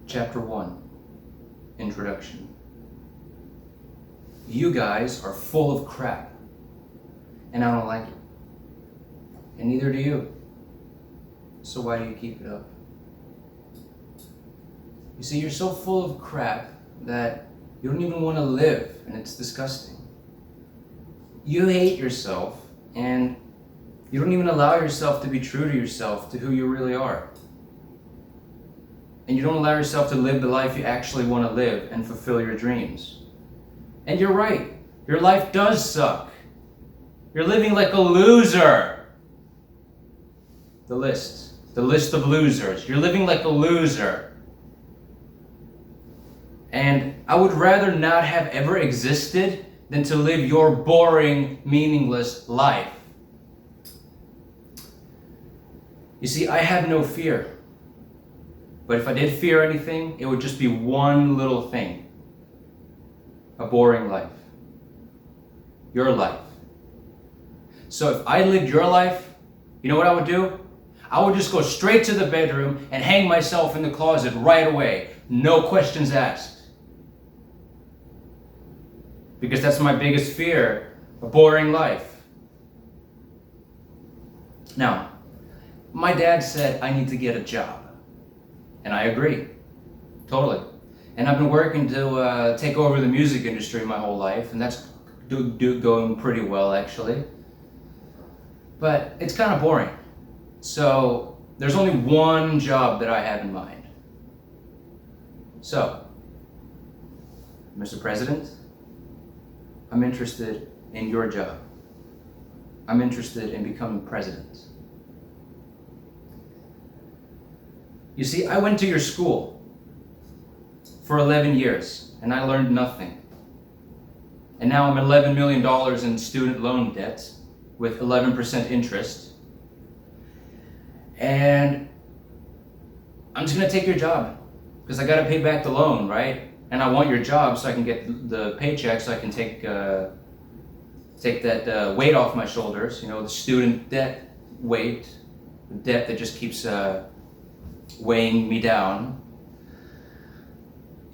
Chapter 1, Introduction. You guys are full of crap, and I don't like it. And neither do you. So why do you keep it up? You see, you're so full of crap that you don't even want to live, and it's disgusting. You hate yourself, and you don't even allow yourself to be true to yourself, to who you really are. And you don't allow yourself to live the life you actually want to live and fulfill your dreams. And you're right, your life does suck. You're living like a loser. The list of losers. You're living like a loser. And I would rather not have ever existed than to live your boring, meaningless life. You see, I have no fear. But if I did fear anything, it would just be one little thing. A boring life. Your life. So if I lived your life, you know what I would do? I would just go straight to the bedroom and hang myself in the closet right away. No questions asked. Because that's my biggest fear, a boring life. Now, my dad said I need to get a job. And I agree, totally. And I've been working to take over the music industry my whole life, and that's going pretty well, actually. But it's kind of boring. So there's only one job that I have in mind. So, Mr. President, I'm interested in your job. I'm interested in becoming president. You see, I went to your school for 11 years and I learned nothing. And now I'm $11 million in student loan debt with 11% interest. And I'm just gonna take your job because I gotta pay back the loan, right? And I want your job so I can get the paycheck so I can take that weight off my shoulders, you know, the student debt weight, the debt that just keeps weighing me down,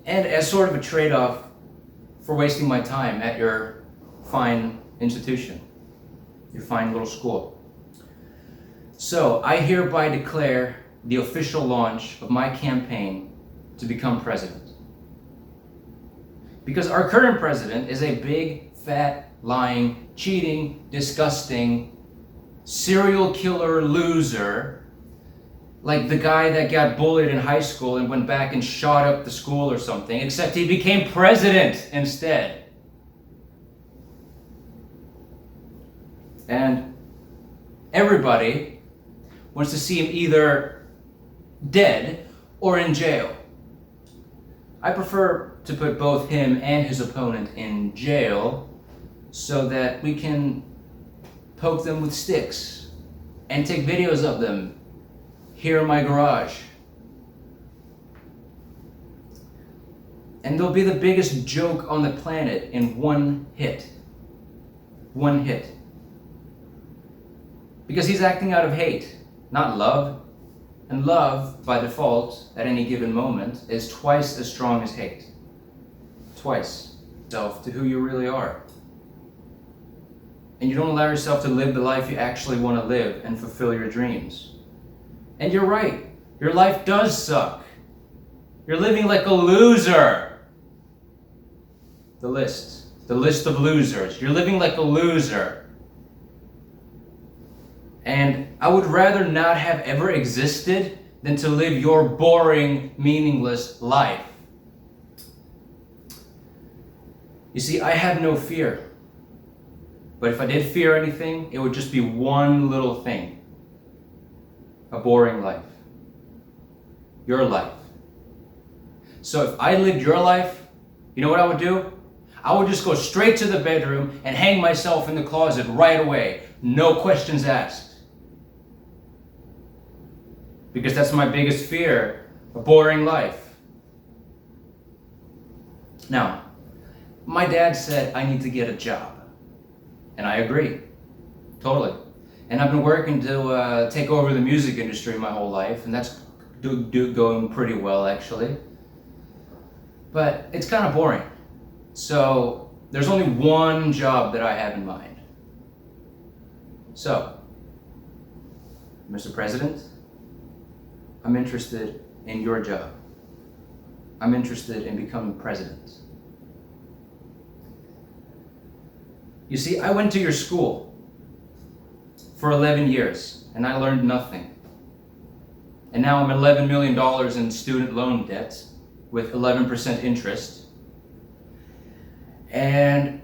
and as sort of a trade-off for wasting my time at your fine institution, your fine little school. So I hereby declare the official launch of my campaign to become president. Because our current president is a big, fat, lying, cheating, disgusting, serial killer loser, like the guy that got bullied in high school and went back and shot up the school or something, except he became president instead. And everybody wants to see him either dead or in jail. I prefer to put both him and his opponent in jail so that we can poke them with sticks and take videos of them here in my garage. And they'll be the biggest joke on the planet in one hit. One hit. Because he's acting out of hate, not love. And love, by default, at any given moment, is twice as strong as hate. Twice. Self to who you really are. And you don't allow yourself to live the life you actually want to live and fulfill your dreams. And you're right, your life does suck. You're living like a loser. The list of losers. You're living like a loser. And I would rather not have ever existed than to live your boring, meaningless life. You see, I have no fear. But if I did fear anything, it would just be one little thing. A boring life. Your life. So if I lived your life, you know what I would do? I would just go straight to the bedroom and hang myself in the closet right away. No questions asked. Because that's my biggest fear, a boring life. Now, my dad said I need to get a job. And I agree, totally. And I've been working to take over the music industry my whole life, and that's going pretty well, actually. but it's kind of boring. So there's only one job that I have in mind. So, Mr. President, I'm interested in your job. I'm interested in becoming president. You see, I went to your school for 11 years and I learned nothing. And now I'm $11 million in student loan debt with 11% interest. And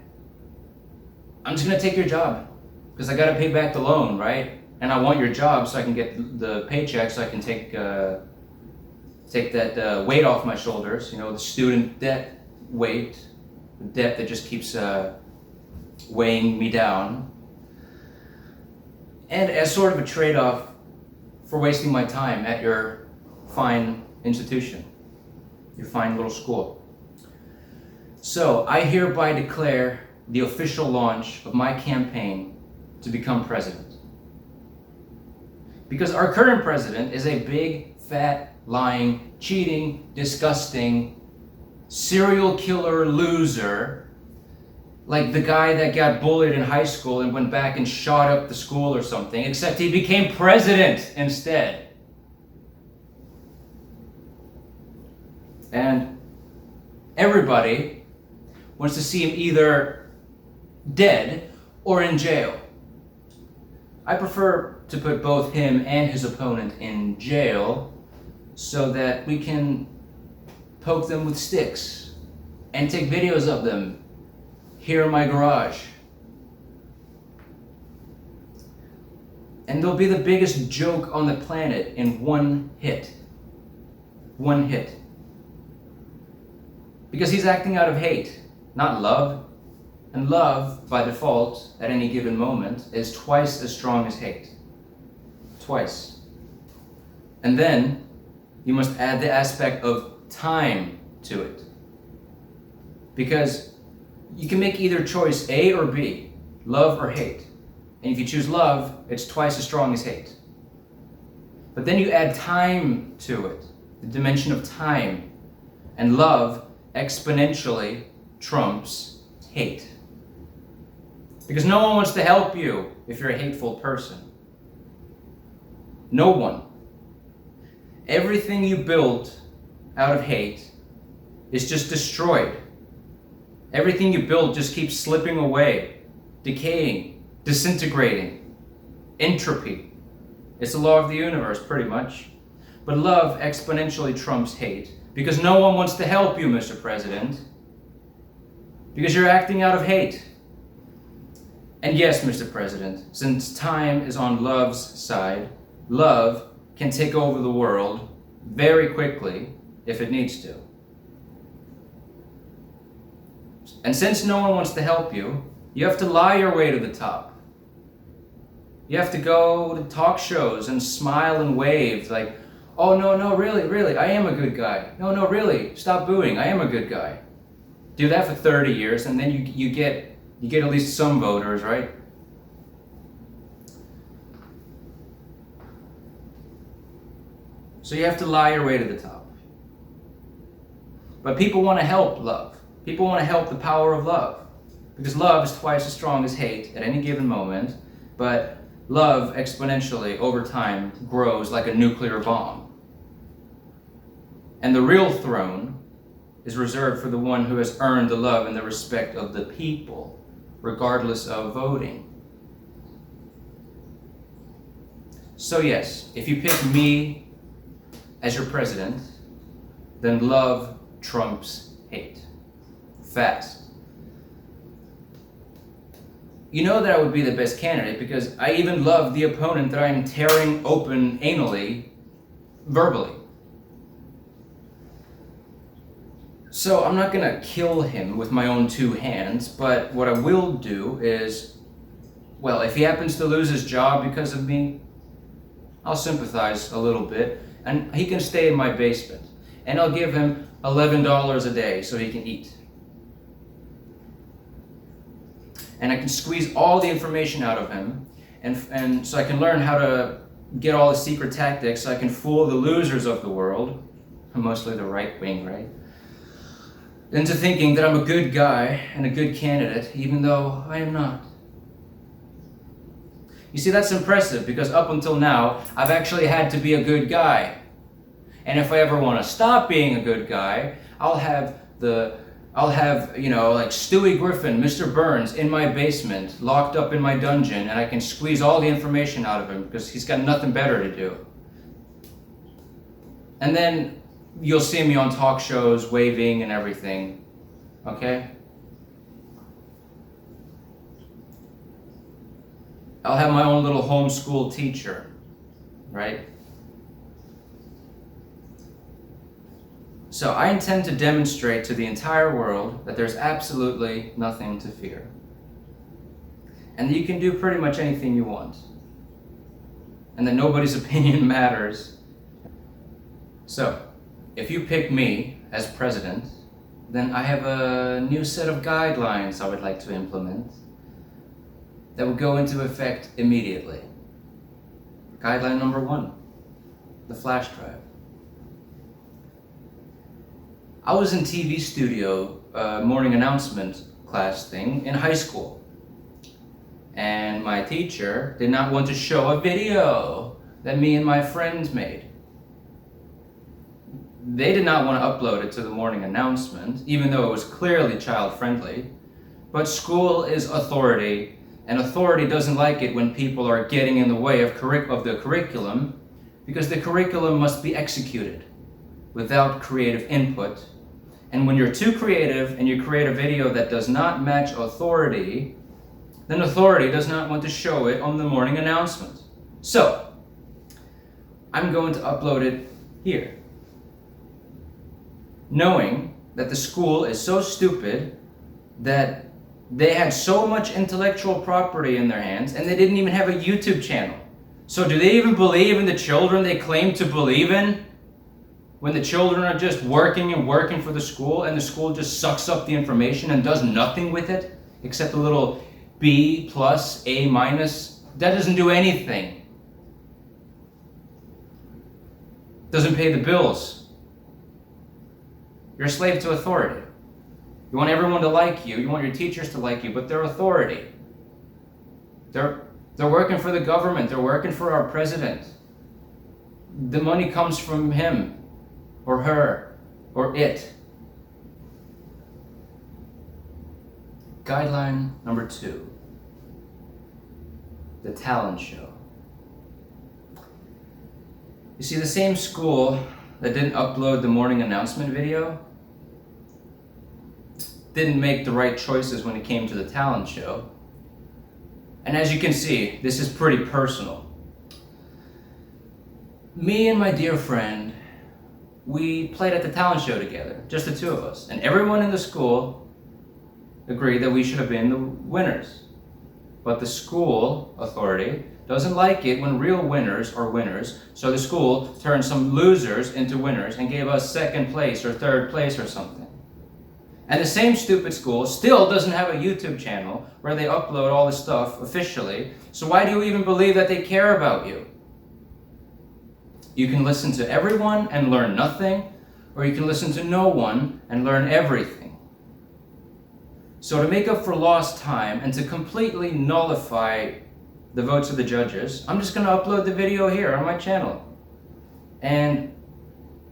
I'm just gonna take your job because I gotta pay back the loan, right? And I want your job so I can get the paycheck, so I can take that weight off my shoulders, the student debt weight, the debt that just keeps weighing me down. And as sort of a trade-off for wasting my time at your fine institution, your fine little school. So I hereby declare the official launch of my campaign to become president. Because our current president is a big, fat, lying, cheating, disgusting, serial killer loser, like the guy that got bullied in high school and went back and shot up the school or something, except he became president instead. And everybody wants to see him either dead or in jail. I prefer to put both him and his opponent in jail so that we can poke them with sticks and take videos of them here in my garage. And they'll be the biggest joke on the planet in one hit. One hit. Because he's acting out of hate, not love. And love, by default, at any given moment, is twice as strong as hate. Twice. And then, you must add the aspect of time to it. Because you can make either choice A or B, love or hate. And if you choose love, it's twice as strong as hate. But then you add time to it, the dimension of time. And love exponentially trumps hate. Because no one wants to help you if you're a hateful person. No one. Everything you built out of hate is just destroyed. Everything you build just keeps slipping away, decaying, disintegrating. Entropy. It's the law of the universe, pretty much. But love exponentially trumps hate because no one wants to help you, Mr. President. Because you're acting out of hate. And yes, Mr. President, since time is on love's side, love can take over the world very quickly if it needs to. And since no one wants to help you, you have to lie your way to the top. You have to go to talk shows and smile and wave like, oh no, really, I am a good guy. No, really, stop booing, I am a good guy. Do that for 30 years and then you get at least some voters, right? So you have to lie your way to the top. But people want to help love. People want to help the power of love. Because love is twice as strong as hate at any given moment, but love exponentially over time grows like a nuclear bomb. And the real throne is reserved for the one who has earned the love and the respect of the people, regardless of voting. So yes, if you pick me as your president, then love trumps hate. Fast. You know that I would be the best candidate because I even love the opponent that I am tearing open anally, verbally. So I'm not gonna kill him with my own two hands, but what I will do is, well, if he happens to lose his job because of me, I'll sympathize a little bit, and he can stay in my basement, and I'll give him $11 a day so he can eat. And I can squeeze all the information out of him, and so I can learn how to get all the secret tactics so I can fool the losers of the world, mostly the right wing, right? into thinking that I'm a good guy and a good candidate, even though I am not. You see, that's impressive because up until now, I've actually had to be a good guy. And if I ever want to stop being a good guy, I'll have, like Stewie Griffin, Mr. Burns, in my basement, locked up in my dungeon, and I can squeeze all the information out of him because he's got nothing better to do. And then you'll see me on talk shows, waving and everything, okay? I'll have my own little homeschool teacher, right? So I intend to demonstrate to the entire world that there's absolutely nothing to fear. And that you can do pretty much anything you want. And that nobody's opinion matters. So, if you pick me as president, then I have a new set of guidelines I would like to implement that will go into effect immediately. Guideline number 1, the flash drive. I was in TV studio morning announcement class thing in high school. And my teacher did not want to show a video that me and my friends made. They did not want to upload it to the morning announcement, even though it was clearly child-friendly. But school is authority, and authority doesn't like it when people are getting in the way of the curriculum, because the curriculum must be executed without creative input. And when you're too creative and you create a video that does not match authority, then authority does not want to show it on the morning announcement. So, I'm going to upload it here, knowing that the school is so stupid that they had so much intellectual property in their hands and they didn't even have a YouTube channel. So do they even believe in the children they claim to believe in? When the children are just working and working for the school and the school just sucks up the information and does nothing with it except a little B+, A-, that doesn't do anything. Doesn't pay the bills. You're a slave to authority. You want everyone to like you, you want your teachers to like you, but they're authority. They're working for the government, they're working for our president. The money comes from him, or her, or it. Guideline number 2, the talent show. You see, the same school that didn't upload the morning announcement video didn't make the right choices when it came to the talent show. And as you can see, this is pretty personal. Me and my dear friend, we played at the talent show together, just the two of us. And everyone in the school agreed that we should have been the winners. But the school authority doesn't like it when real winners are winners, so the school turned some losers into winners and gave us second place or third place or something. And the same stupid school still doesn't have a YouTube channel where they upload all this stuff officially, so why do you even believe that they care about you? You can listen to everyone and learn nothing, or you can listen to no one and learn everything. So to make up for lost time and to completely nullify the votes of the judges, I'm just going to upload the video here on my channel. And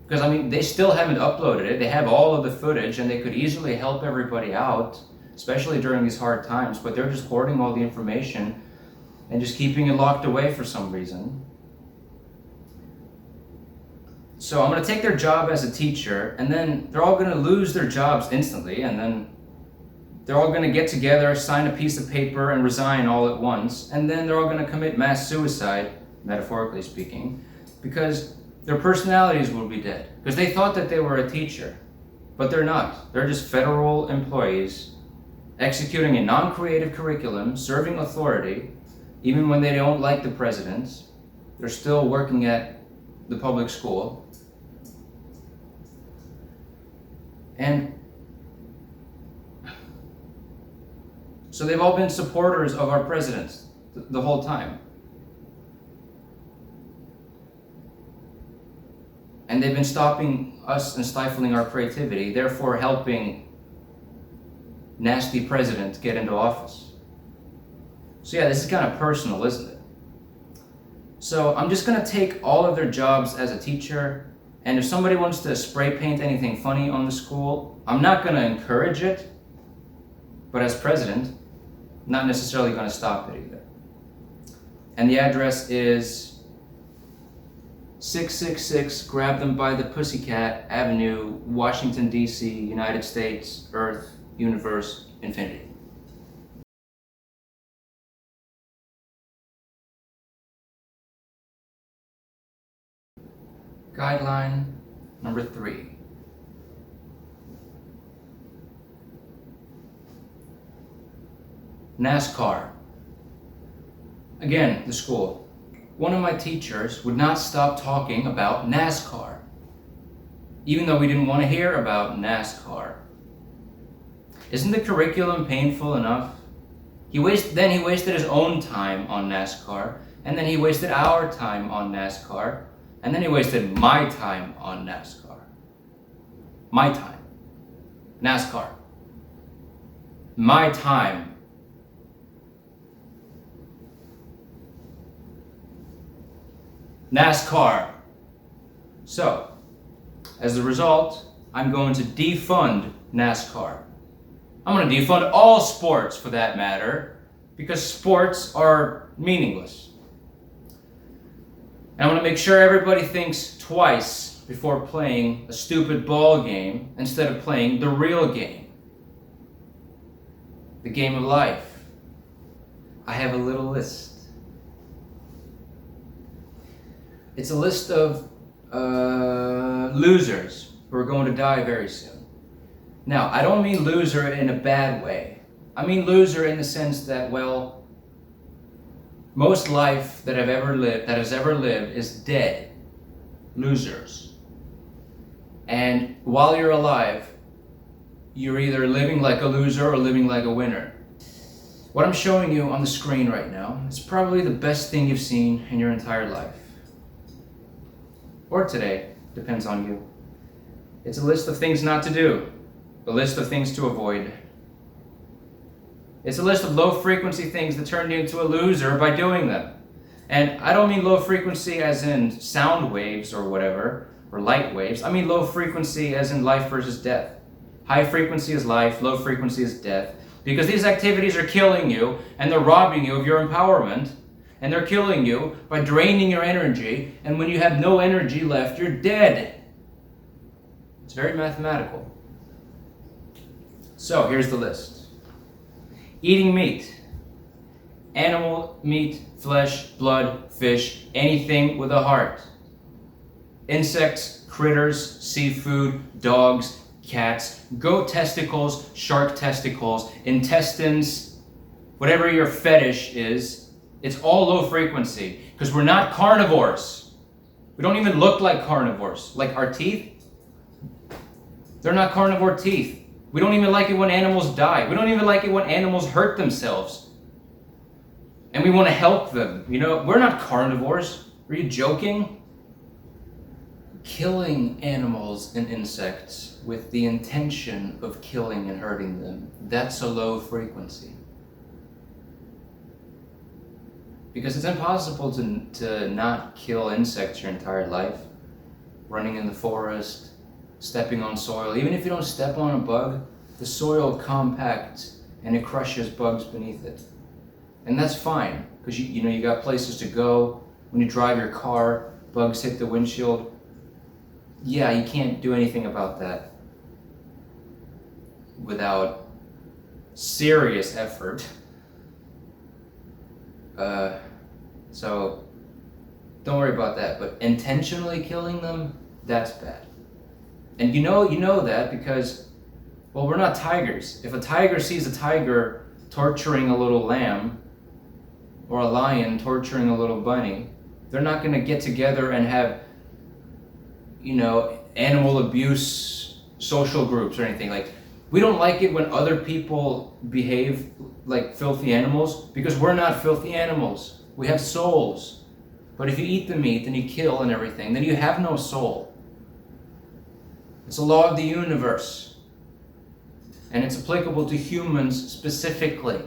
because, I mean, they still haven't uploaded it. They have all of the footage and they could easily help everybody out, especially during these hard times, but they're just hoarding all the information and just keeping it locked away for some reason. So I'm going to take their job as a teacher, and then they're all going to lose their jobs instantly, and then they're all going to get together, sign a piece of paper, and resign all at once, and then they're all going to commit mass suicide, metaphorically speaking, because their personalities will be dead. Because they thought that they were a teacher, but they're not. They're just federal employees executing a non-creative curriculum, serving authority, even when they don't like the president. They're still working at the public school. And so they've all been supporters of our president the whole time. And they've been stopping us and stifling our creativity, therefore helping nasty president get into office. So yeah, this is kind of personal, isn't it? So I'm just gonna take all of their jobs as a teacher, and if somebody wants to spray paint anything funny on the school, I'm not gonna encourage it, but as president, not necessarily gonna stop it either. And the address is 666 Grab Them by the Pussycat Avenue, Washington, D.C., United States, Earth, Universe, Infinity. Guideline number 3. NASCAR. Again, the school. One of my teachers would not stop talking about NASCAR, even though we didn't want to hear about NASCAR. Isn't the curriculum painful enough? Then he wasted his own time on NASCAR, and then he wasted our time on NASCAR, and then he wasted my time on NASCAR. My time. NASCAR. My time. NASCAR. So, as a result, I'm going to defund NASCAR. I'm going to defund all sports for that matter, because sports are meaningless. And I want to make sure everybody thinks twice before playing a stupid ball game instead of playing the real game. The game of life. I have a little list. It's a list of losers who are going to die very soon. Now, I don't mean loser in a bad way. I mean loser in the sense that, well, most life that has ever lived is dead. Losers. And while you're alive, you're either living like a loser or living like a winner. What I'm showing you on the screen right now is probably the best thing you've seen in your entire life. Or today, depends on you. It's a list of things not to do, a list of things to avoid. It's a list of low-frequency things that turn you into a loser by doing them. And I don't mean low frequency as in sound waves or whatever, or light waves. I mean low frequency as in life versus death. High frequency is life, low frequency is death. Because these activities are killing you, and they're robbing you of your empowerment, and they're killing you by draining your energy, and when you have no energy left, you're dead. It's very mathematical. So here's the list. Eating meat. Animal meat, flesh, blood, fish, anything with a heart. Insects, critters, seafood, dogs, cats, goat testicles, shark testicles, intestines, whatever your fetish is. It's all low frequency, because we're not carnivores. We don't even look like carnivores. Like our teeth, they're not carnivore teeth. We don't even like it when animals die. We don't even like it when animals hurt themselves. And we want to help them. You know, we're not carnivores. Are you joking? Killing animals and insects with the intention of killing and hurting them, that's a low frequency. Because it's impossible to not kill insects your entire life. Running in the forest, stepping on soil. Even if you don't step on a bug, the soil compacts and it crushes bugs beneath it. And that's fine, because you know you got places to go. When you drive your car, bugs hit the windshield. Yeah, you can't do anything about that without serious effort. So don't worry about that, but intentionally killing them, that's bad. And you know that because, well, we're not tigers. If a tiger sees a tiger torturing a little lamb, or a lion torturing a little bunny, they're not going to get together and have, you know, animal abuse social groups or anything. Like, we don't like it when other people behave like filthy animals, because we're not filthy animals. We have souls. But if you eat the meat and you kill and everything, then you have no soul. It's a law of the universe. and it's applicable to humans specifically.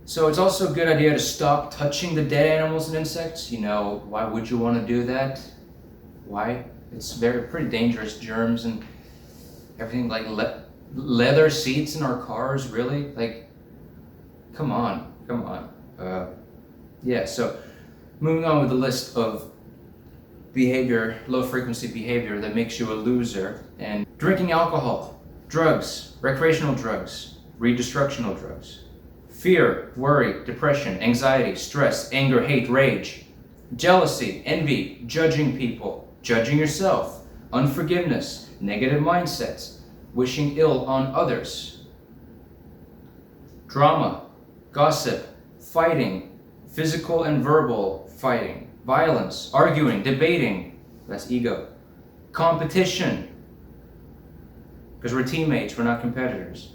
So it's also a good idea to stop touching the dead animals and insects. Why would you want to do that? Why? It's pretty dangerous. Germs and everything, like leather seats in our cars, really? Like, come on. Yeah, so moving on with the list of low frequency behavior that makes you a loser. And drinking alcohol, drugs, recreational drugs, redestructional drugs, fear, worry, depression, anxiety, stress, anger, hate, rage, jealousy, envy, judging people, judging yourself, unforgiveness, negative mindsets, wishing ill on others, drama, gossip, fighting, physical and verbal fighting, violence, arguing, debating, that's ego, competition, because we're teammates, we're not competitors,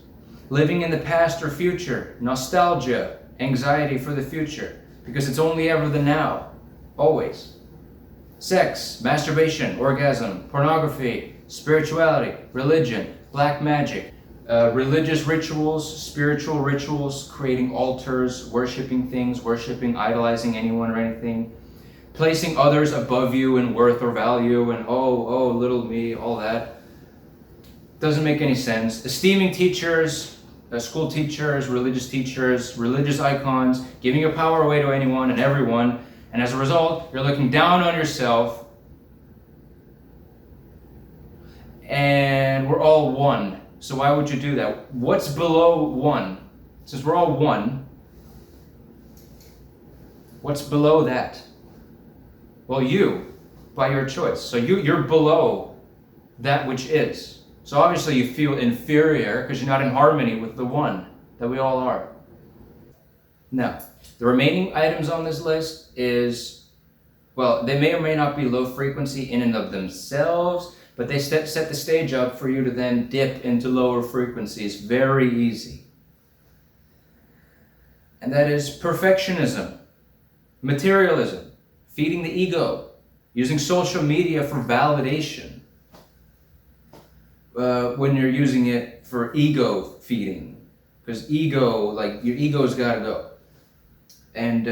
living in the past or future, nostalgia, anxiety for the future, because it's only ever the now, always. Sex, masturbation, orgasm, pornography, spirituality, religion, black magic, religious rituals, spiritual rituals, creating altars, worshiping things, idolizing anyone or anything, placing others above you in worth or value, and oh, little me, all that. Doesn't make any sense. Esteeming teachers, school teachers, religious icons, giving your power away to anyone and everyone, and as a result, you're looking down on yourself, and we're all one. So why would you do that? What's below one? Since we're all one, what's below that? Well, you, by your choice. So you're below that which is. So obviously you feel inferior because you're not in harmony with the one that we all are. Now, the remaining items on this list they may or may not be low frequency in and of themselves, but they set the stage up for you to then dip into lower frequencies very easy. And that is perfectionism, materialism, feeding the ego, using social media for validation. When you're using it for ego feeding, because your ego's got to go. And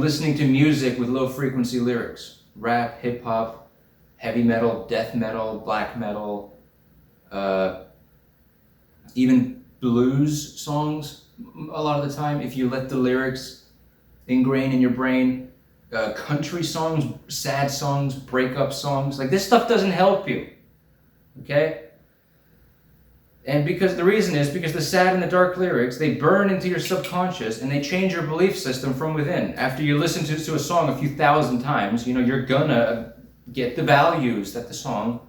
listening to music with low frequency lyrics, rap, hip hop, heavy metal, death metal, black metal, even blues songs. A lot of the time, if you let the lyrics ingrain in your brain, country songs, sad songs, breakup songs, like this stuff doesn't help you. Okay? And because the sad and the dark lyrics, they burn into your subconscious and they change your belief system from within. After you listen to a song a few thousand times, you're gonna get the values that the song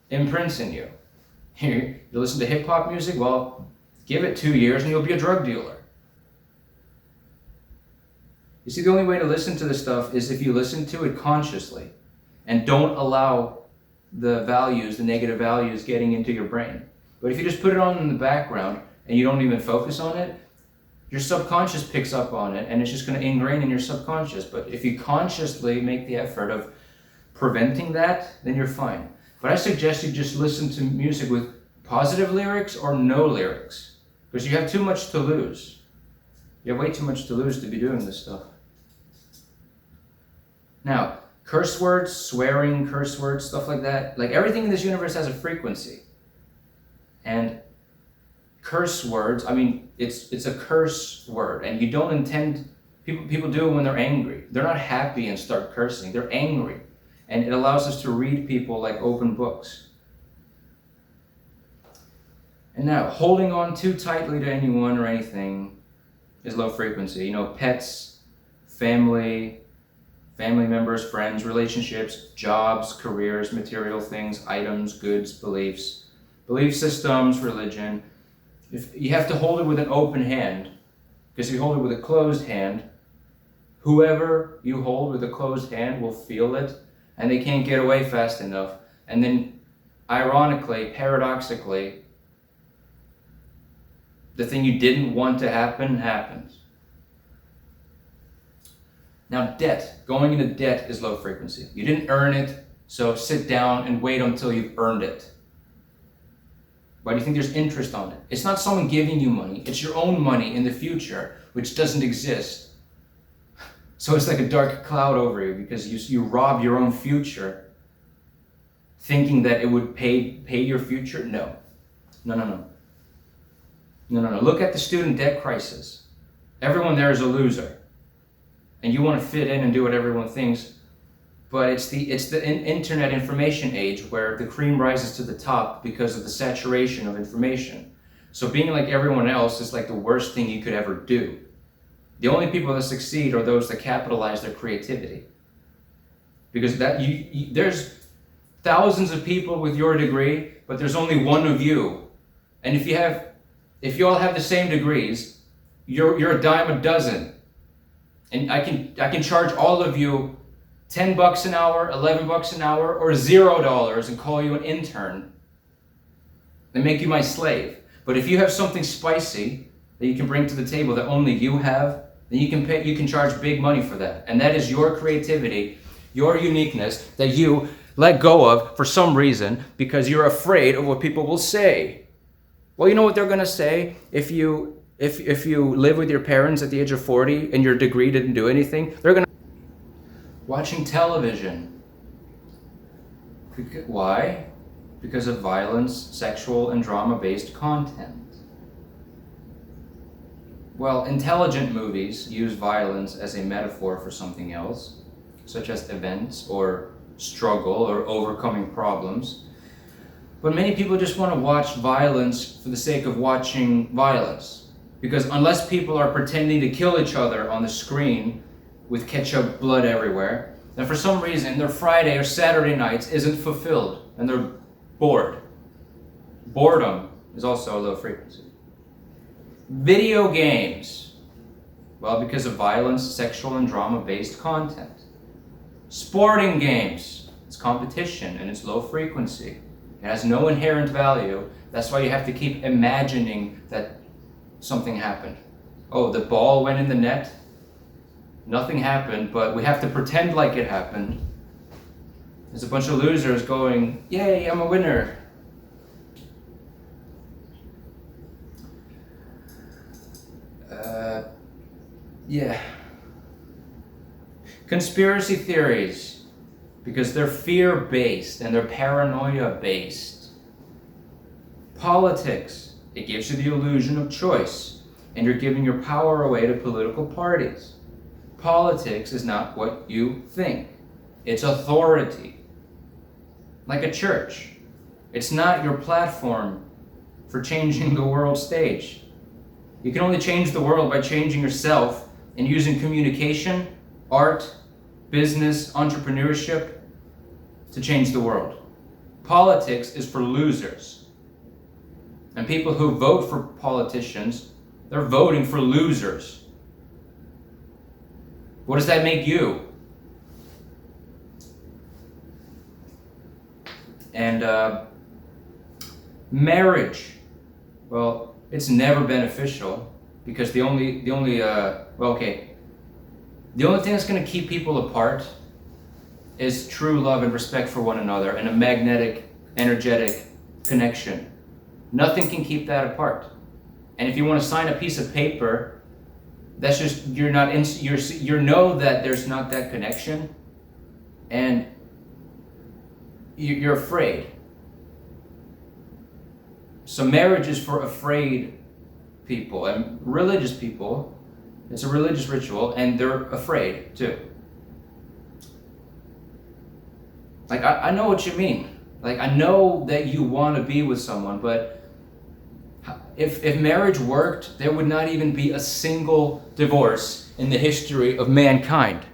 imprints in you. You listen to hip hop music, well, give it 2 years and you'll be a drug dealer. You see, the only way to listen to this stuff is if you listen to it consciously and don't allow the negative values getting into your brain. But if you just put it on in the background and you don't even focus on it, your subconscious picks up on it and it's just going to ingrain in your subconscious. But if you consciously make the effort of preventing that, then you're fine. But I suggest you just listen to music with positive lyrics or no lyrics, because you have too much to lose. You have way too much to lose to be doing this stuff. Now, curse words, swearing, curse words, stuff like that. Like everything in this universe has a frequency. And curse words, it's a curse word, and you don't intend, people do it when they're angry. They're not happy and start cursing, they're angry. And it allows us to read people like open books. And now, holding on too tightly to anyone or anything is low frequency. Pets, family members, friends, relationships, jobs, careers, material things, items, goods, beliefs, belief systems, religion. If you have to hold it with an open hand, because if you hold it with a closed hand, whoever you hold with a closed hand will feel it, and they can't get away fast enough. And then, ironically, paradoxically, the thing you didn't want to happen happens. Now, debt. Going into debt is low frequency. You didn't earn it, So sit down and wait until you've earned it. Why do you think there's interest on it? It's not someone giving you money. It's your own money in the future, which doesn't exist. So it's like a dark cloud over you because you rob your own future thinking that it would pay your future. No. Look at the student debt crisis. Everyone there is a loser. And you want to fit in and do what everyone thinks. But it's the internet information age where the cream rises to the top because of the saturation of information. So being like everyone else is like the worst thing you could ever do. The only people that succeed are those that capitalize their creativity. Because there's thousands of people with your degree, but there's only one of you. And if you all have the same degrees, you're a dime a dozen. And I can charge all of you $10 an hour, $11 an hour, or $0 and call you an intern and make you my slave. But if you have something spicy that you can bring to the table that only you have, then you can charge big money for that. And that is your creativity, your uniqueness that you let go of for some reason because you're afraid of what people will say. Well, you know what they're going to say if you live with your parents at the age of 40 and your degree didn't do anything? They're going to watching television. Why? Because of violence, sexual, and drama-based content. Well, intelligent movies use violence as a metaphor for something else, such as events or struggle or overcoming problems. But many people just want to watch violence for the sake of watching violence. Because unless people are pretending to kill each other on the screen with ketchup blood everywhere, then for some reason their Friday or Saturday nights isn't fulfilled and they're bored. Boredom is also a low frequency. Video games. Well, because of violence, sexual, and drama-based content. Sporting games. It's competition and it's low frequency. It has no inherent value. That's why you have to keep imagining that something happened. Oh, the ball went in the net. Nothing happened, but we have to pretend like it happened. There's a bunch of losers going, yay, I'm a winner. Yeah. Conspiracy theories, because they're fear-based and they're paranoia-based. Politics, it gives you the illusion of choice, and you're giving your power away to political parties. Politics is not what you think. It's authority. Like a church. It's not your platform for changing the world stage. You can only change the world by changing yourself and using communication, art, business, entrepreneurship to change the world. Politics is for losers. And people who vote for politicians, they're voting for losers. What does that make you? And marriage, well, it's never beneficial because the only thing that's going to keep people apart is true love and respect for one another and a magnetic, energetic connection. Nothing can keep that apart. And if you want to sign a piece of paper, that's just you know that there's not that connection, and you're afraid. So marriage is for afraid people and religious people. It's a religious ritual, and they're afraid too. Like I know what you mean. Like I know that you want to be with someone, but if marriage worked, there would not even be a single divorce in the history of mankind.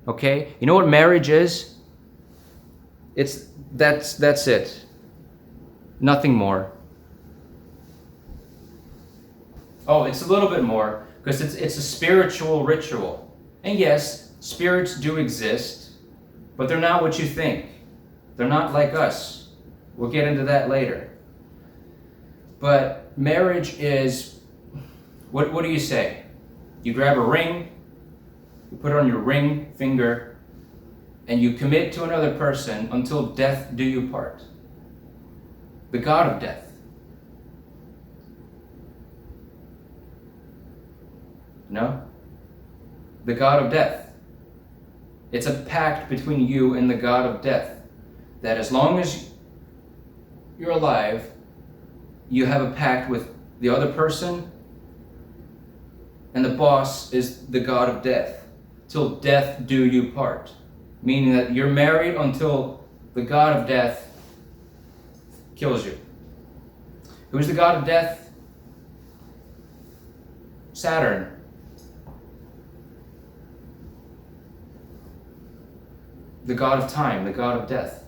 Okay? You know what marriage is? That's it. Nothing more. Oh, it's a little bit more because it's a spiritual ritual. And yes, spirits do exist, but they're not what you think. They're not like us. We'll get into that later. But marriage is, what do you say? You grab a ring, you put it on your ring finger, and you commit to another person until death do you part. The God of death. No? The God of death. It's a pact between you and the God of death. That as long as you're alive, you have a pact with the other person, and the boss is the God of death. Till death do you part. Meaning that you're married until the God of death kills you. Who's the God of death? Saturn. The God of time, the God of death.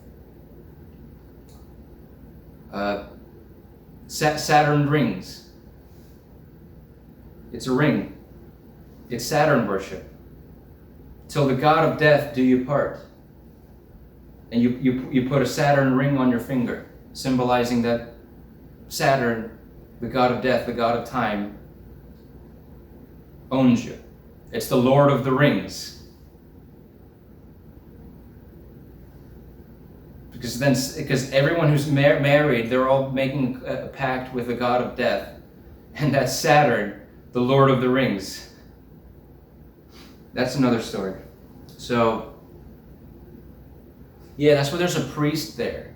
Saturn rings. It's a ring. It's Saturn worship. Till the God of death do you part. And you put a Saturn ring on your finger, symbolizing that Saturn, the God of death, the God of time, owns you. It's the Lord of the Rings. Because everyone who's married, they're all making a pact with the God of death. And that's Saturn, the Lord of the Rings. That's another story. So, yeah, that's why there's a priest there.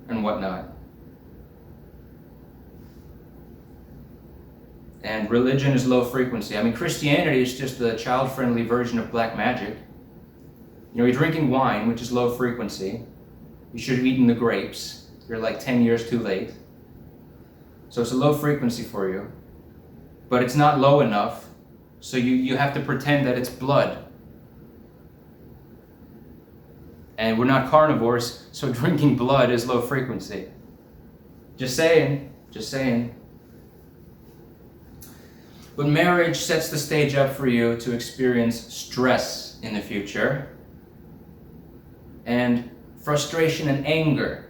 And whatnot. And religion is low frequency. I mean, Christianity is just the child-friendly version of black magic. You know, you're drinking wine, which is low frequency. You should have eaten the grapes. You're like 10 years too late. So it's a low frequency for you. But it's not low enough, so you have to pretend that it's blood. And we're not carnivores, so drinking blood is low frequency. Just saying, just saying. But marriage sets the stage up for you to experience stress in the future. And frustration and anger.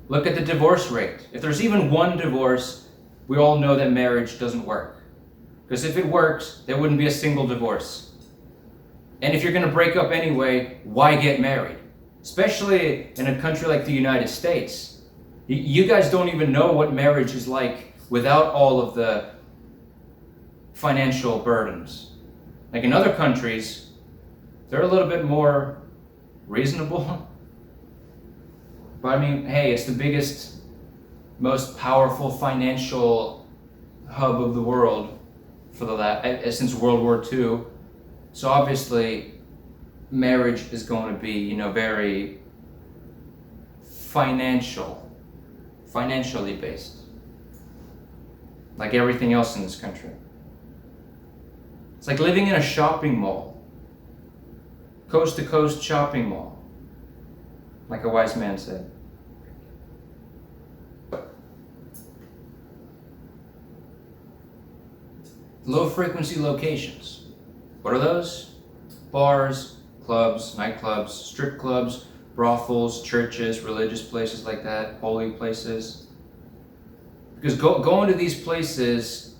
Look at the divorce rate. If there's even one divorce, we all know that marriage doesn't work. Because if it works, there wouldn't be a single divorce. And if you're going to break up anyway, why get married? Especially in a country like the United States. You guys don't even know what marriage is like without all of the financial burdens. Like in other countries, they're a little bit more reasonable. But I mean, hey, it's the biggest, most powerful financial hub of the world for since World War II. So obviously, marriage is going to be, very financially based, like everything else in this country. It's like living in a shopping mall. Coast to coast shopping mall, like a wise man said. Low frequency locations. What are those? Bars, clubs, nightclubs, strip clubs, brothels, churches, religious places like that, holy places. Because going to these places,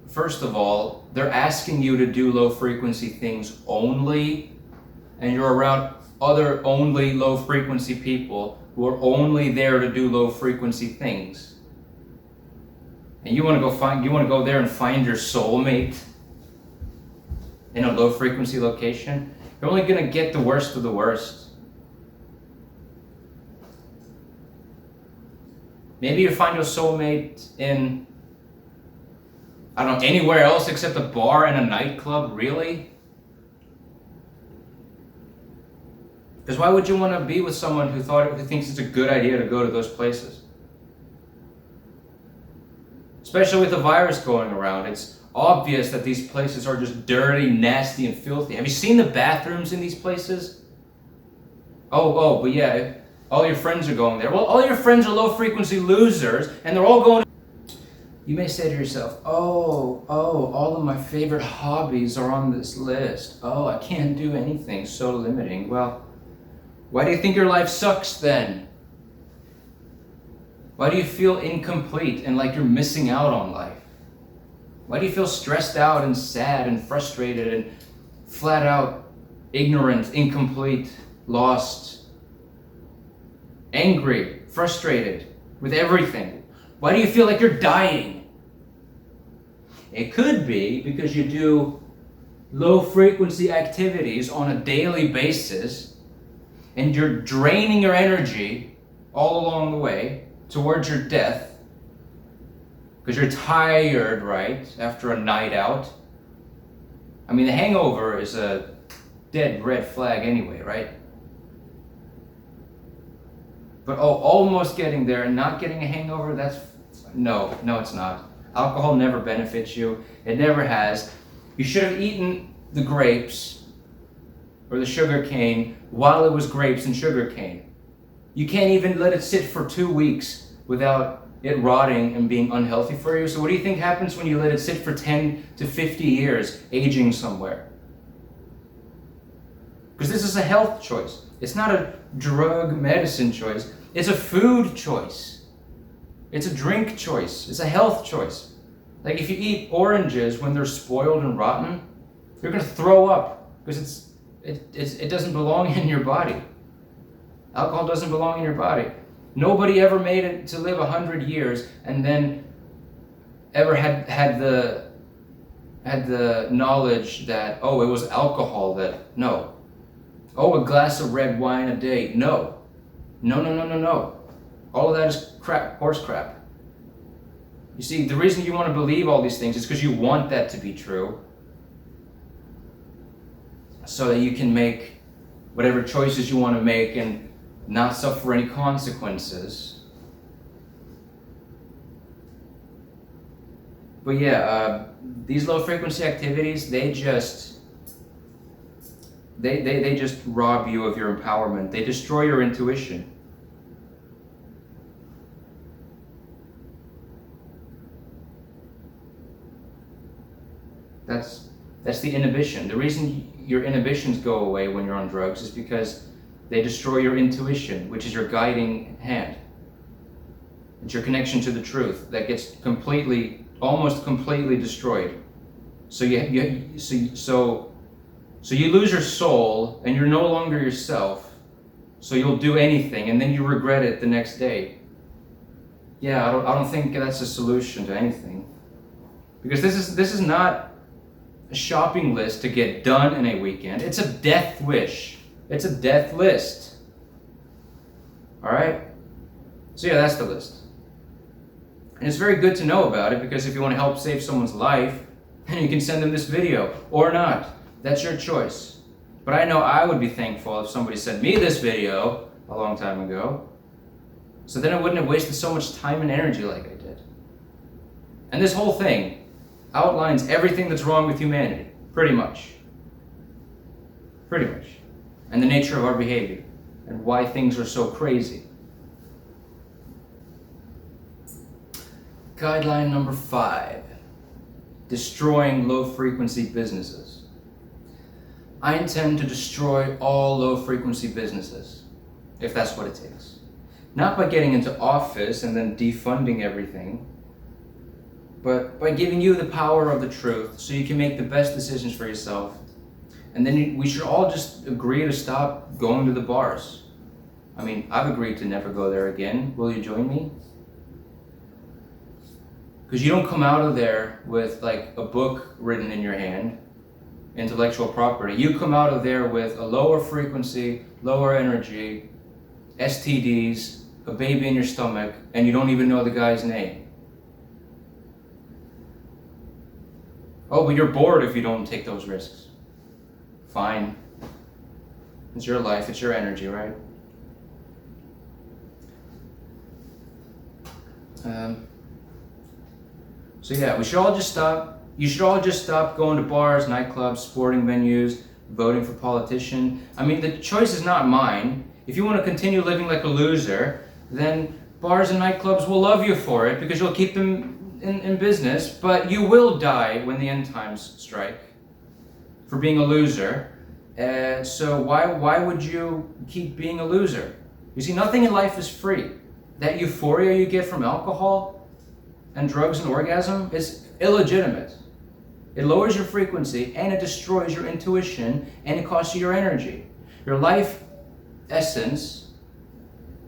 first of all, they're asking you to do low frequency things only. And you're around other only low frequency people who are only there to do low frequency things. And you want to go there and find your soulmate in a low frequency location? You're only going to get the worst of the worst. Maybe you find your soulmate in, I don't know, anywhere else except a bar and a nightclub, really? Because why would you want to be with someone who thinks it's a good idea to go to those places? Especially with the virus going around, it's obvious that these places are just dirty, nasty, and filthy. Have you seen the bathrooms in these places? But yeah, all your friends are going there. Well, all your friends are low-frequency losers, and they're all going to... You may say to yourself, oh, all of my favorite hobbies are on this list. Oh, I can't do anything, so limiting. Well, why do you think your life sucks then? Why do you feel incomplete and like you're missing out on life? Why do you feel stressed out and sad and frustrated and flat out ignorant, incomplete, lost, angry, frustrated with everything? Why do you feel like you're dying? It could be because you do low frequency activities on a daily basis and you're draining your energy all along the way towards your death because you're tired, right, after a night out. I mean, the hangover is a dead red flag anyway, right? But almost getting there and not getting a hangover, no, it's not. Alcohol never benefits you. It never has. You should have eaten the grapes or the sugar cane while it was grapes and sugar cane. You can't even let it sit for 2 weeks without it rotting and being unhealthy for you. So what do you think happens when you let it sit for 10 to 50 years, aging somewhere? Because this is a health choice. It's not a drug medicine choice. It's a food choice. It's a drink choice. It's a health choice. Like if you eat oranges when they're spoiled and rotten, you're going to throw up because it doesn't belong in your body. Alcohol doesn't belong in your body. Nobody ever made it to live 100 years and then ever had the knowledge that, oh, it was alcohol that, no. Oh, a glass of red wine a day, no. No. All of that is crap, horse crap. You see, the reason you want to believe all these things is because you want that to be true, so that you can make whatever choices you want to make and not suffer any consequences. But yeah, these low frequency activities, they just rob you of your empowerment. They destroy your intuition. That's the inhibition. The reason your inhibitions go away when you're on drugs is because they destroy your intuition, which is your guiding hand. It's your connection to the truth that gets almost completely destroyed. So you lose your soul, and you're no longer yourself. So you'll do anything, and then you regret it the next day. Yeah, I don't think that's a solution to anything, because this is not a shopping list to get done in a weekend. It's a death wish. It's a death list. All right? So yeah, that's the list. And it's very good to know about it, because if you want to help save someone's life, then you can send them this video or not. That's your choice. But I know I would be thankful if somebody sent me this video a long time ago, so then I wouldn't have wasted so much time and energy like I did. And this whole thing outlines everything that's wrong with humanity, pretty much. And the nature of our behavior, and why things are so crazy. Guideline number 5, destroying low-frequency businesses. I intend to destroy all low-frequency businesses, if that's what it takes. Not by getting into office and then defunding everything, but by giving you the power of the truth so you can make the best decisions for yourself. And then we should all just agree to stop going to the bars. I mean, I've agreed to never go there again. Will you join me? Because you don't come out of there with like a book written in your hand, intellectual property. You come out of there with a lower frequency, lower energy, STDs, a baby in your stomach, and you don't even know the guy's name. Oh, but you're bored if you don't take those risks. Fine. It's your life, it's your energy, right? So yeah, we should all just stop. You should all just stop going to bars, nightclubs, sporting venues, voting for politicians. I mean, the choice is not mine. If you want to continue living like a loser, then bars and nightclubs will love you for it, because you'll keep them in business, but you will die when the end times strike for being a loser. So why would you keep being a loser? You see, nothing in life is free. That euphoria you get from alcohol and drugs and orgasm is illegitimate. It lowers your frequency and it destroys your intuition and it costs you your energy. Your life essence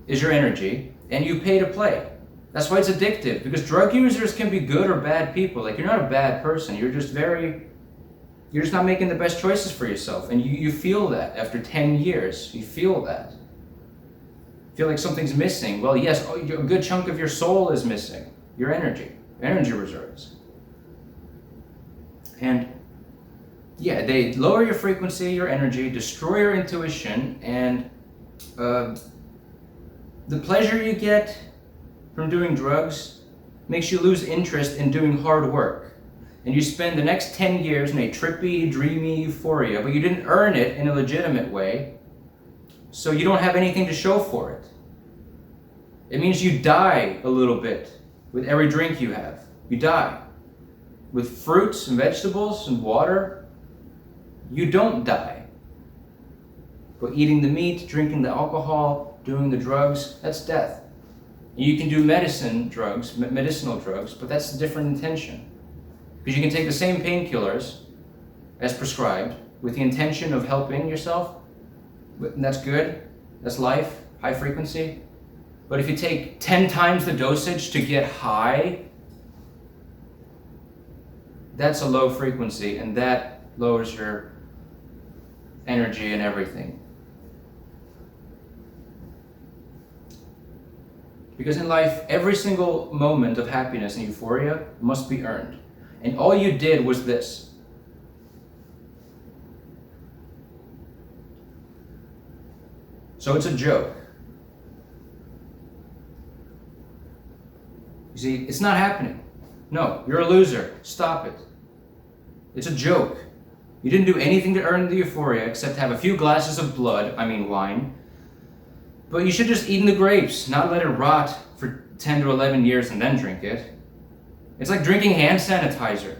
is your energy and you pay to play. That's why it's addictive, because drug users can be good or bad people. Like, you're not a bad person. You're just not making the best choices for yourself. And you feel that after 10 years. You feel that. You feel like something's missing. Well, yes, a good chunk of your soul is missing. Your energy reserves. And yeah, they lower your frequency, your energy, destroy your intuition, and the pleasure you get from doing drugs makes you lose interest in doing hard work. And you spend the next 10 years in a trippy, dreamy euphoria, but you didn't earn it in a legitimate way, so you don't have anything to show for it. It means you die a little bit with every drink you have. You die. With fruits and vegetables and water, you don't die. But eating the meat, drinking the alcohol, doing the drugs, that's death. You can do medicinal drugs, but that's a different intention. Because you can take the same painkillers as prescribed with the intention of helping yourself, and that's good, that's life, high frequency. But if you take 10 times the dosage to get high, that's a low frequency, and that lowers your energy and everything. Because in life, every single moment of happiness and euphoria must be earned. And all you did was this. So it's a joke. You see, it's not happening. No, you're a loser. Stop it. It's a joke. You didn't do anything to earn the euphoria except have a few glasses of wine. But you should just eat the grapes, not let it rot for 10 to 11 years and then drink it. It's like drinking hand sanitizer.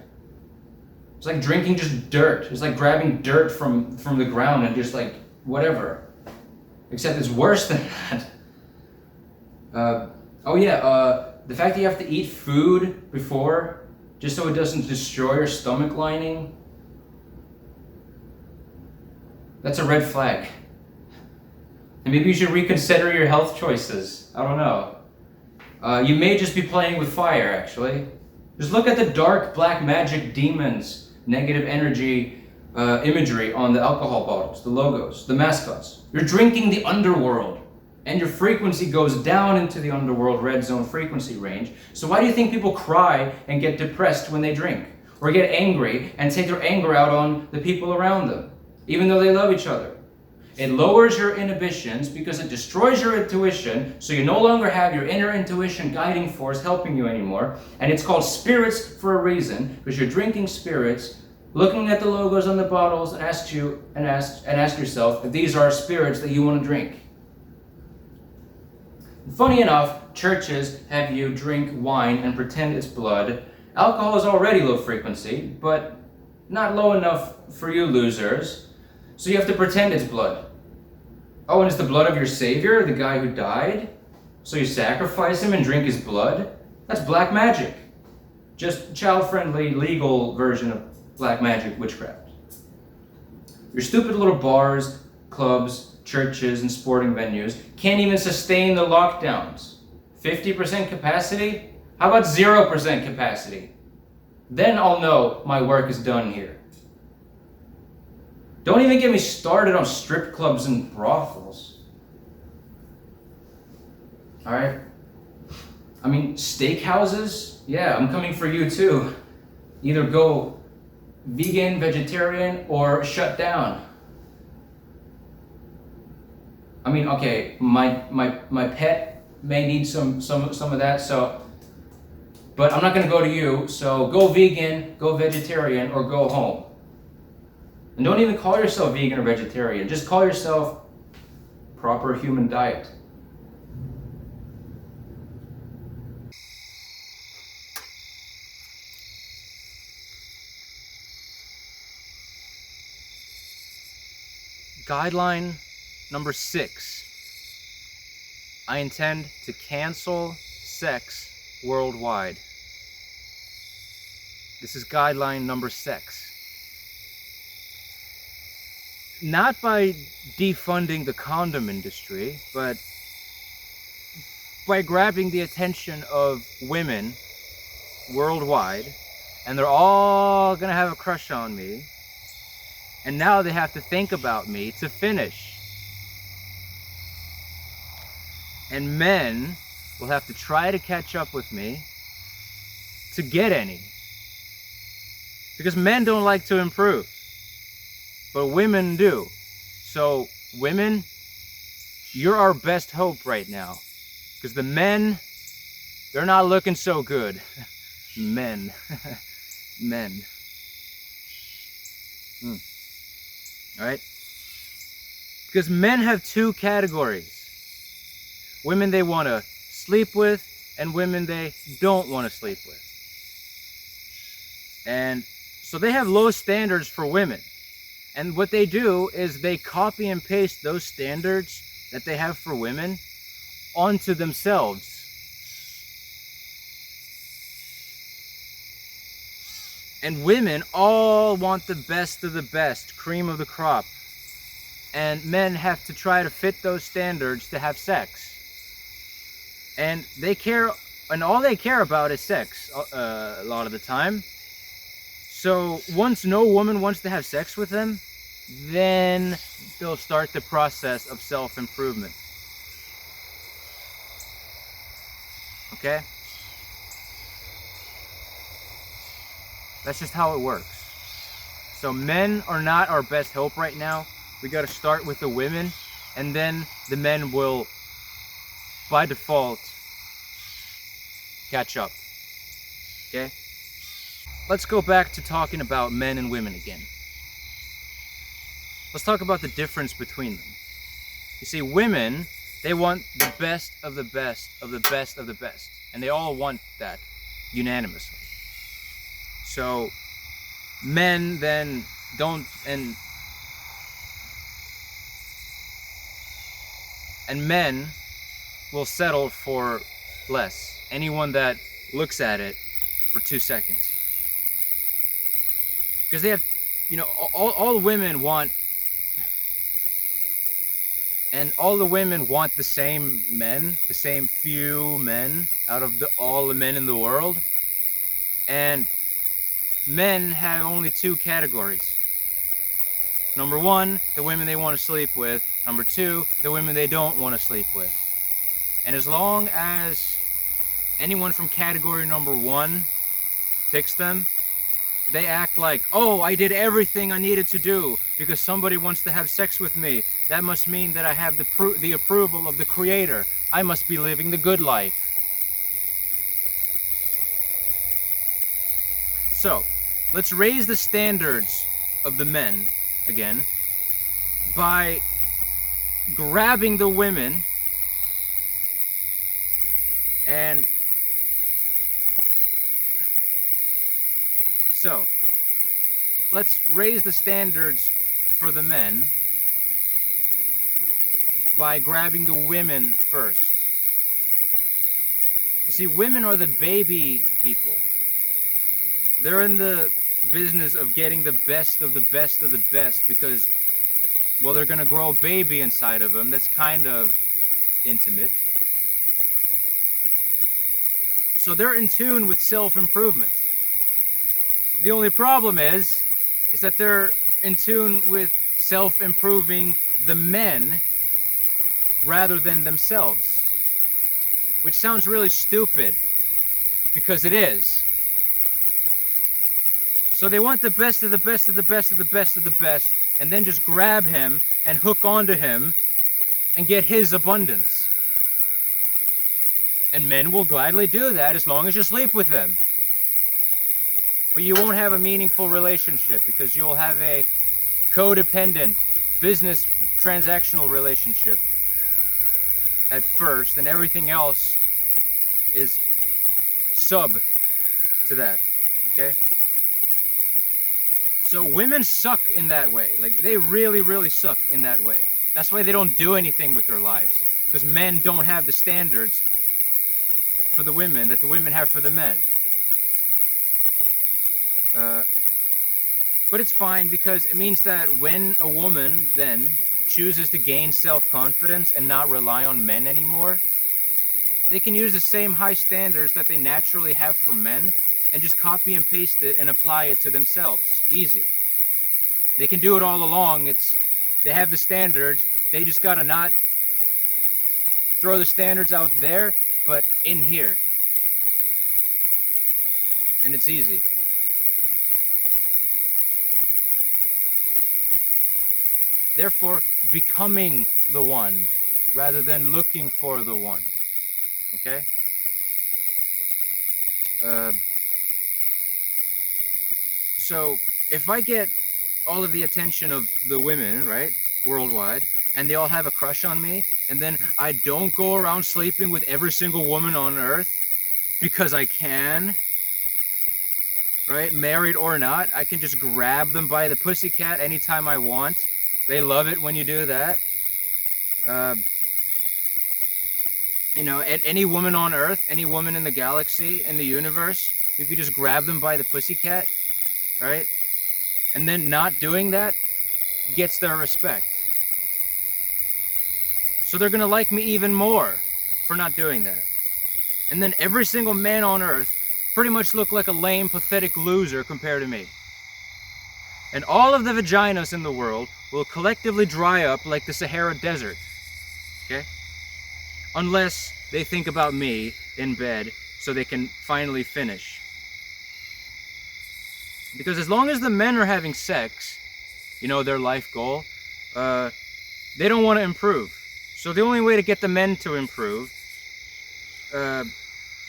It's like drinking just dirt. It's like grabbing dirt from the ground and just like whatever. Except it's worse than that. The fact that you have to eat food before, just so it doesn't destroy your stomach lining, that's a red flag. And maybe you should reconsider your health choices. I don't know. You may just be playing with fire, actually. Just look at the dark black magic demons, negative energy imagery on the alcohol bottles, the logos, the mascots. You're drinking the underworld, and your frequency goes down into the underworld red zone frequency range. So why do you think people cry and get depressed when they drink? Or get angry and take their anger out on the people around them, even though they love each other? It lowers your inhibitions because it destroys your intuition, so you no longer have your inner intuition guiding force helping you anymore. And it's called spirits for a reason, because you're drinking spirits, looking at the logos on the bottles, and ask yourself if these are spirits that you want to drink. Funny enough, churches have you drink wine and pretend it's blood. Alcohol is already low frequency, but not low enough for you losers. So you have to pretend it's blood. Oh, and it's the blood of your Savior, the guy who died? So you sacrifice him and drink his blood? That's black magic. Just child-friendly, legal version of black magic witchcraft. Your stupid little bars, clubs, churches, and sporting venues can't even sustain the lockdowns. 50% capacity? How about 0% capacity? Then I'll know my work is done here. Don't even get me started on strip clubs and brothels. Alright? I mean, steakhouses? Yeah, I'm coming for you too. Either go vegan, vegetarian, or shut down. I mean, okay, my pet may need some of that, so, but I'm not gonna go to you, so go vegan, go vegetarian, or go home. And don't even call yourself vegan or vegetarian. Just call yourself proper human diet. Guideline number 6. I intend to cancel sex worldwide. This is guideline number 6. Not by defunding the condom industry, but by grabbing the attention of women worldwide, and they're all gonna have a crush on me, and now they have to think about me to finish. And men will have to try to catch up with me to get any. Because men don't like to improve, but women do. So women, you're our best hope right now. Because the men, they're not looking so good. Men. Men. Alright? Because men have 2 categories. Women they want to sleep with, and women they don't want to sleep with. And so they have low standards for women. And what they do is they copy and paste those standards that they have for women onto themselves. And women all want the best of the best, cream of the crop. And men have to try to fit those standards to have sex. And they care, and all they care about is sex a lot of the time. So once no woman wants to have sex with them, then they'll start the process of self-improvement. Okay? That's just how it works. So men are not our best hope right now. We got to start with the women, and then the men will, by default, catch up. Okay? Let's go back to talking about men and women again. Let's talk about the difference between them. You see, women, they want the best of the best of the best of the best. And they all want that unanimously. So men then don't, and men will settle for less. Anyone that looks at it for 2 seconds. Because they have, all women want, and all the women want the same men, the same few men out of all the men in the world. And men have only 2 categories. Number 1, the women they want to sleep with. Number 2, the women they don't want to sleep with. And as long as anyone from category number 1 picks them, they act like, oh, I did everything I needed to do because somebody wants to have sex with me. That must mean that I have the approval of the Creator. I must be living the good life. So, let's raise the standards of the men again by grabbing the women and so let's raise the standards for the men by grabbing the women first. You see, women are the baby people. They're in the business of getting the best of the best of the best because, well, they're going to grow a baby inside of them that's kind of intimate. So they're in tune with self-improvement. The only problem is that they're in tune with self-improving the men rather than themselves. Which sounds really stupid, because it is. So they want the best of the best of the best of the best of the best, and then just grab him and hook onto him and get his abundance. And men will gladly do that as long as you sleep with them. But you won't have a meaningful relationship because you'll have a codependent business transactional relationship at first, and everything else is sub to that. Okay? So women suck in that way. Like, they really, really suck in that way. That's why they don't do anything with their lives. Because men don't have the standards for the women that the women have for the men. Uh, but it's fine because it means that when a woman then chooses to gain self-confidence and not rely on men anymore, they can use the same high standards that they naturally have for men and just copy and paste it and apply it to themselves. Easy. They can do it all along. They have the standards. They just gotta not throw the standards out there, but in here. And it's easy. Therefore, becoming the one rather than looking for the one. Okay? So, if I get all of the attention of the women, right, worldwide, and they all have a crush on me, and then I don't go around sleeping with every single woman on earth because I can, right, married or not, I can just grab them by the pussycat anytime I want. They love it when you do that. Any woman on earth, any woman in the galaxy, in the universe, you could just grab them by the pussycat, right? And then not doing that gets their respect. So they're gonna like me even more for not doing that. And then every single man on earth pretty much look like a lame, pathetic loser compared to me. And all of the vaginas in the world will collectively dry up like the Sahara Desert. Okay? Unless they think about me in bed so they can finally finish. Because as long as the men are having sex, their life goal, they don't want to improve. So the only way to get the men to improve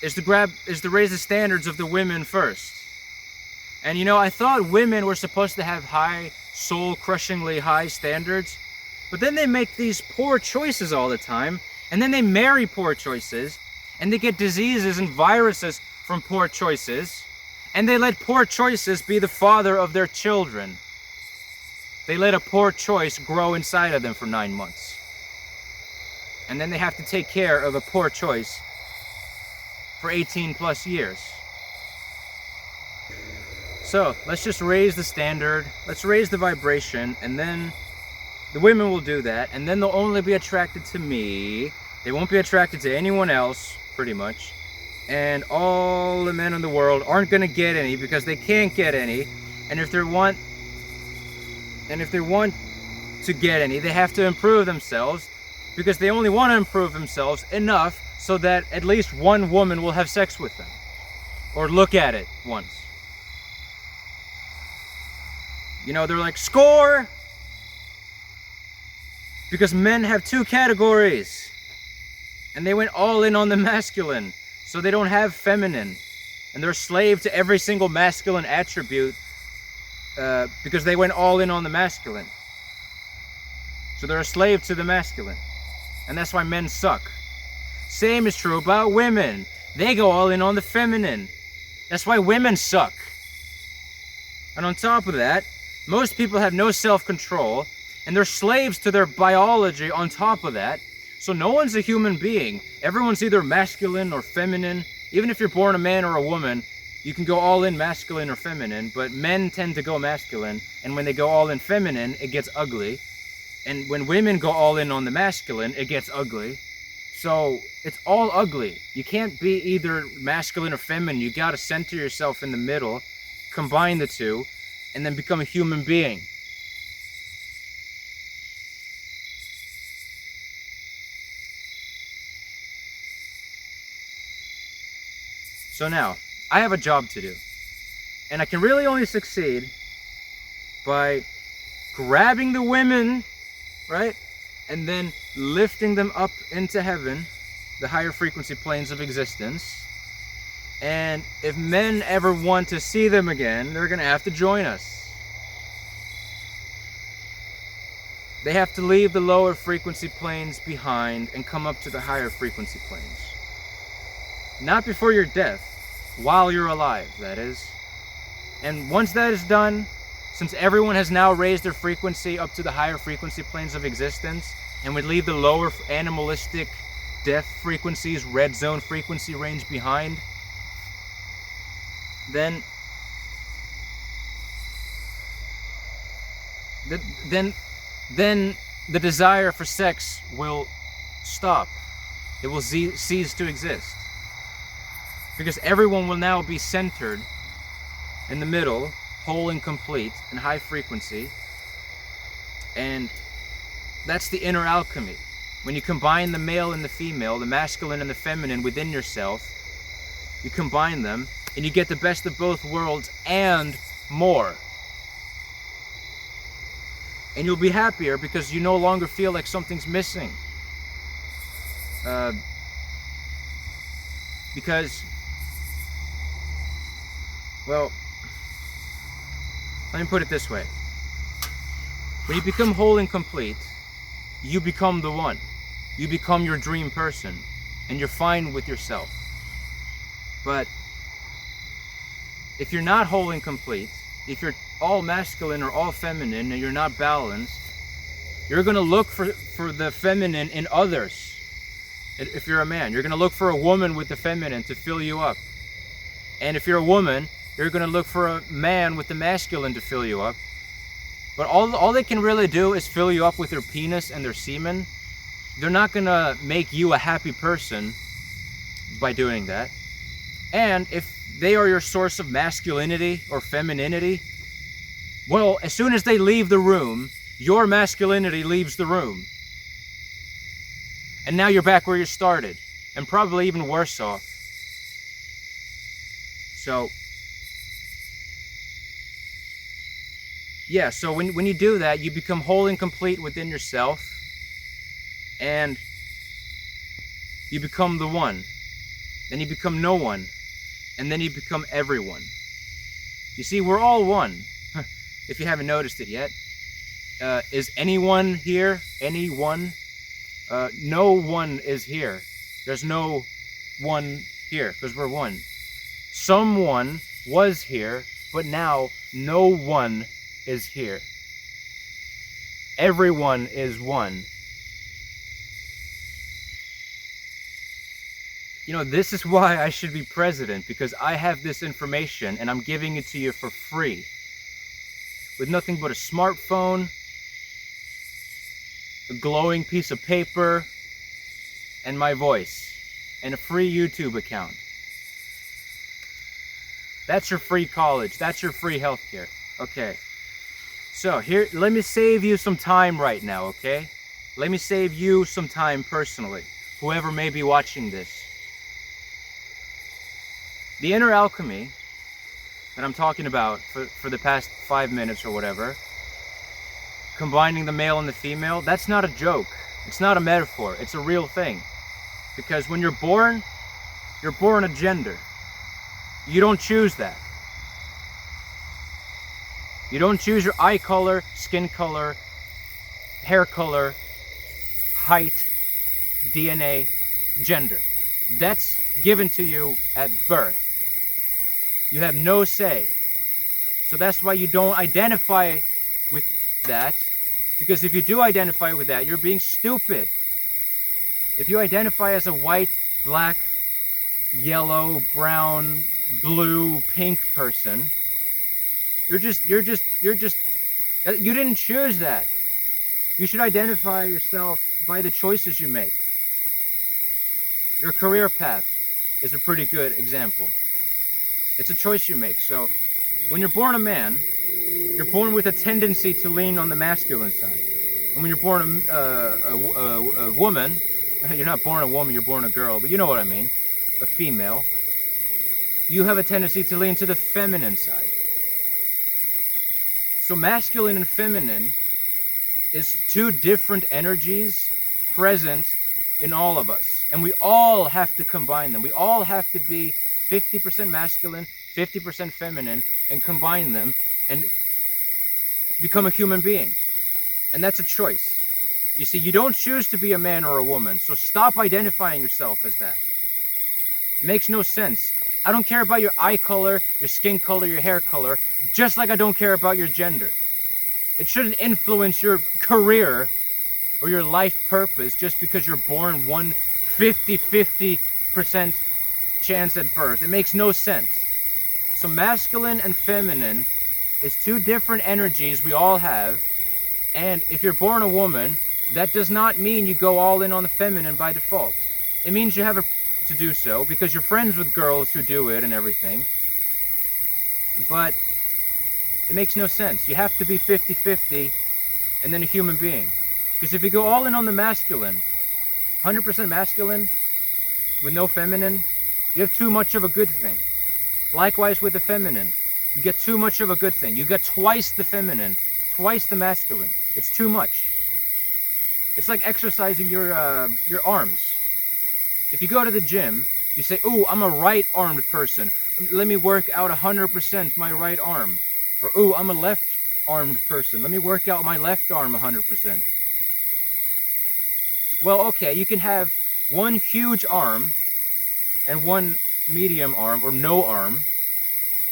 is to raise the standards of the women first. And I thought women were supposed to have high, soul-crushingly high standards, but then they make these poor choices all the time, and then they marry poor choices, and they get diseases and viruses from poor choices, and they let poor choices be the father of their children. They let a poor choice grow inside of them for 9 months. And then they have to take care of a poor choice for 18 plus years. So let's just raise the standard, let's raise the vibration, and then the women will do that, and then they'll only be attracted to me. They won't be attracted to anyone else, pretty much. And all the men in the world aren't gonna get any because they can't get any. And if they want to get any, they have to improve themselves because they only want to improve themselves enough so that at least one woman will have sex with them or look at it once. They're like, score! Because men have 2 categories. And they went all in on the masculine. So they don't have feminine. And they're a slave to every single masculine attribute because they went all in on the masculine. So they're a slave to the masculine. And that's why men suck. Same is true about women. They go all in on the feminine. That's why women suck. And on top of that, most people have no self-control, and they're slaves to their biology on top of that. So no one's a human being. Everyone's either masculine or feminine. Even if you're born a man or a woman, you can go all in masculine or feminine, but men tend to go masculine, and when they go all in feminine, it gets ugly. And when women go all in on the masculine, it gets ugly. So it's all ugly. You can't be either masculine or feminine. You gotta center yourself in the middle, combine the two, and then become a human being. So now, I have a job to do. And I can really only succeed by grabbing the women, right? And then lifting them up into heaven, the higher frequency planes of existence. And if men ever want to see them again, they're going to have to join us. They have to leave the lower frequency planes behind and come up to the higher frequency planes. Not before your death, while you're alive, that is. And once that is done, since everyone has now raised their frequency up to the higher frequency planes of existence, and would leave the lower animalistic death frequencies, red zone frequency range behind, then th- then then the desire for sex will stop. It will cease to exist. Because everyone will now be centered in the middle, whole and complete, and high frequency. And that's the inner alchemy. When you combine the male and the female, the masculine and the feminine within yourself, you combine them, and you get the best of both worlds and more. And you'll be happier because you no longer feel like something's missing. Because, well, let me put it this way. When you become whole and complete, you become the one. You become your dream person, and you're fine with yourself. But if you're not whole and complete, if you're all masculine or all feminine and you're not balanced, you're going to look for the feminine in others. If you're a man, you're going to look for a woman with the feminine to fill you up. And if you're a woman, you're going to look for a man with the masculine to fill you up. But all they can really do is fill you up with their penis and their semen. They're not going to make you a happy person by doing that. And if they are your source of masculinity or femininity, well, as soon as they leave the room, your masculinity leaves the room. And now you're back where you started, and probably even worse off. So, yeah, so when you do that, you become whole and complete within yourself, and you become the one. Then you become no one, and then you become everyone. You see, we're all one, if you haven't noticed it yet. Is anyone here? Anyone? No one is here. There's no one here, because we're one. Someone was here, but now no one is here. Everyone is one. You know, this is why I should be president, because I have this information and I'm giving it to you for free. With nothing but a smartphone, a glowing piece of paper, and my voice, and a free YouTube account. That's your free college. That's your free healthcare. Okay. So here, let me save you some time right now, okay? Let me save you some time personally, whoever may be watching this. The inner alchemy that I'm talking about for the past 5 minutes or whatever, combining the male and the female, that's not a joke. It's not a metaphor. It's a real thing. Because when you're born a gender. You don't choose that. You don't choose your eye color, skin color, hair color, height, DNA, gender. That's given to you at birth. You have no say. So that's why you don't identify with that. Because if you do identify with that, you're being stupid. If you identify as a white, black, yellow, brown, blue, pink person, you didn't choose that. You should identify yourself by the choices you make. Your career path is a pretty good example. It's a choice you make. So when you're born a man, you're born with a tendency to lean on the masculine side. And when you're born a woman, you're not born a woman, you're born a girl, but you know what I mean, a female, you have a tendency to lean to the feminine side. So masculine and feminine is two different energies present in all of us. And we all have to combine them. We all have to be 50% masculine, 50% feminine, and combine them and become a human being. And that's a choice. You see, you don't choose to be a man or a woman, so stop identifying yourself as that. It makes no sense. I don't care about your eye color, your skin color, your hair color, just like I don't care about your gender. It shouldn't influence your career or your life purpose just because you're born 50% chance at birth. It makes no sense. So masculine and feminine is two different energies we all have, And if you're born a woman, that does not mean you go all in on the feminine by default. It means you have a to do so because you're friends with girls who do it and everything. But it makes no sense. You have to be 50-50 and then a human being. Because if you go all in on the masculine, 100% masculine with no feminine, you have too much of a good thing. Likewise with the feminine, you get too much of a good thing. You get twice the feminine, twice the masculine. It's too much. It's like exercising your arms. If you go to the gym, you say, "Ooh, I'm a right-armed person. Let me work out 100% my right arm." Or, "Ooh, I'm a left-armed person. Let me work out my left arm 100%. Well, okay, you can have one huge arm and one medium arm or no arm.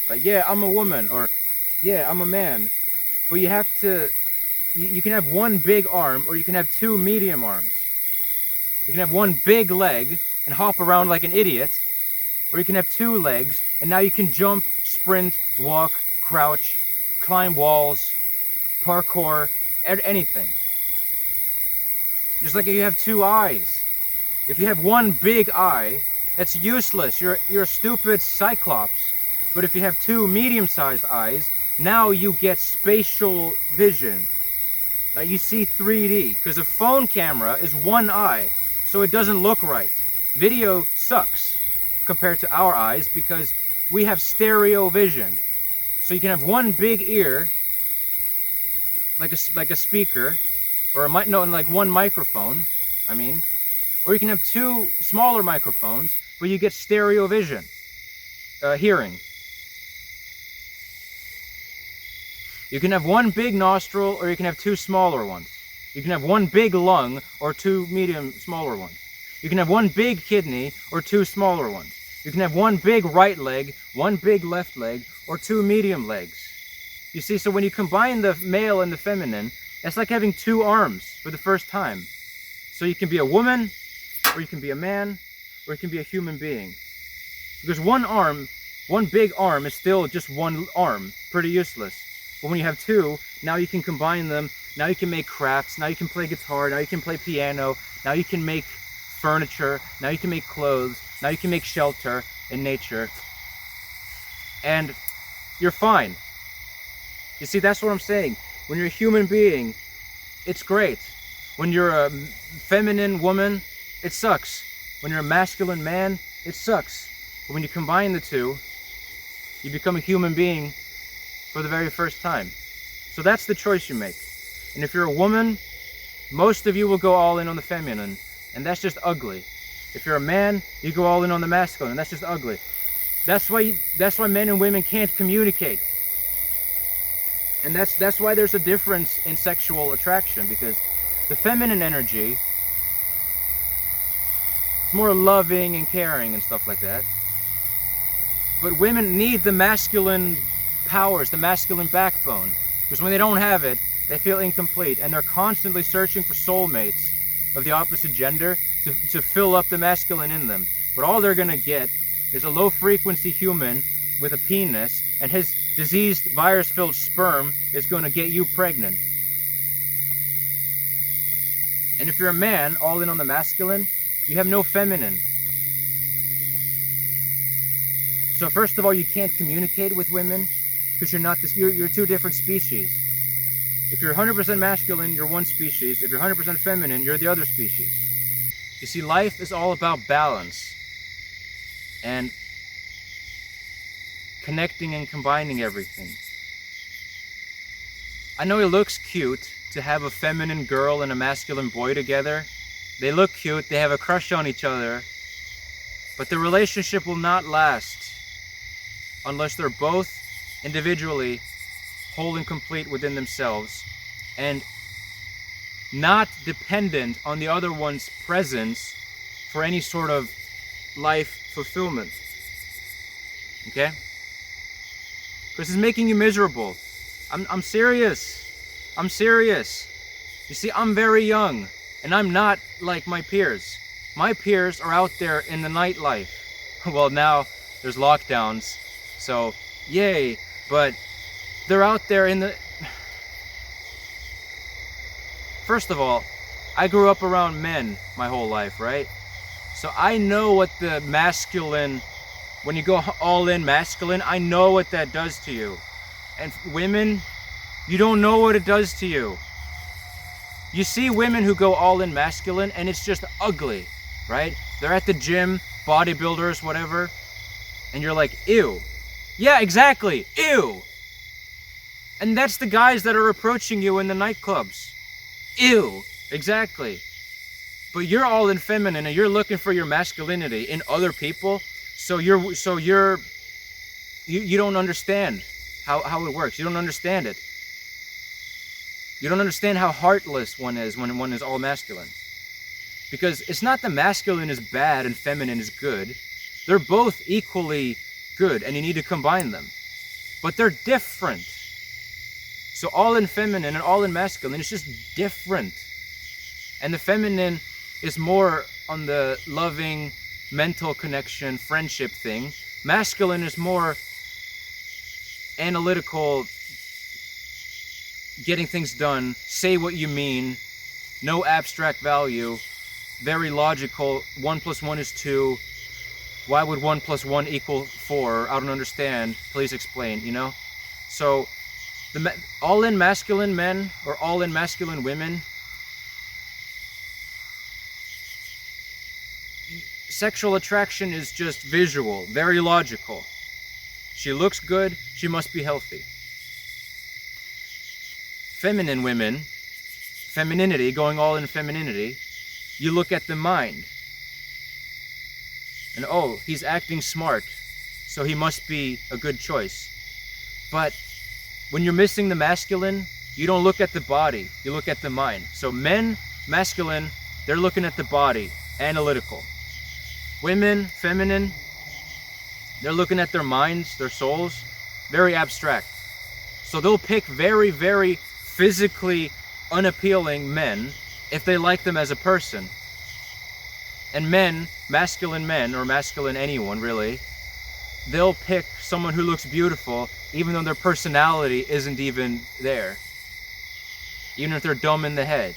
Like, yeah, I'm a woman, or yeah, I'm a man. But you have to, you can have one big arm or you can have two medium arms. You can have one big leg and hop around like an idiot, or you can have two legs and now you can jump, sprint, walk, crouch, climb walls, parkour, anything. Just like if you have two eyes. If you have one big eye, that's useless. You're a stupid cyclops. But if you have two medium-sized eyes, now you get spatial vision. Now you see 3D, because a phone camera is one eye, so it doesn't look right. Video sucks compared to our eyes because we have stereo vision. So you can have one big ear, like a speaker, or like one microphone, or you can have two smaller microphones, but you get stereo vision, hearing. You can have one big nostril, or you can have two smaller ones. You can have one big lung, or two smaller ones. You can have one big kidney, or two smaller ones. You can have one big right leg, one big left leg, or two medium legs. You see, so when you combine the male and the feminine, it's like having two arms for the first time. So you can be a woman, or you can be a man, or you can be a human being. Because one arm, one big arm is still just one arm, pretty useless. But when you have two, now you can combine them, now you can make crafts, now you can play guitar, now you can play piano, now you can make furniture, now you can make clothes, now you can make shelter in nature. And you're fine. You see, that's what I'm saying. When you're a human being, it's great. When you're a feminine woman, it sucks. When you're a masculine man, it sucks. But when you combine the two, you become a human being for the very first time. So that's the choice you make. And if you're a woman, most of you will go all in on the feminine, and that's just ugly. If you're a man, you go all in on the masculine, and that's just ugly. That's why men and women can't communicate. And that's why there's a difference in sexual attraction, because the feminine energy is more loving and caring and stuff like that. But women need the masculine powers, the masculine backbone, because when they don't have it, they feel incomplete, and they're constantly searching for soulmates of the opposite gender to fill up the masculine in them. But all they're gonna get is a low frequency human with a penis, and his diseased, virus-filled sperm is gonna get you pregnant. And if you're a man, all in on the masculine, you have no feminine. So first of all, you can't communicate with women because you're two different species. If you're 100% masculine, you're one species. If you're 100% feminine, you're the other species. You see, life is all about balance and connecting and combining everything. I know it looks cute to have a feminine girl and a masculine boy together. They look cute, they have a crush on each other, but the relationship will not last unless they're both individually whole and complete within themselves and not dependent on the other one's presence for any sort of life fulfillment. Okay? Because it's making you miserable. I'm serious. I'm serious. You see, I'm very young, and I'm not like my peers. My peers are out there in the nightlife. Well, now there's lockdowns, so yay, but they're out there in the... First of all, I grew up around men my whole life, right? So I know what the masculine, when you go all in masculine, I know what that does to you. And women, you don't know what it does to you. You see women who go all in masculine and it's just ugly, right? They're at the gym, bodybuilders, whatever, and you're like, ew. Yeah, exactly, ew. And that's the guys that are approaching you in the nightclubs. Ew, exactly. But you're all in feminine and you're looking for your masculinity in other people. So you don't understand how it works. You don't understand it. You don't understand how heartless one is when one is all masculine. Because it's not the masculine is bad and feminine is good. They're both equally good and you need to combine them. But they're different. So all in feminine and all in masculine is just different. And the feminine is more on the loving, mental connection, friendship thing. Masculine is more analytical, getting things done, say what you mean, no abstract value, very logical, 1 + 1 is 2, why would 1 + 1 = 4, I don't understand, please explain, you know? So, all in masculine men, or all in masculine women, sexual attraction is just visual, very logical. She looks good, she must be healthy. Feminine women, femininity, going all in femininity, you look at the mind. And oh, he's acting smart, so he must be a good choice. But when you're missing the masculine, you don't look at the body, you look at the mind. So men, masculine, they're looking at the body, analytical. Women, feminine, they're looking at their minds, their souls, very abstract. So they'll pick very, very physically unappealing men if they like them as a person. And men, masculine men, or masculine anyone really, they'll pick someone who looks beautiful even though their personality isn't even there. Even if they're dumb in the head.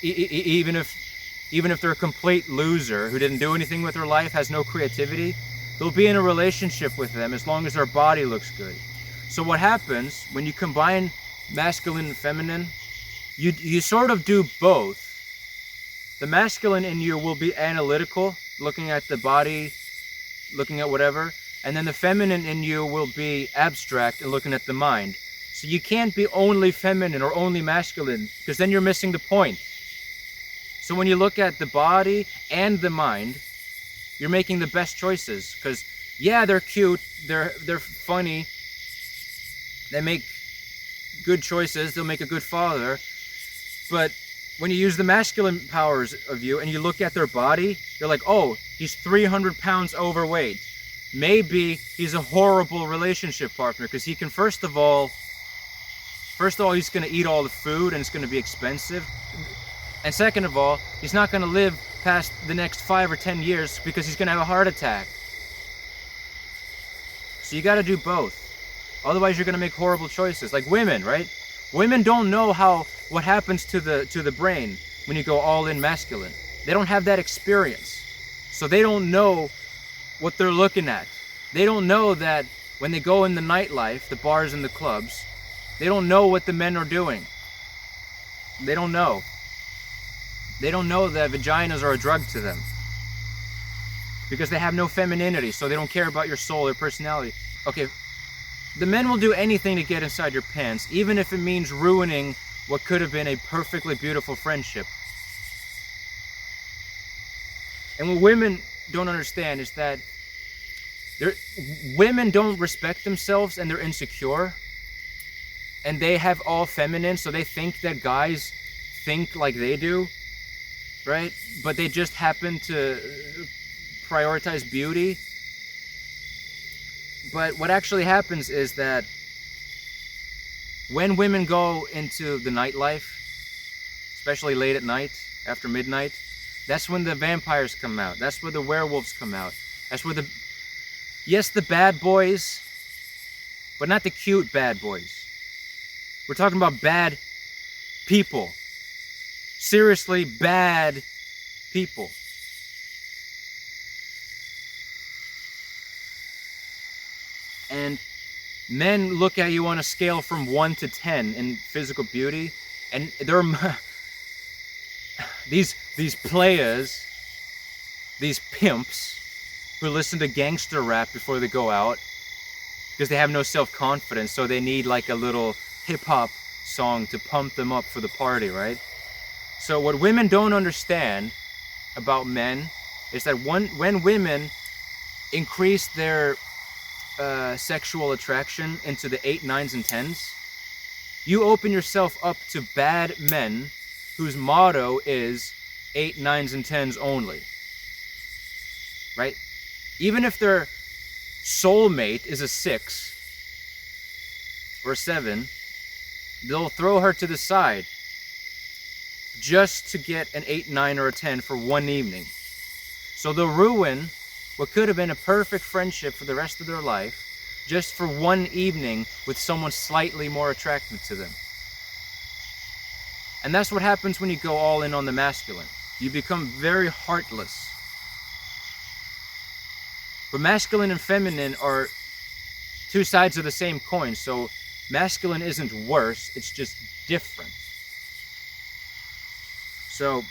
Even if they're a complete loser who didn't do anything with their life, has no creativity, they'll be in a relationship with them as long as their body looks good. So what happens when you combine masculine and feminine, you sort of do both. The masculine in you will be analytical, looking at the body, looking at whatever, and then the feminine in you will be abstract and looking at the mind. So you can't be only feminine or only masculine, because then you're missing the point. So when you look at the body and the mind, you're making the best choices, because yeah, they're cute, they're funny, they make good choices, they'll make a good father, but when you use the masculine powers of you and you look at their body, you're like, oh, he's 300 pounds overweight. Maybe he's a horrible relationship partner, because he can, first of all, he's going to eat all the food and it's going to be expensive. And second of all, he's not going to live past the next 5 or 10 years because he's going to have a heart attack. So you got to do both. Otherwise, you're going to make horrible choices. Like women, right? Women don't know what happens to the brain when you go all in masculine. They don't have that experience. So they don't know what they're looking at. They don't know that when they go in the nightlife, the bars and the clubs, they don't know what the men are doing. They don't know. They don't know that vaginas are a drug to them. Because they have no femininity, so they don't care about your soul or personality. Okay, the men will do anything to get inside your pants, even if it means ruining what could have been a perfectly beautiful friendship. And what women don't understand is that women don't respect themselves and they're insecure. And they have all feminine, so they think that guys think like they do, right? But they just happen to prioritize beauty. But what actually happens is that when women go into the nightlife, especially late at night, after midnight, that's when the vampires come out. That's where the werewolves come out. That's where the bad boys, but not the cute bad boys. We're talking about bad people. Seriously, bad people. And men look at you on a scale from 1 to 10 in physical beauty, and they're these players, these pimps who listen to gangster rap before they go out because they have no self-confidence, so they need like a little hip-hop song to pump them up for the party, right? So what women don't understand about men is that when women increase their sexual attraction into the 8, 9s, and 10s, you open yourself up to bad men whose motto is 8, 9s, and 10s only. Right? Even if their soulmate is a 6 or a 7, they'll throw her to the side just to get an 8, 9, or a 10 for one evening. So they'll ruin what could have been a perfect friendship for the rest of their life just for one evening with someone slightly more attractive to them. And that's what happens when you go all in on the masculine. You become very heartless. But masculine and feminine are two sides of the same coin, so masculine isn't worse, it's just different. So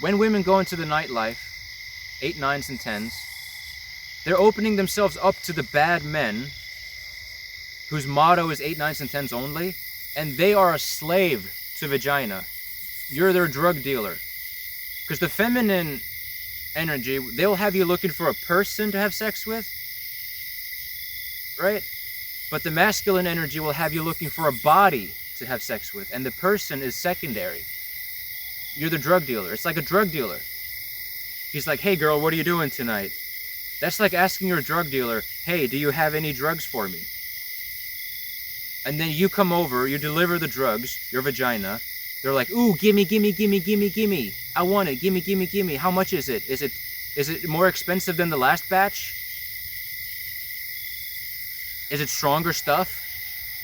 when women go into the nightlife, 8, 9s, and 10s, they're opening themselves up to the bad men whose motto is 8, 9s, and 10s only, and they are a slave to vagina. You're their drug dealer. Because the feminine energy, they'll have you looking for a person to have sex with, right? But the masculine energy will have you looking for a body to have sex with, and the person is secondary. You're the drug dealer. It's like a drug dealer. He's like, hey girl, what are you doing tonight? That's like asking your drug dealer, hey, do you have any drugs for me? And then you come over, you deliver the drugs, your vagina. They're like, ooh, gimme, gimme, gimme, gimme, gimme. I want it, gimme, gimme, gimme. How much is it? Is it more expensive than the last batch? Is it stronger stuff?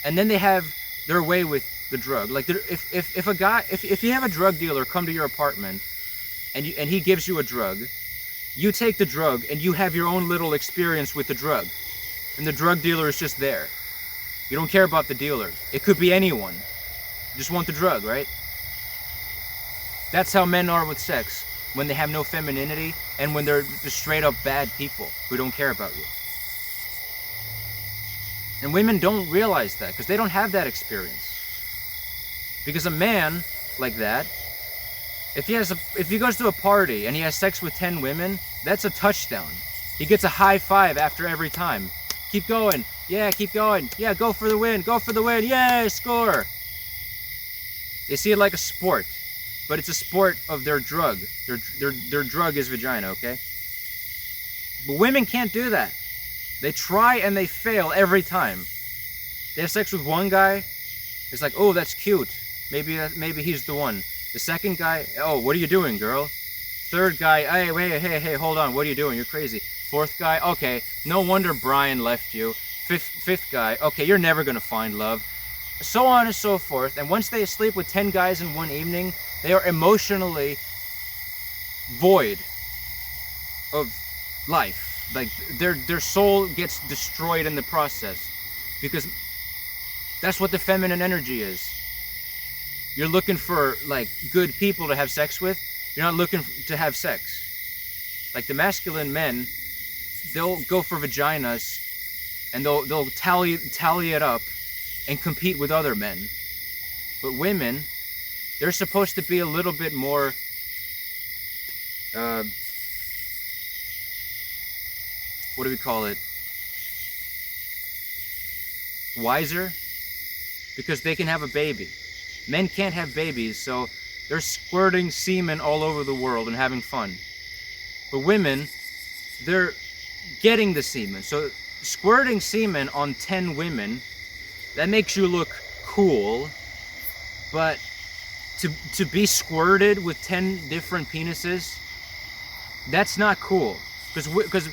And then they have their way with the drug. Like if you have a drug dealer come to your apartment and he gives you a drug, you take the drug and you have your own little experience with the drug. And the drug dealer is just there. You don't care about the dealer. It could be anyone. You just want the drug, right? That's how men are with sex, when they have no femininity and when they're just straight up bad people who don't care about you. And women don't realize that because they don't have that experience. Because a man like that, if he goes to a party and he has sex with 10 women, that's a touchdown. He gets a high five after every time. Keep going. Yeah, keep going. Yeah, go for the win. Go for the win. Yay, score. They see it like a sport, but it's a sport of their drug. Their drug is vagina, okay? But women can't do that. They try and they fail every time. They have sex with one guy. It's like, oh, that's cute. Maybe he's the one. The second guy, oh, what are you doing, girl? Third guy, hey, hold on, what are you doing? You're crazy. Fourth guy, okay, no wonder Brian left you. Fifth guy, okay, you're never gonna find love. So on and so forth. And once they sleep with 10 guys in one evening, they are emotionally void of life. Like their soul gets destroyed in the process, because that's what the feminine energy is. You're looking for like good people to have sex with. You're not looking to have sex. Like the masculine men, they'll go for vaginas and they'll tally it up and compete with other men. But women, they're supposed to be a little bit more what do we call it? Wiser, because they can have a baby. Men can't have babies, so they're squirting semen all over the world and having fun. But women, they're getting the semen. So squirting semen on 10 women, that makes you look cool. But to be squirted with 10 different penises, that's not cool. Because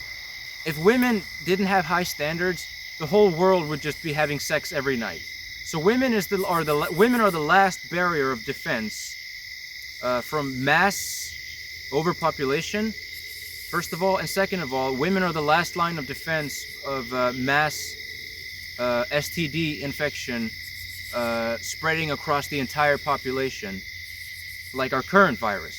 if women didn't have high standards, the whole world would just be having sex every night. So women women are the last barrier of defense from mass overpopulation, first of all, and second of all, women are the last line of defense of mass STD infection spreading across the entire population, like our current virus,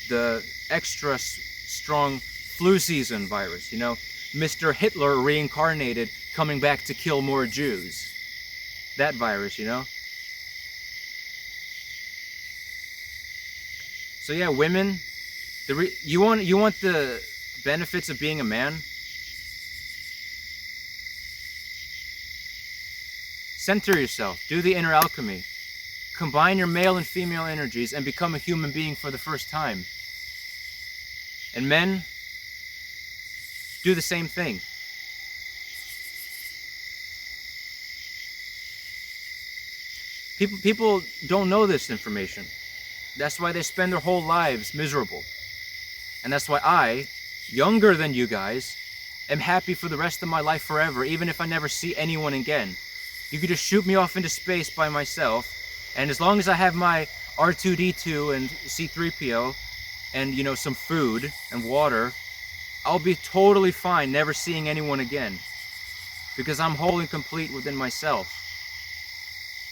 the extra strong flu season virus, you know, Mr. Hitler reincarnated coming back to kill more Jews. That virus, you know? So yeah, women, you want the benefits of being a man? Center yourself, do the inner alchemy. Combine your male and female energies and become a human being for the first time. And men, do the same thing. People don't know this information. That's why they spend their whole lives miserable. And that's why I, younger than you guys, am happy for the rest of my life forever, even if I never see anyone again. You could just shoot me off into space by myself, and as long as I have my R2-D2 and C-3PO and, you know, some food and water, I'll be totally fine never seeing anyone again, because I'm whole and complete within myself.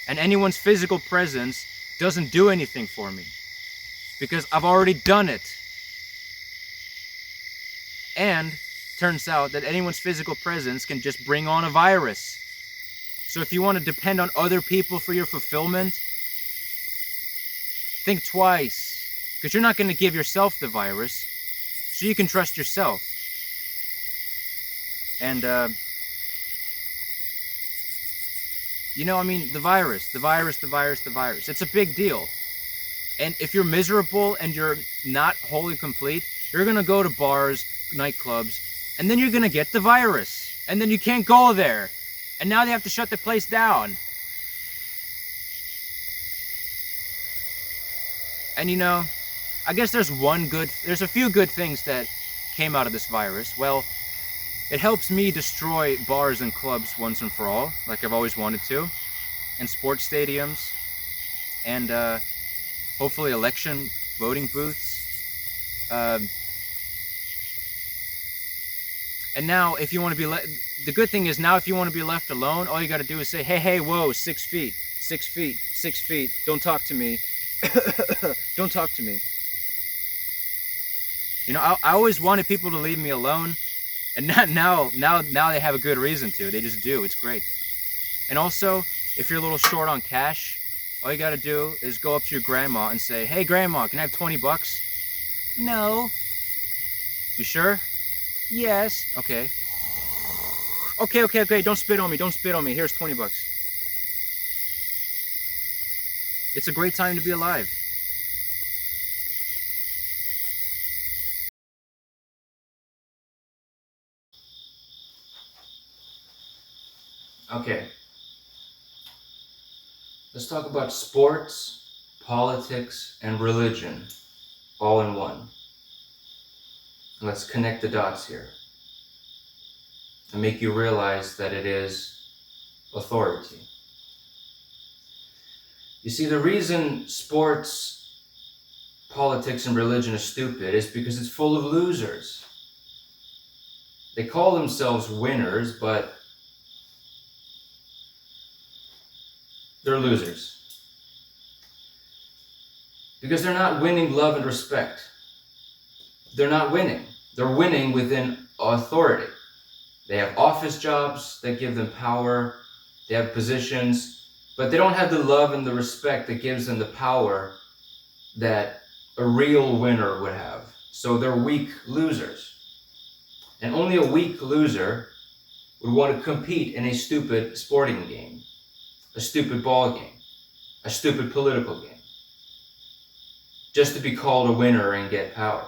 And anyone's physical presence doesn't do anything for me, because I've already done it. And turns out that anyone's physical presence can just bring on a virus. So if you want to depend on other people for your fulfillment, think twice, because you're not going to give yourself the virus, so you can trust yourself. And, you know, I mean, the virus, it's a big deal. And if you're miserable and you're not wholly complete, you're going to go to bars, nightclubs, and then you're going to get the virus. And then you can't go there. And now they have to shut the place down. And you know, I guess there's a few good things that came out of this virus. Well, it helps me destroy bars and clubs once and for all, like I've always wanted to, and sports stadiums, and hopefully election voting booths. And now, if you want to be the good thing is now, if you want to be left alone, all you got to do is say, hey, whoa, 6 feet, 6 feet, 6 feet. Don't talk to me. Don't talk to me. You know, I always wanted people to leave me alone, and now they have a good reason to. They just do. It's great. And also, if you're a little short on cash, all you got to do is go up to your grandma and say, hey, grandma, can I have 20 bucks? No. You sure? Yes. Okay. Okay. Don't spit on me. Here's 20 bucks. It's a great time to be alive. Okay. Let's talk about sports, politics, and religion all in one. Let's connect the dots here and make you realize that it is authority. You see, the reason sports, politics, and religion is stupid is because it's full of losers. They call themselves winners, but they're losers. Because they're not winning love and respect. They're not winning. They're winning within authority. They have office jobs that give them power. They have positions, but they don't have the love and the respect that gives them the power that a real winner would have. So they're weak losers. And only a weak loser would want to compete in a stupid sporting game, a stupid ball game, a stupid political game, just to be called a winner and get power.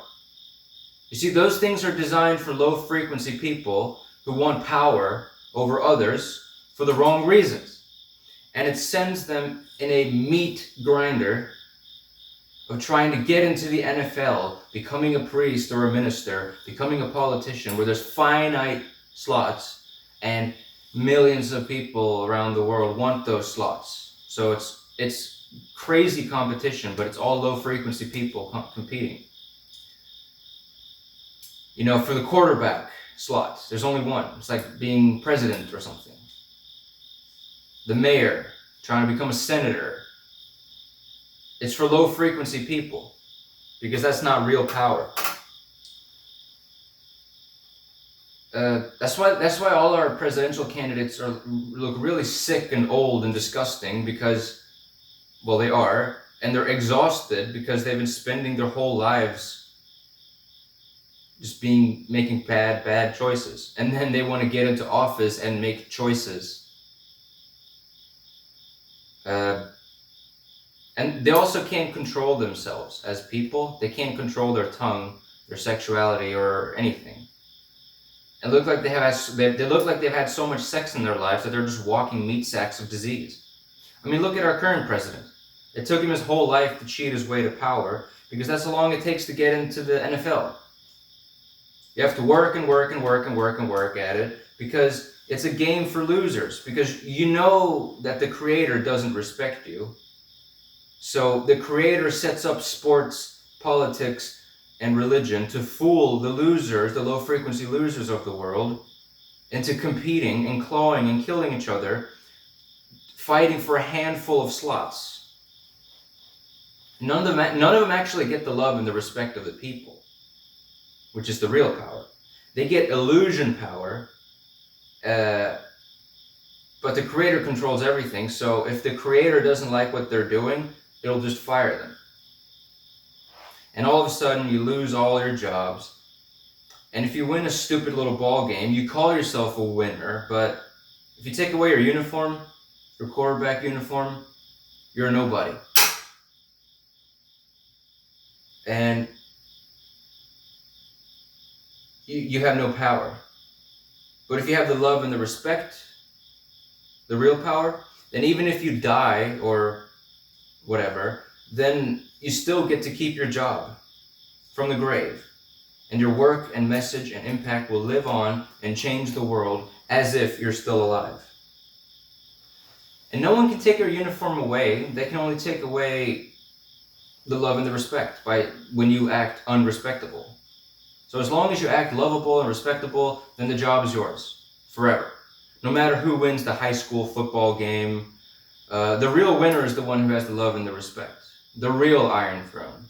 You see, those things are designed for low-frequency people who want power over others for the wrong reasons. And it sends them in a meat grinder of trying to get into the NFL, becoming a priest or a minister, becoming a politician, where there's finite slots, and millions of people around the world want those slots. So it's crazy competition, but it's all low frequency people competing. You know, for the quarterback slot, there's only one. It's like being president or something. The mayor, trying to become a senator. It's for low frequency people, because that's not real power. That's why all our presidential candidates look really sick and old and disgusting, because, well, they are, and they're exhausted because they've been spending their whole lives just making bad choices, and then they want to get into office and make choices. And they also can't control themselves as people. They can't control their tongue, their sexuality, or anything. And look like they look like they've had so much sex in their lives that they're just walking meat sacks of disease. I mean, look at our current president. It took him his whole life to cheat his way to power, because that's how long it takes to get into the NFL. You have to work and work and work and work and work at it, because it's a game for losers, because you know that the creator doesn't respect you. So the creator sets up sports, politics, and religion to fool the losers, the low frequency losers of the world, into competing and clawing and killing each other, fighting for a handful of slots. None of them actually get the love and the respect of the people, which is the real power. They get illusion power, but the creator controls everything. So if the creator doesn't like what they're doing, it'll just fire them. And all of a sudden you lose all your jobs. And if you win a stupid little ball game, you call yourself a winner, but if you take away your uniform, your quarterback uniform, you're a nobody. And you have no power. But if you have the love and the respect, the real power, then even if you die or whatever, then you still get to keep your job from the grave. And your work and message and impact will live on and change the world as if you're still alive. And no one can take your uniform away. They can only take away the love and the respect when you act unrespectable. So as long as you act lovable and respectable, then the job is yours forever. No matter who wins the high school football game, the real winner is the one who has the love and the respect. The real Iron Throne.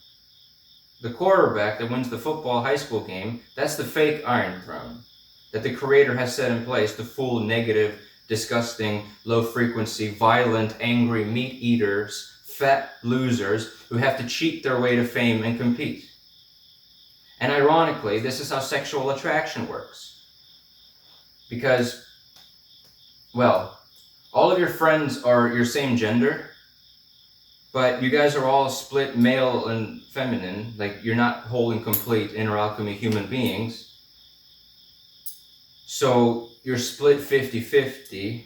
The quarterback that wins the football high school game, that's the fake Iron Throne that the creator has set in place to fool negative, disgusting, low-frequency, violent, angry meat eaters, fat losers who have to cheat their way to fame and compete. And ironically, this is how sexual attraction works. Because, well, all of your friends are your same gender, but you guys are all split male and feminine. Like, you're not whole and complete inner alchemy human beings. So you're split 50-50.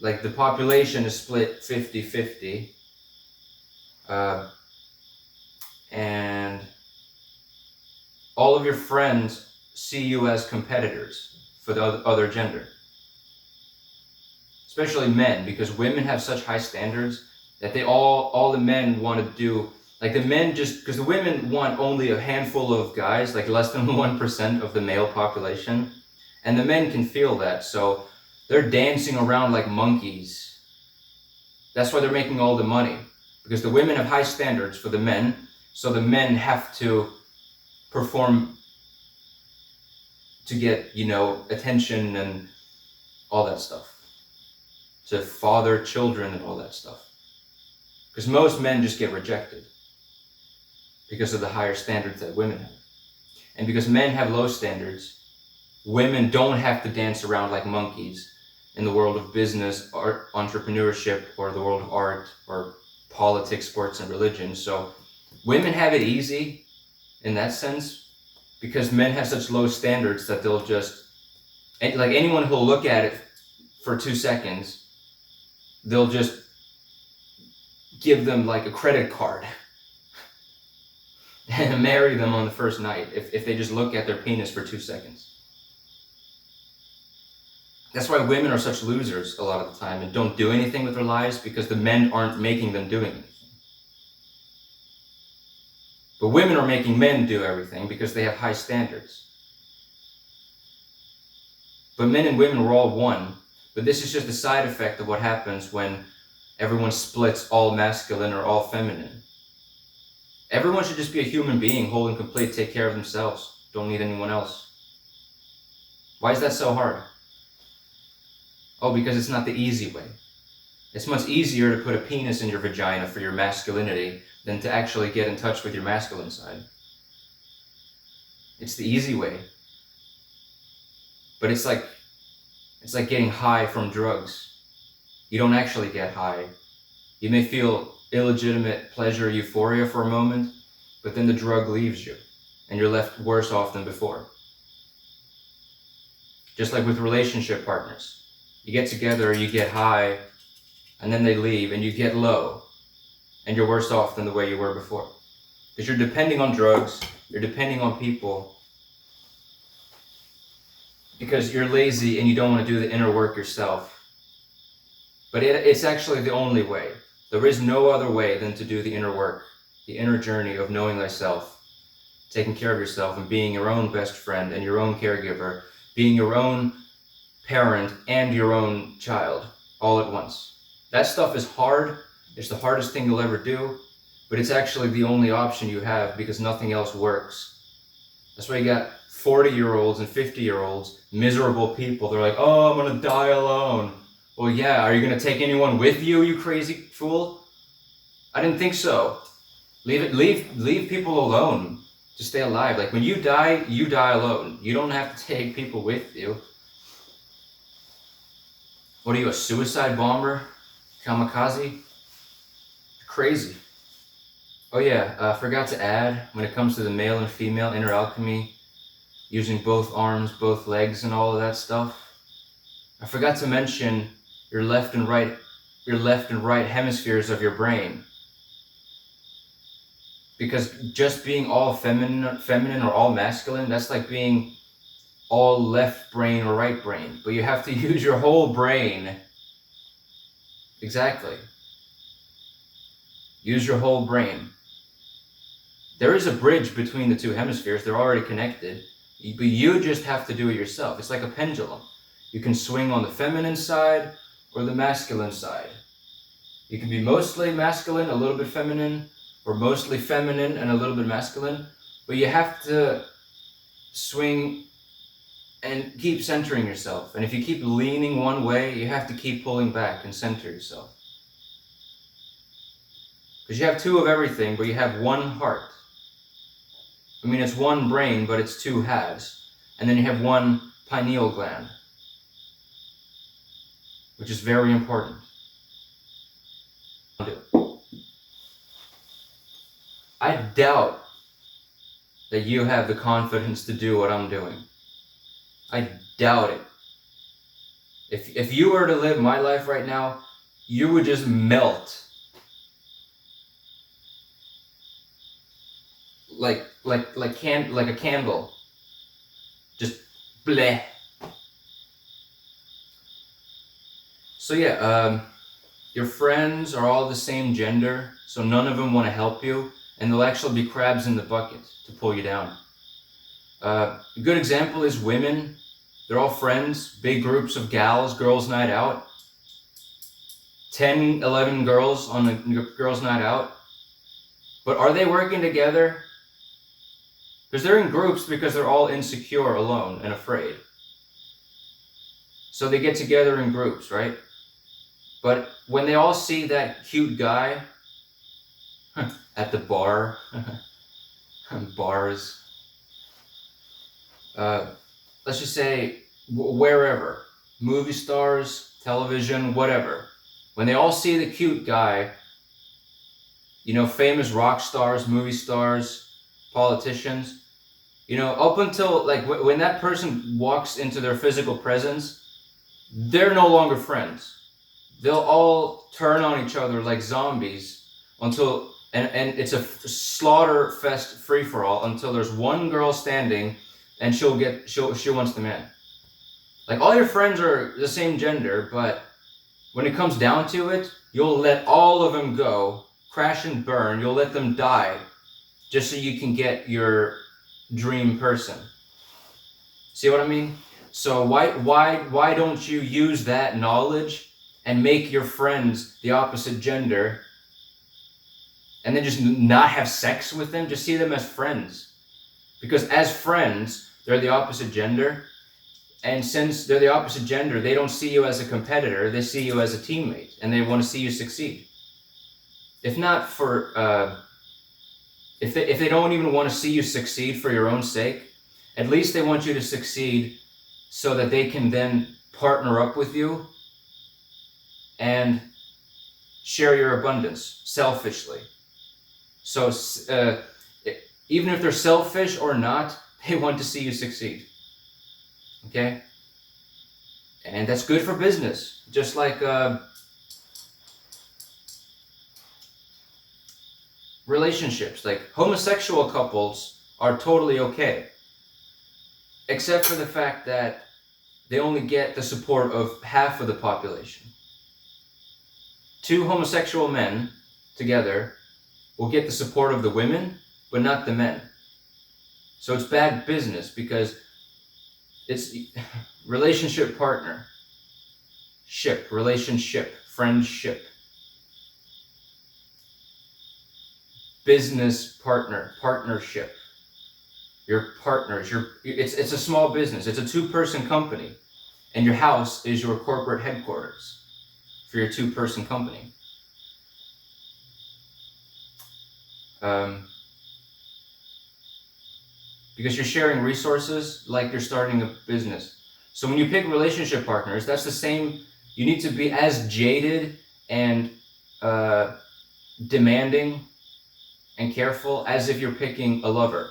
Like, the population is split 50-50. And all of your friends see you as competitors for the other gender. Especially men, because women have such high standards that all the men want to do, like the men just, because the women want only a handful of guys, like less than 1% of the male population, and the men can feel that, so they're dancing around like monkeys. That's why they're making all the money, because the women have high standards for the men, so the men have to perform to get, attention and all that stuff. To father children and all that stuff. Because most men just get rejected because of the higher standards that women have. And because men have low standards, women don't have to dance around like monkeys in the world of business, art, entrepreneurship, or the world of art, or politics, sports, and religion. So women have it easy in that sense because men have such low standards that they'll just, like anyone who'll look at it for 2 seconds, they'll just give them like a credit card and marry them on the first night if they just look at their penis for 2 seconds. That's why women are such losers a lot of the time and don't do anything with their lives, because the men aren't making them doing anything. But women are making men do everything because they have high standards. But men and women were all one. But this is just a side effect of what happens when everyone splits all masculine or all feminine. Everyone should just be a human being, whole and complete, take care of themselves, don't need anyone else. Why is that so hard? Oh, because it's not the easy way. It's much easier to put a penis in your vagina for your masculinity than to actually get in touch with your masculine side. It's the easy way. But it's like getting high from drugs. You don't actually get high. You may feel illegitimate pleasure, euphoria for a moment, but then the drug leaves you and you're left worse off than before. Just like with relationship partners. You get together, you get high, and then they leave and you get low and you're worse off than the way you were before. Because you're depending on drugs, you're depending on people, because you're lazy and you don't want to do the inner work yourself. But it's actually the only way. There is no other way than to do the inner work, the inner journey of knowing thyself, taking care of yourself and being your own best friend and your own caregiver, being your own parent and your own child all at once. That stuff is hard. It's the hardest thing you'll ever do, but it's actually the only option you have because nothing else works. That's why you got 40-year-olds and 50-year-olds, miserable people. They're like, oh, I'm gonna die alone. Well, yeah, are you gonna take anyone with you, you crazy fool? I didn't think so. Leave people alone to stay alive. Like when you die alone. You don't have to take people with you. What are you, a suicide bomber? Kamikaze? Crazy. Oh yeah, I forgot to add, when it comes to the male and female inner alchemy, using both arms, both legs, and all of that stuff, I forgot to mention your left and right hemispheres of your brain. Because just being all feminine or all masculine, that's like being all left brain or right brain. But you have to use your whole brain. Exactly. Use your whole brain. There is a bridge between the two hemispheres. They're already connected. But you just have to do it yourself. It's like a pendulum. You can swing on the feminine side or the masculine side. You can be mostly masculine, a little bit feminine, or mostly feminine and a little bit masculine. But you have to swing and keep centering yourself. And if you keep leaning one way, you have to keep pulling back and center yourself. Because you have two of everything, but you have one heart. I mean, it's one brain, but it's two halves. And then you have one pineal gland, which is very important. I doubt that you have the confidence to do what I'm doing. I doubt it. If you were to live my life right now, you would just melt. Like a candle. Just bleh. So yeah, your friends are all the same gender, so none of them want to help you, and they'll actually be crabs in the bucket to pull you down. A good example is women. They're all friends, big groups of gals, girls' night out. 10, 11 girls on a girls' night out. But are they working together? Because they're in groups because they're all insecure, alone, and afraid. So they get together in groups, right? But when they all see that cute guy at the bar, bars, let's just say wherever, movie stars, television, whatever, when they all see the cute guy, you know, famous rock stars, movie stars, politicians, you know, up until like when that person walks into their physical presence, they're no longer friends. They'll all turn on each other like zombies until, and it's a slaughter fest free-for-all until there's one girl standing and she wants the man. Like, all your friends are the same gender, but when it comes down to it, you'll let all of them go, crash and burn. You'll let them die just so you can get your dream person. See what I mean? So why don't you use that knowledge and make your friends the opposite gender, and then just not have sex with them? Just see them as friends. Because as friends, they're the opposite gender. And since they're the opposite gender, they don't see you as a competitor. They see you as a teammate, and they want to see you succeed. If not for, if they don't even want to see you succeed for your own sake, at least they want you to succeed so that they can then partner up with you and share your abundance selfishly. So even if they're selfish or not, they want to see you succeed. Okay? And that's good for business. Just like relationships. Like, homosexual couples are totally okay, except for the fact that they only get the support of half of the population. Two homosexual men together will get the support of the women, but not the men. So it's bad business, because it's relationship partner, relationship, friendship, business partner, partnership. Your partners, it's a small business. It's a two-person company, and your house is your corporate headquarters for your two-person company. Because you're sharing resources like you're starting a business. So when you pick relationship partners, that's the same. You need to be as jaded and demanding and careful as if you're picking a lover.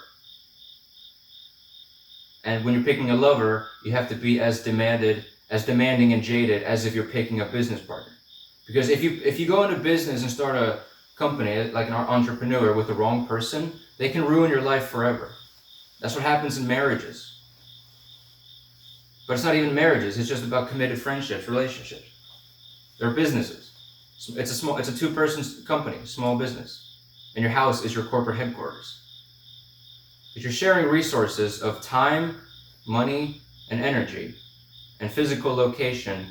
And when you're picking a lover, you have to be as demanding and jaded as if you're picking a business partner. Because if you go into business and start a company like an entrepreneur with the wrong person, they can ruin your life forever. That's what happens in marriages. But it's not even marriages, it's just about committed friendships, relationships. They're businesses. It's a two-person company, small business. And your house is your corporate headquarters. If you're sharing resources of time, money, and energy, and physical location,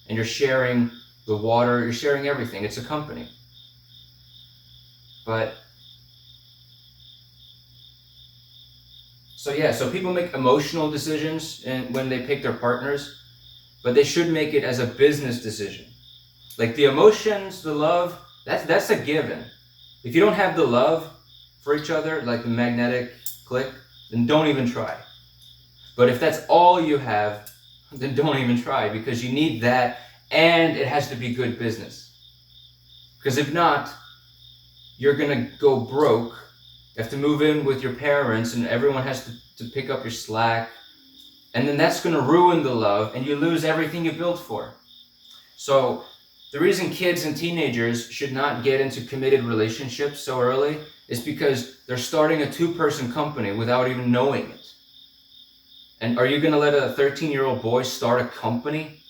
and you're sharing the water, you're sharing everything. It's a company. But so people make emotional decisions when they pick their partners, but they should make it as a business decision. Like, the emotions, the love, that's a given. If you don't have the love for each other, like the magnetic click, then don't even try. But if that's all you have, then don't even try, because you need that, and it has to be good business. Because if not, you're gonna go broke. You have to move in with your parents, and everyone has to pick up your slack. And then that's gonna ruin the love, and you lose everything you built for. So the reason kids and teenagers should not get into committed relationships so early is because they're starting a two-person company without even knowing it. And are you gonna let a 13-year-old boy start a company?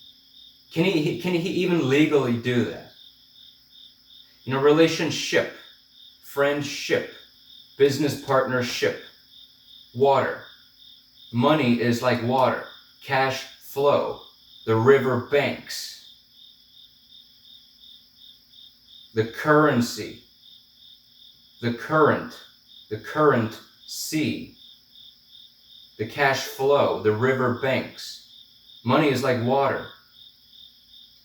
Can he even legally do that? You know, relationship, friendship, business partnership, water. Money is like water, cash flow, the river banks, the currency, the current sea, the cash flow, the river banks. Money is like water.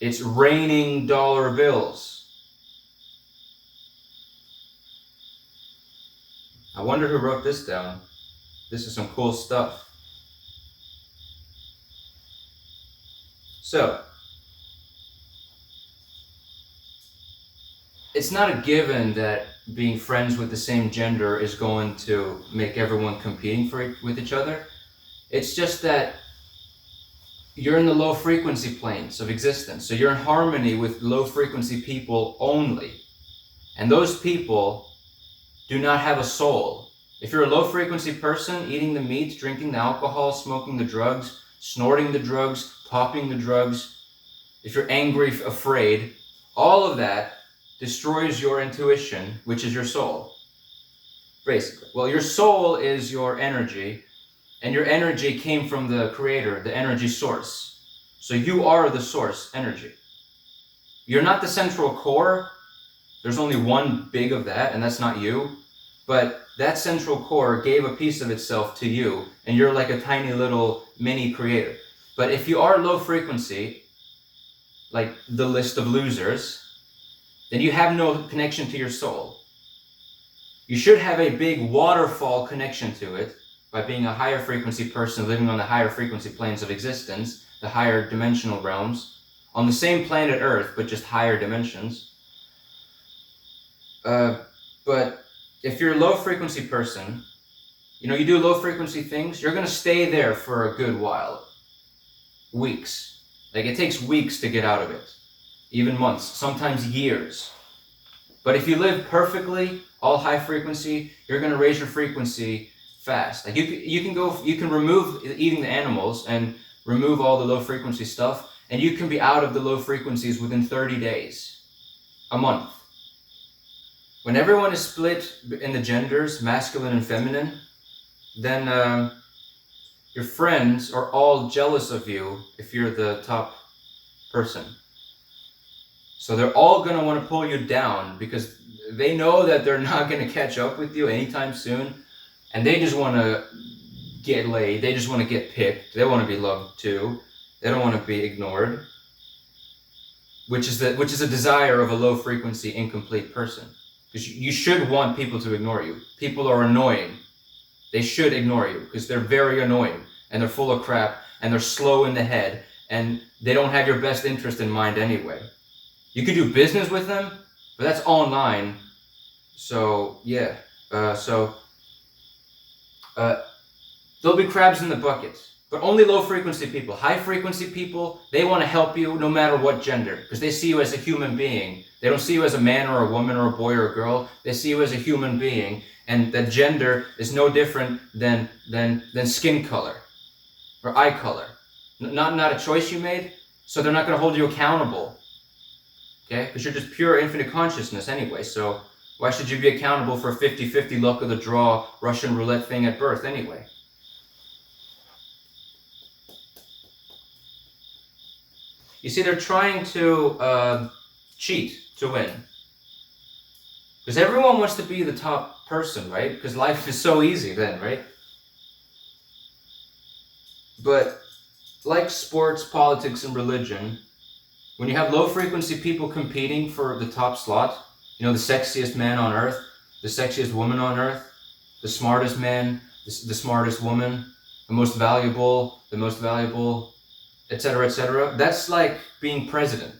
It's raining dollar bills. I wonder who wrote this down. This is some cool stuff. So, it's not a given that being friends with the same gender is going to make everyone competing with each other. It's just that you're in the low frequency planes of existence. So you're in harmony with low frequency people only. And those people do not have a soul. If you're a low frequency person, eating the meat, drinking the alcohol, smoking the drugs, snorting the drugs, popping the drugs, if you're angry, afraid, all of that destroys your intuition, which is your soul, basically. Well, your soul is your energy, and your energy came from the creator, the energy source. So you are the source energy. You're not the central core. There's only one big of that, and that's not you. But that central core gave a piece of itself to you, and you're like a tiny little mini creator. But if you are low frequency, like the list of losers, then you have no connection to your soul. You should have a big waterfall connection to it by being a higher frequency person living on the higher frequency planes of existence, the higher dimensional realms, on the same planet Earth, but just higher dimensions. But if you're a low frequency person, you do low frequency things, you're going to stay there for a good while. Weeks. Like it takes weeks to get out of it. Even months, sometimes years. But if you live perfectly, all high frequency, you're going to raise your frequency fast. Like you can remove eating the animals and remove all the low frequency stuff, and you can be out of the low frequencies within 30 days, a month. When everyone is split in the genders, masculine and feminine, then your friends are all jealous of you if you're the top person. So they're all going to want to pull you down because they know that they're not going to catch up with you anytime soon, and they just want to get laid. They just want to get picked. They want to be loved too. They don't want to be ignored, which is a desire of a low frequency incomplete person. Because you should want people to ignore you. People are annoying. They should ignore you because they're very annoying and they're full of crap and they're slow in the head and they don't have your best interest in mind anyway. You can do business with them, but that's online. So yeah, there'll be crabs in the bucket, but only low frequency people. High frequency people, they want to help you no matter what gender because they see you as a human being. They don't see you as a man or a woman or a boy or a girl. They see you as a human being, and that gender is no different than skin color or eye color. Not a choice you made, so they're not going to hold you accountable. Okay? Because you're just pure infinite consciousness anyway, so why should you be accountable for a 50-50 luck of the draw Russian roulette thing at birth anyway? You see, they're trying to cheat to win. Because everyone wants to be the top person, right? Because life is so easy then, right? But like sports, politics, and religion, when you have low frequency people competing for the top slot, the sexiest man on earth, the sexiest woman on earth, the smartest man, the smartest woman, the most valuable, etc., that's like being president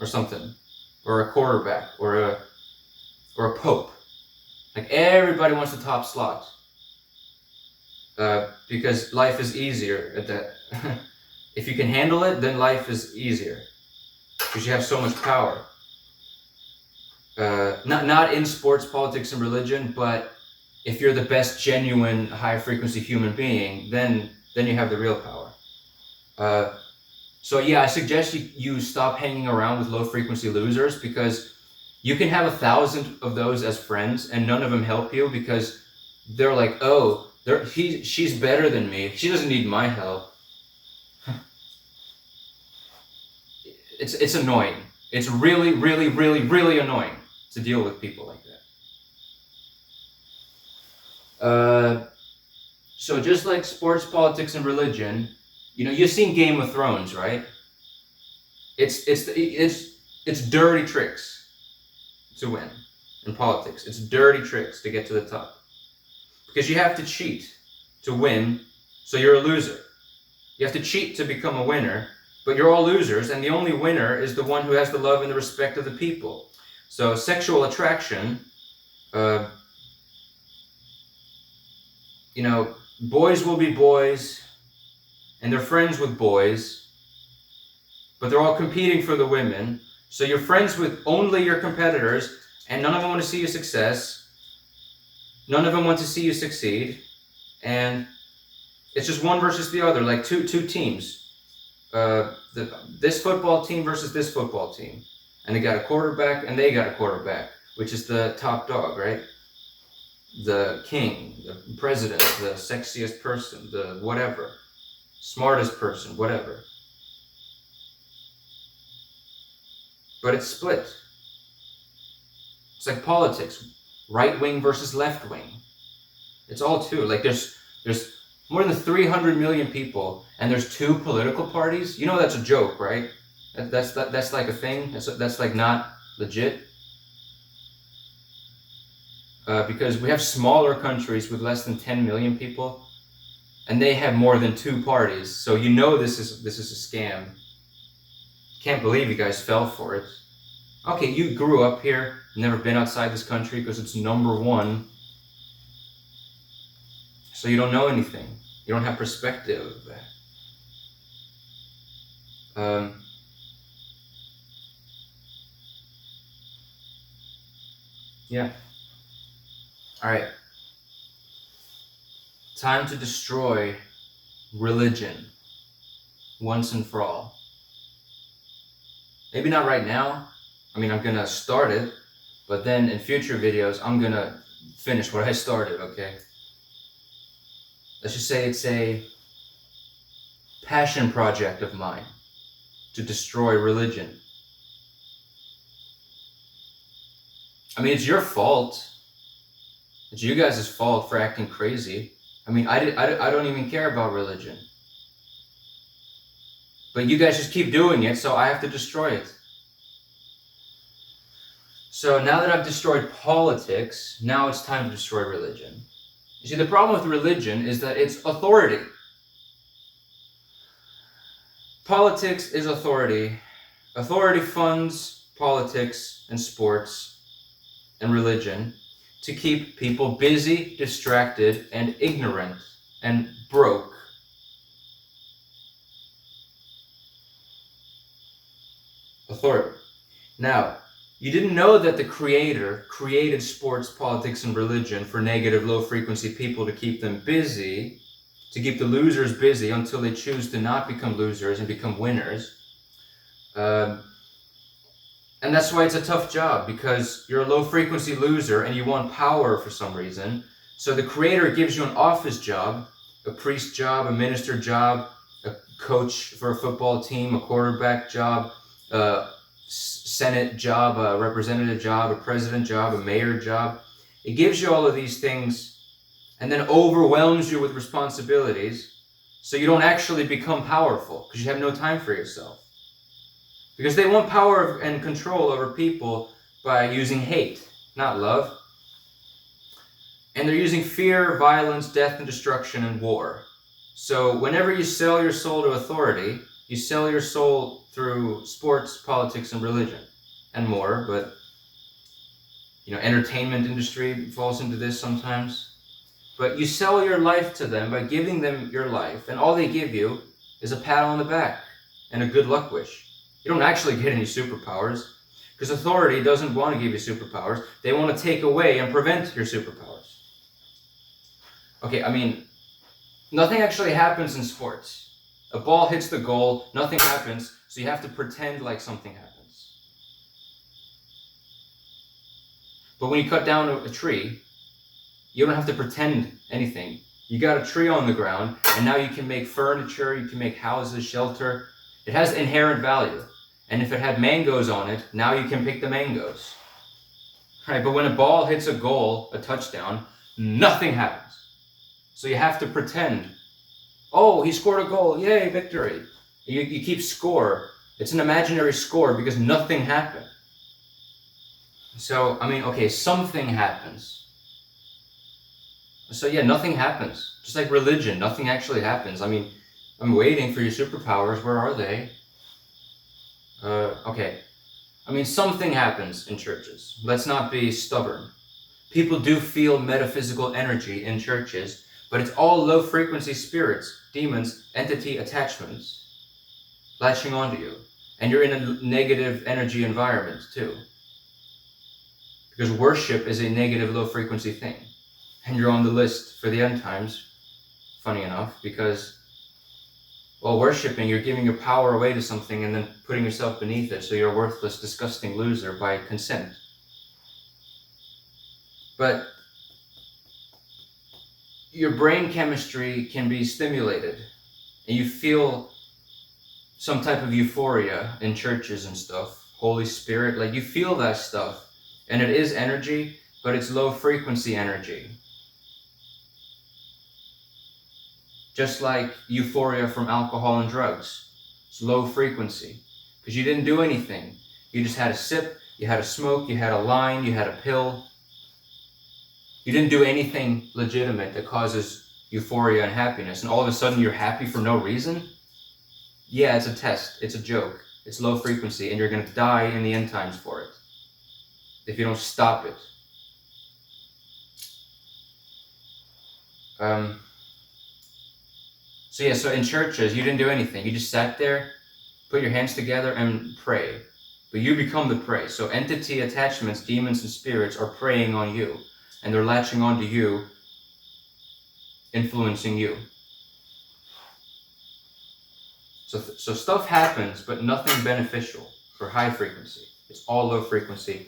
or something, or a quarterback, or a pope. Like everybody wants the top slot because life is easier at that. If you can handle it, then life is easier because you have so much power. Not in sports, politics, and religion, but if you're the best genuine high frequency human being, then you have the real power. So yeah, I suggest you stop hanging around with low frequency losers because you can have 1,000 of those as friends and none of them help you because they're like, oh, she's better than me. She doesn't need my help. It's annoying. It's really, really, really, really annoying to deal with people like that. So just like sports, politics, and religion, you've seen Game of Thrones, right? It's dirty tricks to win in politics. It's dirty tricks to get to the top. Because you have to cheat to win, so you're a loser. You have to cheat to become a winner, but you're all losers, and the only winner is the one who has the love and the respect of the people. So sexual attraction, boys will be boys, and they're friends with boys, but they're all competing for the women. So you're friends with only your competitors, and none of them want to see you success. None of them want to see you succeed, and It's just one versus the other, like two teams. This football team versus this football team. And they got a quarterback and they got a quarterback, which is the top dog, right? The king, the president, the sexiest person, the whatever, smartest person, whatever. But it's split. It's like politics, right wing versus left wing. It's all two. Like there's more than 300 million people, and there's two political parties. You know that's a joke, right? That's like a thing. That's like not legit. Because we have smaller countries with less than 10 million people, and they have more than two parties. So you know this is a scam. Can't believe you guys fell for it. Okay, you grew up here, never been outside this country because it's #1. So you don't know anything. You don't have perspective. Yeah. All right. Time to destroy religion once and for all. Maybe not right now. I mean, I'm gonna start it, but then in future videos, I'm gonna finish what I started, okay? Let's just say it's a passion project of mine to destroy religion. I mean, it's your fault. It's you guys' fault for acting crazy. I mean, I don't even care about religion. But you guys just keep doing it, so I have to destroy it. So now that I've destroyed politics, now it's time to destroy religion. You see, the problem with religion is that it's authority. Politics is authority. Authority funds politics and sports and religion to keep people busy, distracted, and ignorant, and broke. Authority. Now, you didn't know that the Creator created sports, politics, and religion for negative, low-frequency people to keep them busy, to keep the losers busy until they choose to not become losers and become winners. And that's why it's a tough job, because you're a low-frequency loser and you want power for some reason. So the Creator gives you an office job, a priest job, a minister job, a coach for a football team, a quarterback job, a Senate job, a representative job, a president job, a mayor job. It gives you all of these things and then overwhelms you with responsibilities so you don't actually become powerful because you have no time for yourself. Because they want power and control over people by using hate, not love. And they're using fear, violence, death, and destruction, and war. So whenever you sell your soul to authority, you sell your soul through sports, politics, and religion, and more. But, entertainment industry falls into this sometimes. But you sell your life to them by giving them your life, and all they give you is a pat on the back and a good luck wish. You don't actually get any superpowers, because authority doesn't want to give you superpowers. They want to take away and prevent your superpowers. Okay, I mean, nothing actually happens in sports. A ball hits the goal, nothing happens, so you have to pretend like something happens. But when you cut down a tree, you don't have to pretend anything. You got a tree on the ground, and now you can make furniture, you can make houses, shelter. It has inherent value. And if it had mangoes on it, now you can pick the mangoes. Right, but when a ball hits a goal, a touchdown, nothing happens. So you have to pretend. Oh, he scored a goal. Yay, victory. You keep score. It's an imaginary score because nothing happened. So, something happens. So yeah, nothing happens. Just like religion, nothing actually happens. I'm waiting for your superpowers. Where are they? Something happens in churches. Let's not be stubborn. People do feel metaphysical energy in churches, but it's all low-frequency spirits, demons, entity attachments latching onto you. And you're in a negative energy environment too. Because worship is a negative, low-frequency thing. And you're on the list for the end times funny enough, because while worshiping, you're giving your power away to something and then putting yourself beneath it, so you're a worthless, disgusting loser by consent. But your brain chemistry can be stimulated, and you feel some type of euphoria in churches and stuff. Holy Spirit, like you feel that stuff, and it is energy, but it's low frequency energy. Just like euphoria from alcohol and drugs. It's low frequency. Because you didn't do anything. You just had a sip, you had a smoke, you had a line, you had a pill. You didn't do anything legitimate that causes euphoria and happiness, and all of a sudden you're happy for no reason? Yeah, it's a test. It's a joke. It's low frequency, and you're going to die in the end times for it if you don't stop it. So in churches, you didn't do anything. You just sat there, put your hands together, and pray. But you become the prey. So entity attachments, demons and spirits are preying on you. And they're latching onto you, influencing you. So stuff happens, but nothing beneficial for high frequency. It's all low frequency.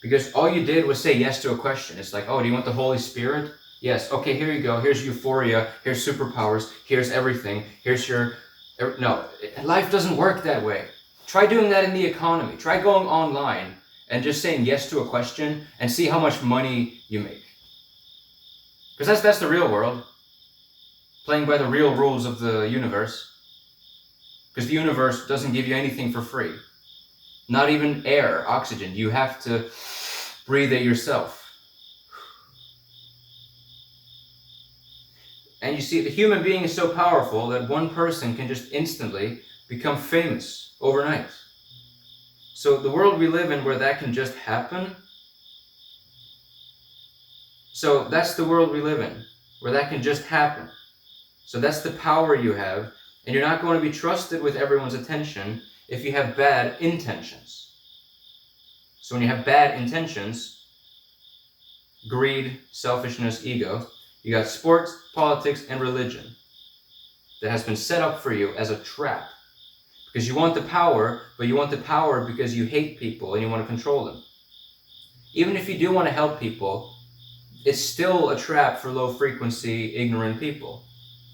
Because all you did was say yes to a question. It's like, oh, do you want the Holy Spirit? Yes. Okay, here you go. Here's euphoria. Here's superpowers. Here's everything. Here's your... No, life doesn't work that way. Try doing that in the economy. Try going online and just saying yes to a question and see how much money you make. Because that's the real world. Playing by the real rules of the universe. Because the universe doesn't give you anything for free. Not even air, oxygen. You have to breathe it yourself. And you see, the human being is so powerful that one person can just instantly become famous overnight. So the world we live in where that can just happen, so that's the world we live in, where that can just happen. So that's the power you have, and you're not going to be trusted with everyone's attention if you have bad intentions. So when you have bad intentions, greed, selfishness, ego, you got sports, politics, and religion that has been set up for you as a trap. Because you want the power, but you want the power because you hate people and you want to control them. Even if you do want to help people, it's still a trap for low-frequency, ignorant people.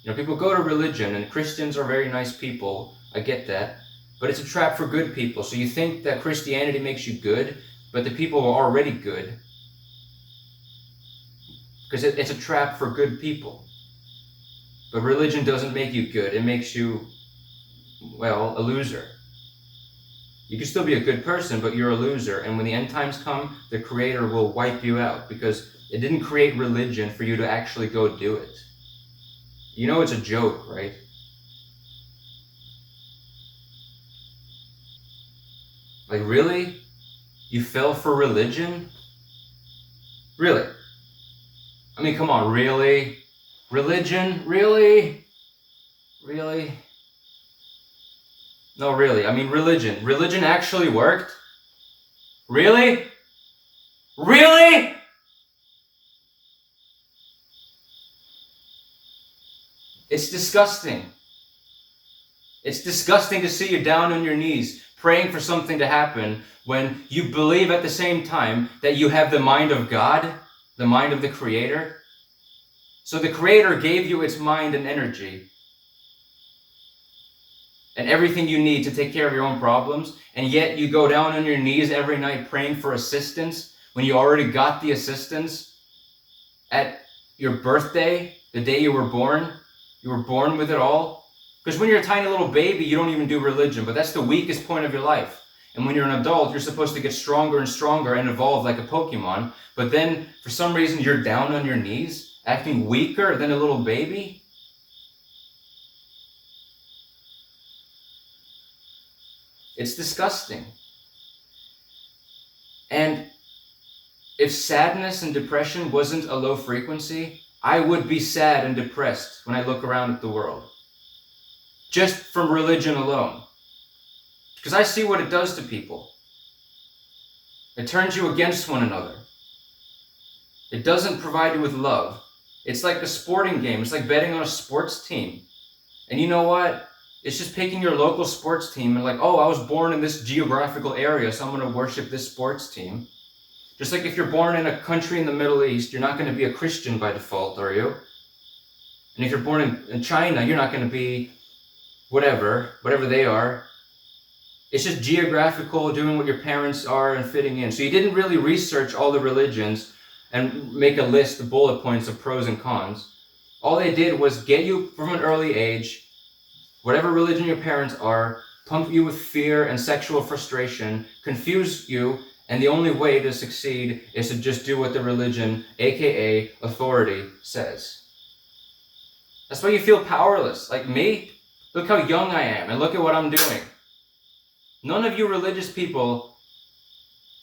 You know, people go to religion, and Christians are very nice people. I get that. But it's a trap for good people. So you think that Christianity makes you good, but the people are already good. Because it's a trap for good people. But religion doesn't make you good. It makes you, well, a loser. You can still be a good person, but you're a loser. And when the end times come, the Creator will wipe you out. Because it didn't create religion for you to actually go do it. You know it's a joke, right? Like, really? You fell for religion? Really? I mean, come on, really? Religion? Really? Really? No, really. I mean, religion. Religion actually worked? Really? Really? It's disgusting. It's disgusting to see you down on your knees praying for something to happen when you believe at the same time that you have the mind of God, the mind of the Creator. So the Creator gave you its mind and energy and everything you need to take care of your own problems, and yet you go down on your knees every night praying for assistance when you already got the assistance at your birthday, the day you were born. You were born with it all. Because when you're a tiny little baby, you don't even do religion, but that's the weakest point of your life. And when you're an adult, you're supposed to get stronger and stronger and evolve like a Pokemon. But then, for some reason, you're down on your knees, acting weaker than a little baby. It's disgusting. And if sadness and depression wasn't a low frequency, I would be sad and depressed when I look around at the world. Just from religion alone. Because I see what it does to people. It turns you against one another. It doesn't provide you with love. It's like a sporting game. It's like betting on a sports team. And you know what? It's just picking your local sports team and like, oh, I was born in this geographical area, so I'm going to worship this sports team. Just like if you're born in a country in the Middle East, you're not going to be a Christian by default, are you? And if you're born in China, you're not going to be whatever they are. It's just geographical, doing what your parents are and fitting in. So you didn't really research all the religions and make a list of bullet points of pros and cons. All they did was get you from an early age, whatever religion your parents are, pump you with fear and sexual frustration, confuse you, and the only way to succeed is to just do what the religion, aka authority, says. That's why you feel powerless. Like me, look how young I am, and look at what I'm doing. None of you religious people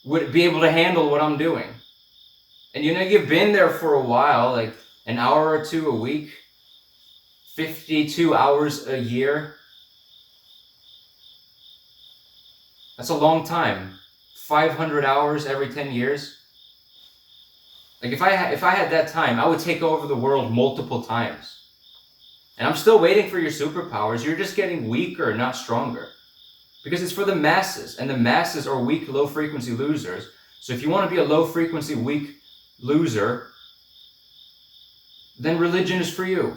would be able to handle what I'm doing. And you know, you've been there for a while, like an hour or two a week, 52 hours a year. That's a long time. 500 hours every 10 years. Like if I had that time, I would take over the world multiple times. And I'm still waiting for your superpowers. You're just getting weaker, not stronger. Because it's for the masses, and the masses are weak, low-frequency losers. So if you want to be a low-frequency, weak loser, then religion is for you.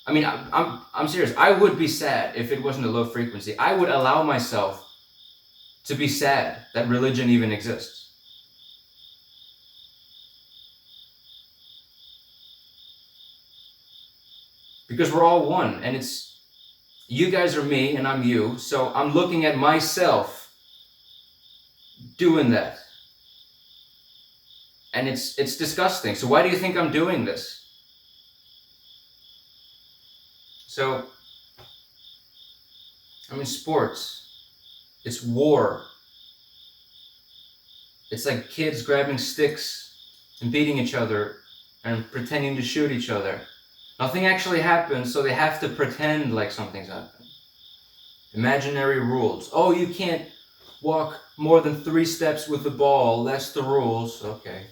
I mean, I'm serious. I would be sad if it wasn't a low frequency. I would allow myself to be sad that religion even exists. Because we're all one, and it's, you guys are me and I'm you, so I'm looking at myself doing that. And it's disgusting. So why do you think I'm doing this? So, I mean, sports, it's war. It's like kids grabbing sticks and beating each other and pretending to shoot each other. Nothing actually happens, so they have to pretend like something's happened. Imaginary rules. Oh, you can't walk more than 3 steps with the ball. That's the rules. Okay.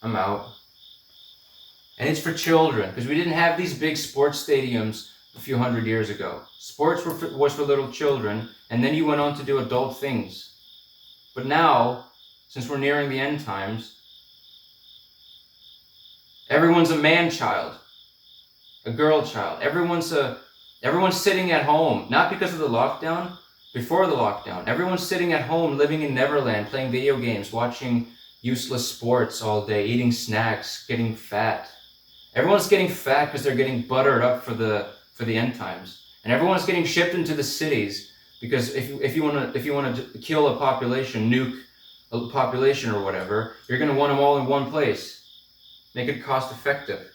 I'm out. And it's for children, because we didn't have these big sports stadiums a few hundred years ago. Sports was for little children, and then you went on to do adult things. But now, since we're nearing the end times, everyone's a man-child, a girl-child. Everyone's sitting at home, not because of the lockdown, before the lockdown. Everyone's sitting at home, living in Neverland, playing video games, watching useless sports all day, eating snacks, getting fat. Everyone's getting fat because they're getting buttered up for the end times, and everyone's getting shipped into the cities because if you want to kill a population, nuke a population or whatever, you're going to want them all in one place, make it cost effective.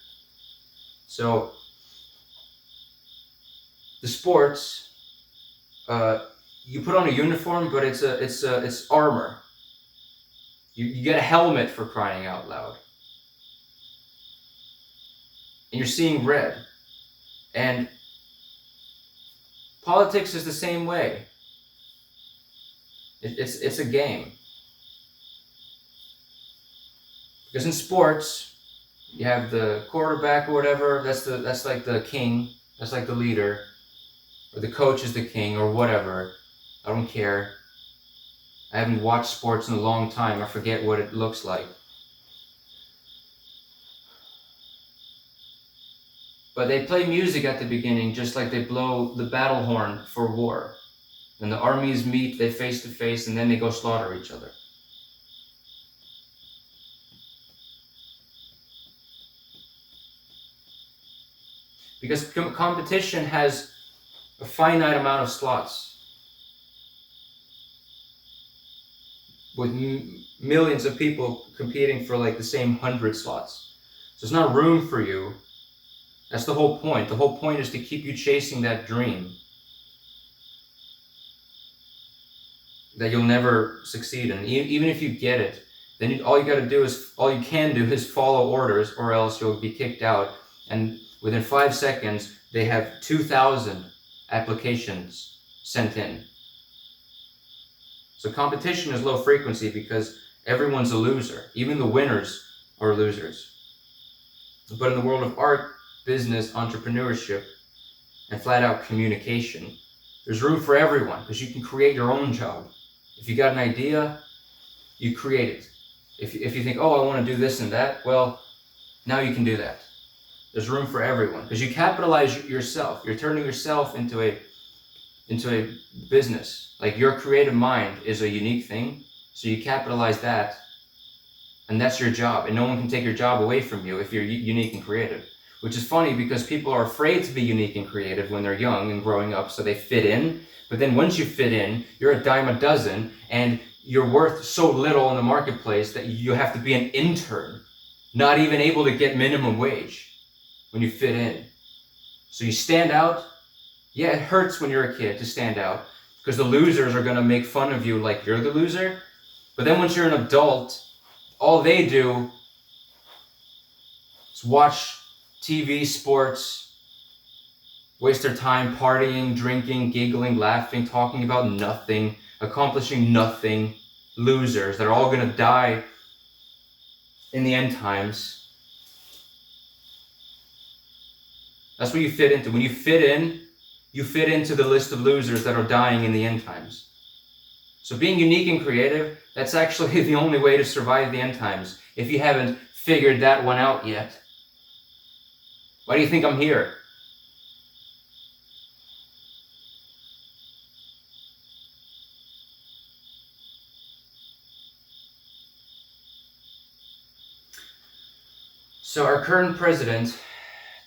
So the sports, you put on a uniform, but it's armor. You get a helmet, for crying out loud. And you're seeing red. And politics is the same way. It's a game. Because in sports, you have the quarterback or whatever, that's like the king, that's like the leader, or the coach is the king, or whatever. I don't care. I haven't watched sports in a long time. I forget what it looks like. But they play music at the beginning, just like they blow the battle horn for war. When the armies meet, they face to face, and then they go slaughter each other. Because competition has a finite amount of slots, with millions of people competing for like the same 100 slots. So there's not room for you. That's the whole point. The whole point is to keep you chasing that dream that you'll never succeed in. Even if you get it, then all you can do is follow orders, or else you'll be kicked out. And within 5 seconds, they have 2,000 applications sent in. So competition is low frequency because Everyone's a loser. Even the winners are losers. But in the world of art, business, entrepreneurship, and flat out communication, there's room for everyone because you can create your own job. If you got an idea, you create it. If you think, oh, I want to do this and that, well, now you can do that. There's room for everyone because you capitalize yourself. You're turning yourself into a business. Like your creative mind is a unique thing, so you capitalize that, and that's your job. And no one can take your job away from you if you're unique and creative. Which is funny because people are afraid to be unique and creative when they're young and growing up, so they fit in. But then once you fit in, you're a dime a dozen, and you're worth so little in the marketplace that you have to be an intern, not even able to get minimum wage when you fit in. So you stand out. Yeah, it hurts when you're a kid to stand out because the losers are going to make fun of you like you're the loser. But then once you're an adult, all they do is watch TV, sports, waste their time partying, drinking, giggling, laughing, talking about nothing, accomplishing nothing. Losers that are all going to die in the end times. That's what you fit into. When you fit in, you fit into the list of losers that are dying in the end times. So being unique and creative, that's actually the only way to survive the end times, if you haven't figured that one out yet. Why do you think I'm here? So our current president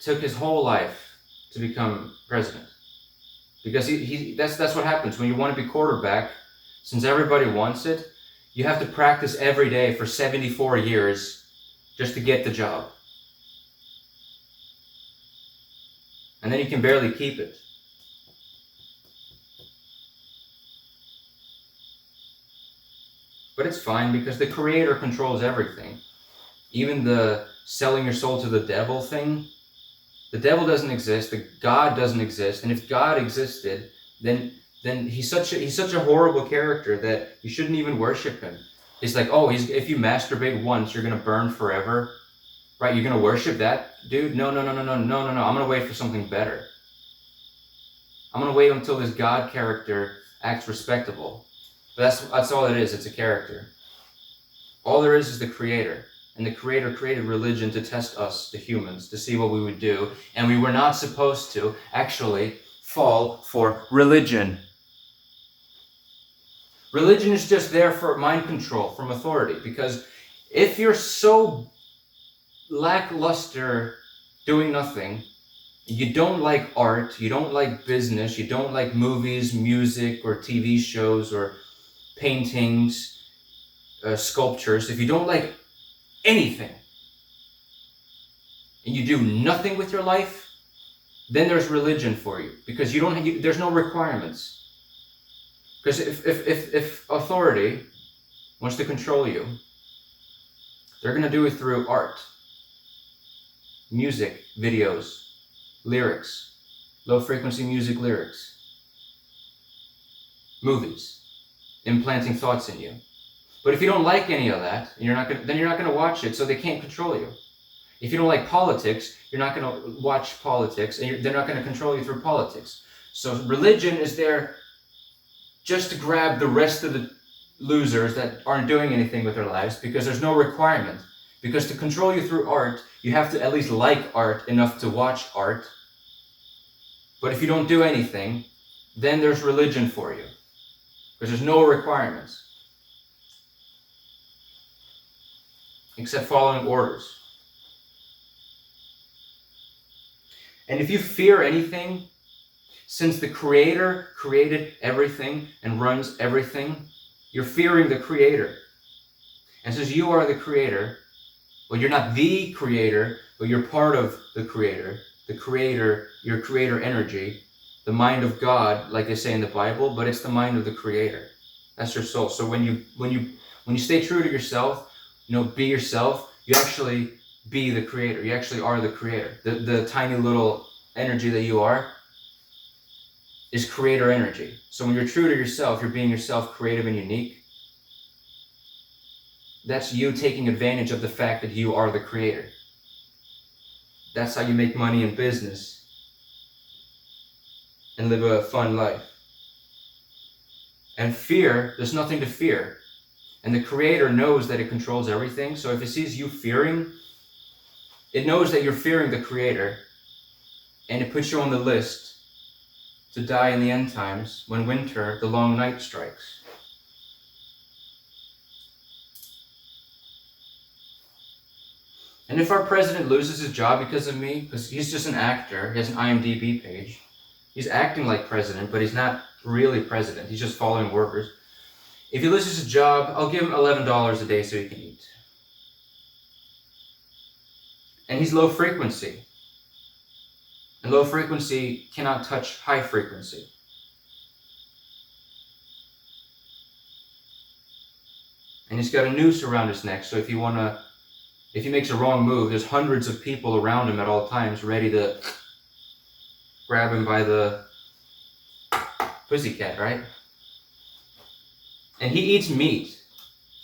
took his whole life to become president. Because that's what happens when you want to be quarterback. Since everybody wants it, you have to practice every day for 74 years just to get the job. And then you can barely keep it. But it's fine because the Creator controls everything. Even the selling your soul to the devil thing, the devil doesn't exist, the God doesn't exist, and if God existed, then he's such a horrible character that you shouldn't even worship him. It's like, oh, if you masturbate once, you're gonna burn forever, right? You're gonna worship that dude? No. I'm gonna wait for something better. I'm gonna wait until this God character acts respectable. But that's all it is. It's a character. All there is the Creator. And the Creator created religion to test us, the humans, to see what we would do. And we were not supposed to actually fall for religion. Religion is just there for mind control from authority. Because if you're so lackluster doing nothing, you don't like art, you don't like business, you don't like movies, music, or TV shows, or paintings, sculptures, if you don't like anything, and you do nothing with your life, then there's religion for you, because there's no requirements. Because if authority wants to control you, they're going to do it through art, music, videos, lyrics, low frequency music lyrics, movies, implanting thoughts in you. But if you don't like any of that, then you're not going to watch it, so they can't control you. If you don't like politics, you're not going to watch politics, and they're not going to control you through politics. So religion is there just to grab the rest of the losers that aren't doing anything with their lives, because there's no requirement. Because to control you through art, you have to at least like art enough to watch art. But if you don't do anything, then there's religion for you, because there's no requirements. Except following orders. And if you fear anything, since the Creator created everything and runs everything, you're fearing the Creator. And since you are the Creator, well, you're not the Creator, but you're part of the Creator. The Creator, your Creator energy, the mind of God, like they say in the Bible, but it's the mind of the Creator. That's your soul. So when you stay true to yourself, be yourself, you actually be the Creator. You actually are the Creator. The tiny little energy that you are is Creator energy. So when you're true to yourself, you're being yourself, creative and unique. that's you taking advantage of the fact that you are the creator. That's how you make money in business and live a fun life. And fear, there's nothing to fear. And the creator knows that it controls everything. So if it sees you fearing, it knows that you're fearing the creator. And it puts you on the list to die in the end times when winter, the long night, strikes. And if our president loses his job because of me, because he's just an actor, he has an IMDb page, he's acting like president, but he's not really president, he's just following orders. If he loses his job, I'll give him $11 a day so he can eat. And he's low frequency. And low frequency cannot touch high frequency. And he's got a noose around his neck, so if he makes a wrong move, there's hundreds of people around him at all times ready to grab him by the pussycat, right? And he eats meat,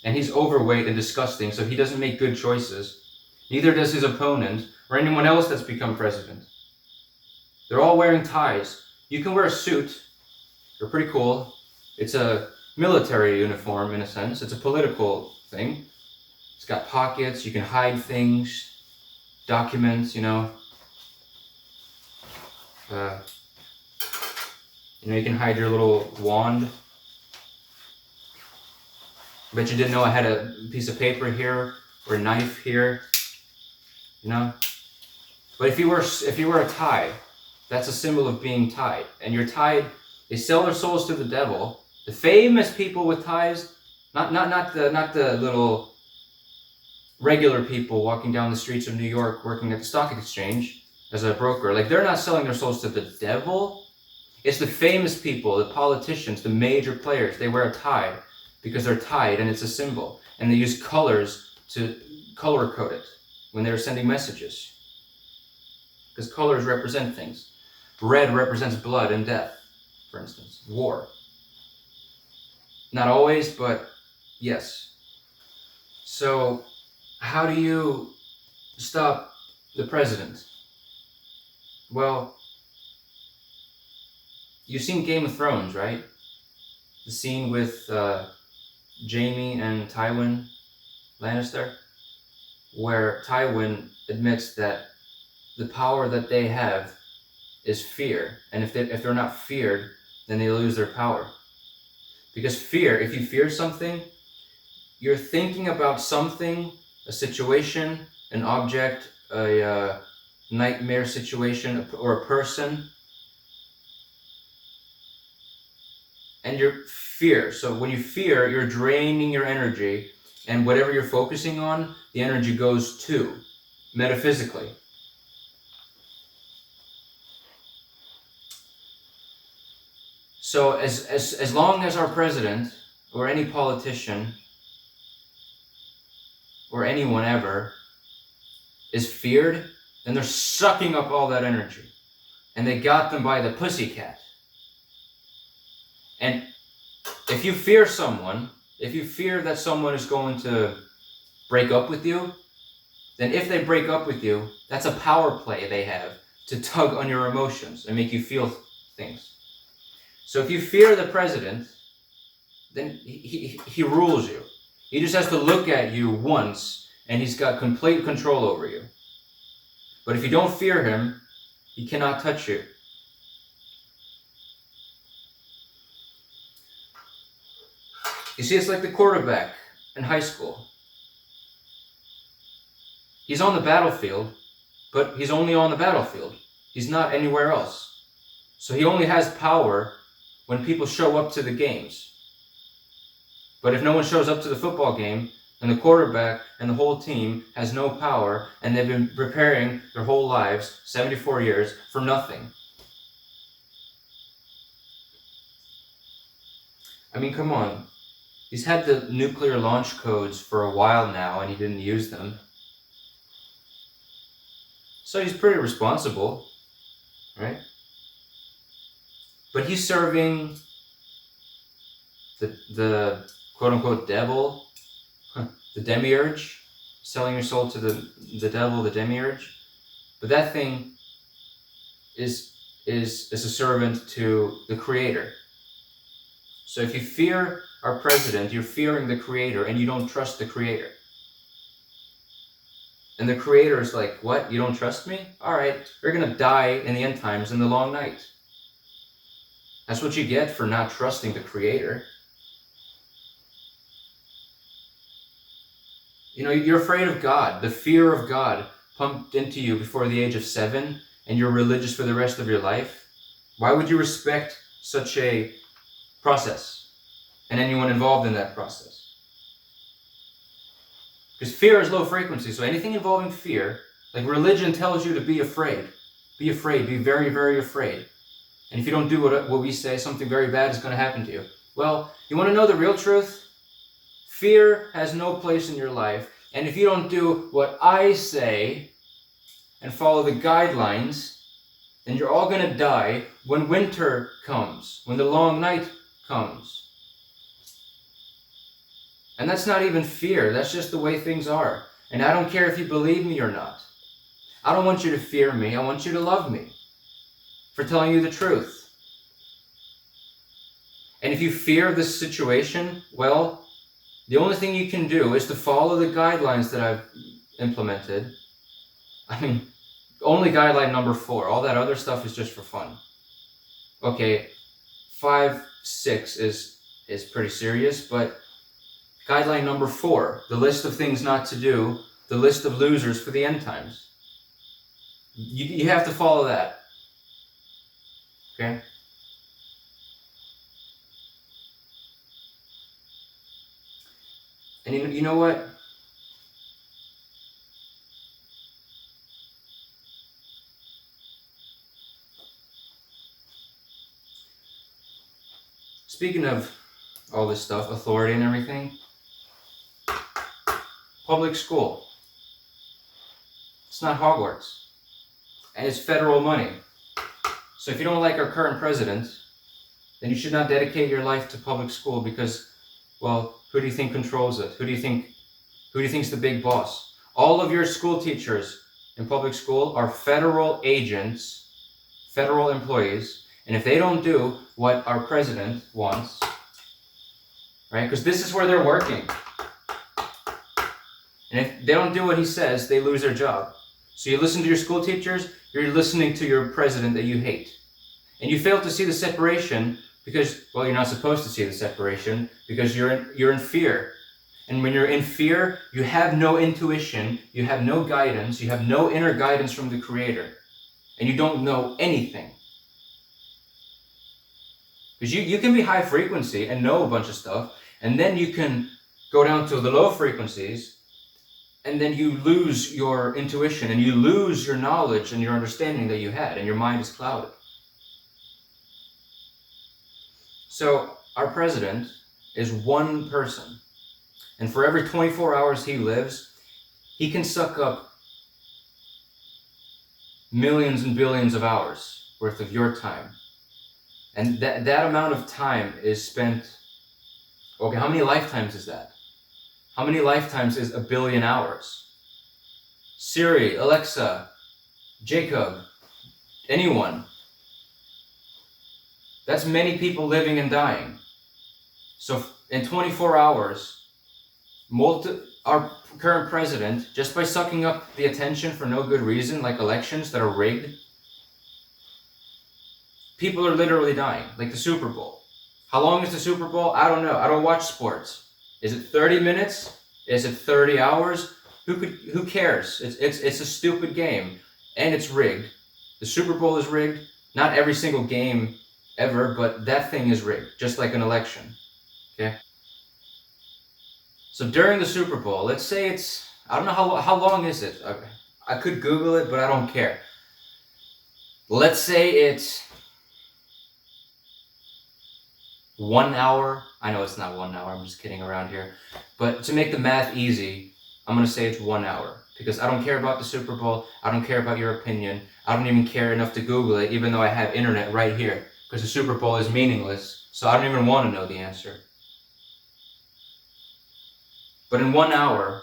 and he's overweight and disgusting, so he doesn't make good choices. Neither does his opponent or anyone else that's become president. They're all wearing ties. You can wear a suit. They're pretty cool. It's a military uniform in a sense. It's a political thing. It's got pockets. You can hide things, documents, you know. You can hide your little wand. I bet you didn't know I had a piece of paper here or a knife here, you know. But if you wear a tie, that's a symbol of being tied. And you're tied. They sell their souls to the devil. The famous people with ties, not the little regular people walking down the streets of New York working at the stock exchange as a broker. Like, they're not selling their souls to the devil. It's the famous people, the politicians, the major players. They wear a tie because they're tied, and it's a symbol. And they use colors to color code it when they're sending messages. Because colors represent things. Red represents blood and death, for instance, war. Not always, but yes. So, how do you stop the president? Well, you've seen Game of Thrones, right? The scene with Jaime and Tywin Lannister, where Tywin admits that the power that they have is fear, and if they're not feared, then they lose their power. Because fear, if you fear something, you're thinking about something, a situation, an object, a nightmare situation, or a person, and your fear. So when you fear, you're draining your energy, and whatever you're focusing on, the energy goes to, metaphysically. So as long as our president, or any politician, or anyone ever, is feared, then they're sucking up all that energy. And they got them by the pussycat. And if you fear someone, if you fear that someone is going to break up with you, then if they break up with you, that's a power play they have to tug on your emotions and make you feel things. So if you fear the president, then he rules you. He just has to look at you once, and he's got complete control over you. But if you don't fear him, he cannot touch you. You see, it's like the quarterback in high school. He's on the battlefield, but he's only on the battlefield. He's not anywhere else. So he only has power when people show up to the games. But if no one shows up to the football game, and the quarterback and the whole team has no power, and they've been preparing their whole lives, 74 years, for nothing. I mean, come on. He's had the nuclear launch codes for a while now, and he didn't use them. So he's pretty responsible, right? But he's serving the quote-unquote devil the demiurge, selling your soul to the devil, the demiurge. But that thing is a servant to the Creator. So if you fear our president, you're fearing the Creator, and you don't trust the Creator. And the Creator is like, what? You don't trust me? All right, you're going to die in the end times in the long night. That's what you get for not trusting the Creator. You know, you're afraid of God. The fear of God pumped into you before the age of 7, and you're religious for the rest of your life. Why would you respect such a process and anyone involved in that process? Because fear is low frequency, so anything involving fear, like religion tells you to be afraid. Be afraid, be very, very afraid. And if you don't do what we say, something very bad is going to happen to you. Well, you want to know the real truth? Fear has no place in your life, and if you don't do what I say and follow the guidelines, then you're all going to die when winter comes, when the long night comes. And that's not even fear, that's just the way things are. And I don't care if you believe me or not. I don't want you to fear me, I want you to love me for telling you the truth. And if you fear this situation, well, the only thing you can do is to follow the guidelines that I've implemented. I mean, only guideline number 4. All that other stuff is just for fun. Okay, 5, 6 is pretty serious, but guideline number 4, the list of things not to do, the list of losers for the end times. You have to follow that. Okay? And you know what? Speaking of all this stuff, authority and everything, public school. It's not Hogwarts. And it's federal money. So if you don't like our current president, then you should not dedicate your life to public school because, well, who do you think controls it? Who do you think's the big boss? All of your school teachers in public school are federal agents, federal employees, and if they don't do what our president wants, right? Because this is where they're working. And if they don't do what he says, they lose their job. So you listen to your school teachers, you're listening to your president that you hate. And you fail to see the separation because, well, you're not supposed to see the separation because you're in fear. And when you're in fear, you have no intuition, you have no guidance, you have no inner guidance from the Creator. And you don't know anything. Because you can be high frequency and know a bunch of stuff, and then you can go down to the low frequencies, and then you lose your intuition, and you lose your knowledge and your understanding that you had, and your mind is clouded. So, our president is one person. And for every 24 hours he lives, he can suck up millions and billions of hours worth of your time. And that amount of time is spent... Okay, how many lifetimes is that? How many lifetimes is 1 billion hours? Siri, Alexa, Jacob, anyone. That's many people living and dying. So in 24 hours, our current president, just by sucking up the attention for no good reason, like elections that are rigged, people are literally dying, like the Super Bowl. How long is the Super Bowl? I don't know. I don't watch sports. Is it 30 minutes? Is it 30 hours? Who cares? It's a stupid game, and it's rigged. The Super Bowl is rigged. Not every single game ever, but that thing is rigged, just like an election. Okay? So during the Super Bowl, let's say it's, I don't know how long is it? I could Google it, but I don't care. Let's say it's 1 hour. I know it's not 1 hour, I'm just kidding around here. But to make the math easy, I'm going to say it's 1 hour. Because I don't care about the Super Bowl, I don't care about your opinion, I don't even care enough to Google it, even though I have internet right here. Because the Super Bowl is meaningless, so I don't even want to know the answer. But in 1 hour,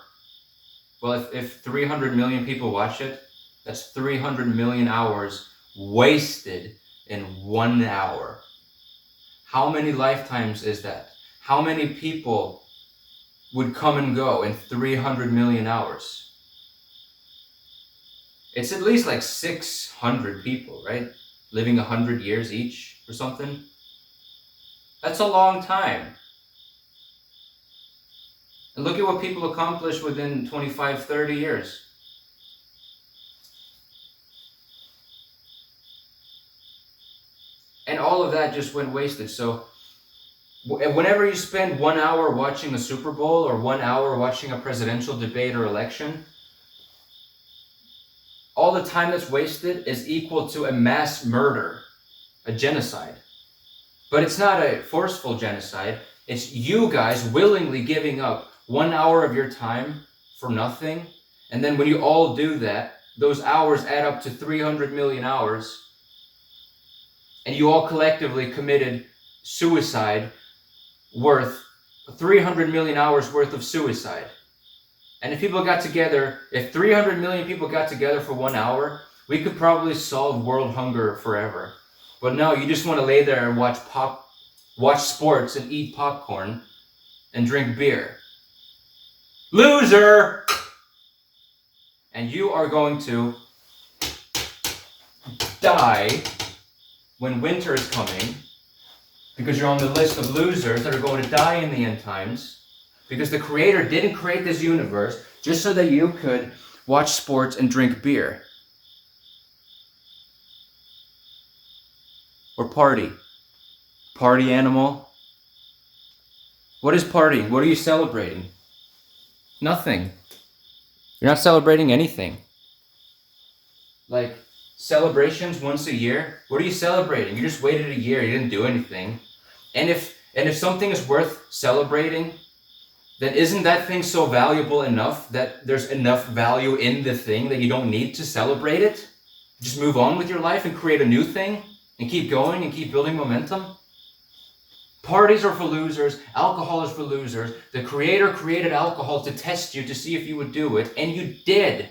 well, if 300 million people watch it, that's 300 million hours wasted in 1 hour. How many lifetimes is that? How many people would come and go in 300 million hours? It's at least like 600 people, right? Living 100 years each or something. That's a long time. And look at what people accomplish within 25, 30 years. And all of that just went wasted. So whenever you spend 1 hour watching a Super Bowl or 1 hour watching a presidential debate or election, all the time that's wasted is equal to a mass murder, a genocide. But it's not a forceful genocide. It's you guys willingly giving up 1 hour of your time for nothing. And then when you all do that, those hours add up to 300 million hours. And you all collectively committed suicide worth 300 million hours worth of suicide. And if people got together, if 300 million people got together for 1 hour, we could probably solve world hunger forever. But no, you just want to lay there and watch sports and eat popcorn and drink beer. Loser! And you are going to die when winter is coming, because you're on the list of losers that are going to die in the end times, because the Creator didn't create this universe just so that you could watch sports and drink beer. Or party. Party animal. What is partying? What are you celebrating? Nothing. You're not celebrating anything. Like celebrations once a year. What are you celebrating? You just waited a year. You didn't do anything. And if something is worth celebrating, then isn't that thing so valuable enough that there's enough value in the thing that you don't need to celebrate it? Just move on with your life and create a new thing and keep going and keep building momentum? Parties are for losers. Alcohol is for losers. The Creator created alcohol to test you, to see if you would do it, and you did.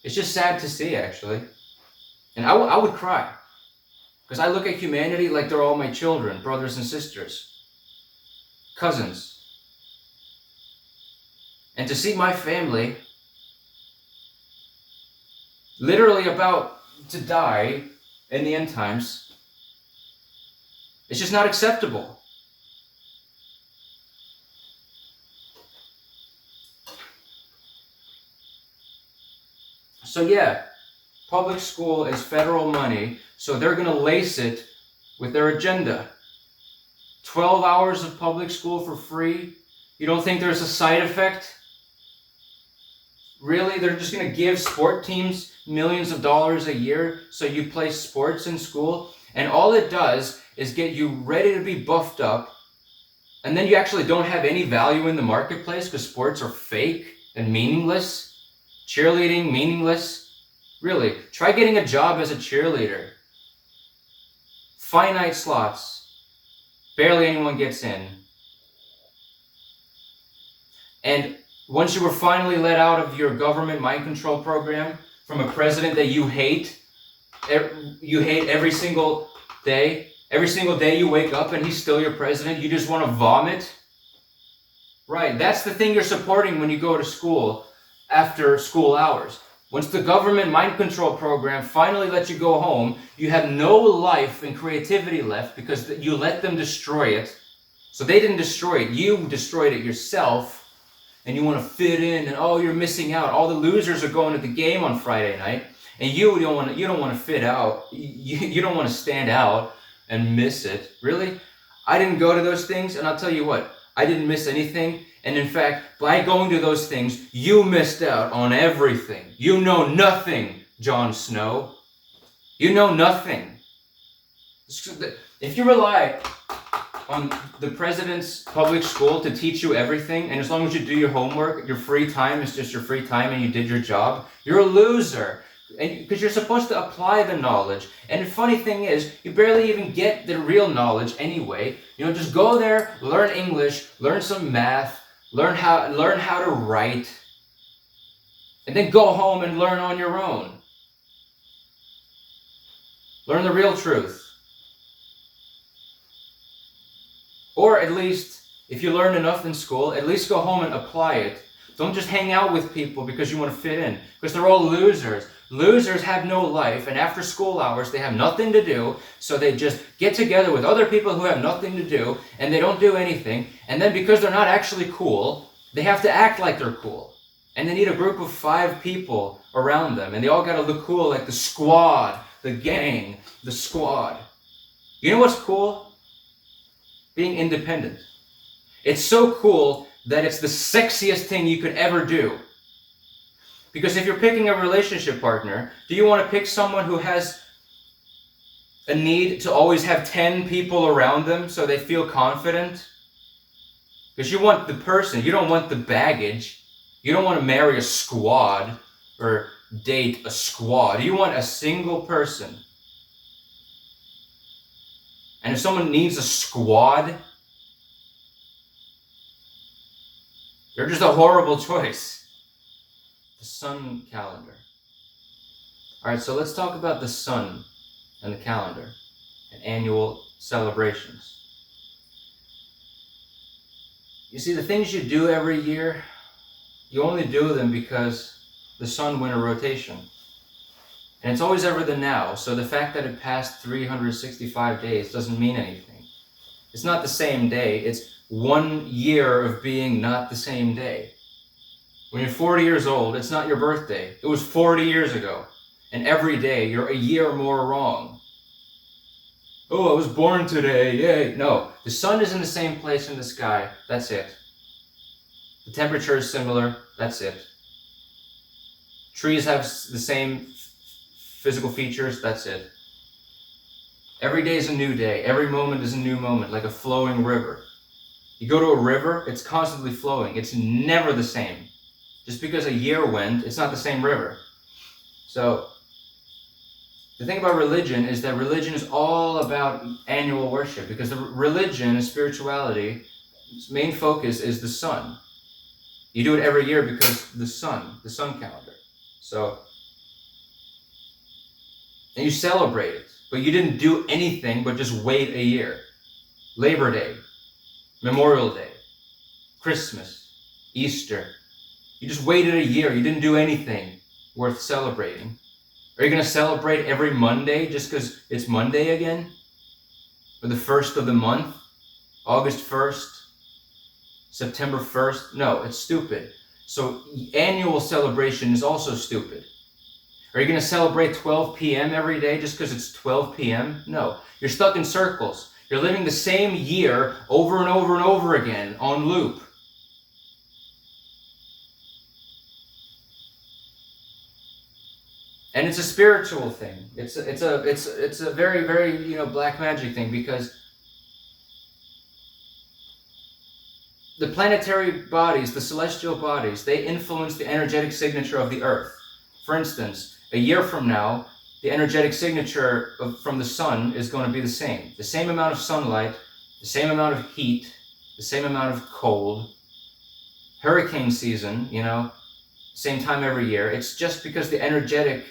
It's just sad to see, actually. And I would cry. Because I look at humanity like they're all my children, brothers and sisters, cousins. And to see my family literally about to die in the end times, it's just not acceptable. So yeah, public school is federal money, so they're going to lace it with their agenda. 12 hours of public school for free? You don't think there's a side effect? Really? They're just going to give sport teams millions of dollars a year so you play sports in school? And all it does is get you ready to be buffed up, and then you actually don't have any value in the marketplace because sports are fake and meaningless. Cheerleading, meaningless. Really, try getting a job as a cheerleader. Finite slots. Barely anyone gets in. And once you were finally let out of your government mind control program from a president that you hate every single day, every single day you wake up and he's still your president, you just want to vomit. Right, that's the thing you're supporting when you go to school after school hours. Once the government mind control program finally lets you go home, you have no life and creativity left because you let them destroy it. So they didn't destroy it, you destroyed it yourself. And you want to fit in, and oh, you're missing out. All the losers are going to the game on Friday night, and you don't want to fit out. You don't want to stand out and miss it. Really? I didn't go to those things, and I'll tell you what, I didn't miss anything. And in fact, by going to those things, you missed out on everything. You know nothing, Jon Snow. You know nothing. If you rely on the president's public school to teach you everything, and as long as you do your homework, your free time is just your free time and you did your job, you're a loser. And because you're supposed to apply the knowledge. And the funny thing is, you barely even get the real knowledge anyway. Just go there, learn English, learn some math, learn how to write, and then go home and learn on your own. Learn the real truth. Or at least, if you learn enough in school, at least go home and apply it. Don't just hang out with people because you want to fit in, because they're all losers. Losers have no life, and after school hours, they have nothing to do, so they just get together with other people who have nothing to do, and they don't do anything, and then because they're not actually cool, they have to act like they're cool. And they need a group of 5 people around them, and they all gotta look cool, like the squad, the gang, the squad. You know what's cool? Being independent. It's so cool that it's the sexiest thing you could ever do. Because if you're picking a relationship partner, do you want to pick someone who has a need to always have 10 people around them so they feel confident? Because you want the person, you don't want the baggage. You don't want to marry a squad or date a squad. You want a single person. And if someone needs a squad, they're just a horrible choice. The sun calendar. Alright, so let's talk about the sun and the calendar and annual celebrations. You see, the things you do every year, you only do them because the sun went a rotation. And it's always ever the now, so the fact that it passed 365 days doesn't mean anything. It's not the same day, it's 1 year of being not the same day. When you're 40 years old, it's not your birthday. It was 40 years ago. And every day, you're a year more wrong. Oh, I was born today, yay. No, the sun is in the same place in the sky. That's it. The temperature is similar. That's it. Trees have the same physical features. That's it. Every day is a new day. Every moment is a new moment, like a flowing river. You go to a river, it's constantly flowing. It's never the same. Just because a year went, it's not the same river. So, the thing about religion is that religion is all about annual worship, because the religion and spirituality, its main focus is the sun. You do it every year because the sun calendar. So, and you celebrate it, but you didn't do anything but just wait a year. Labor Day, Memorial Day, Christmas, Easter. You just waited a year. You didn't do anything worth celebrating. Are you going to celebrate every Monday just because it's Monday again? Or the first of the month? August 1st? September 1st? No, it's stupid. So annual celebration is also stupid. Are you going to celebrate 12 p.m. every day just because it's 12 p.m.? No. You're stuck in circles. You're living the same year over and over and over again on loop. And it's a spiritual thing. It's a very, very, black magic thing, because the planetary bodies, the celestial bodies, they influence the energetic signature of the Earth. For instance, a year from now, the energetic signature from the sun is going to be the same. The same amount of sunlight, the same amount of heat, the same amount of cold. Hurricane season, same time every year. It's just because the energetic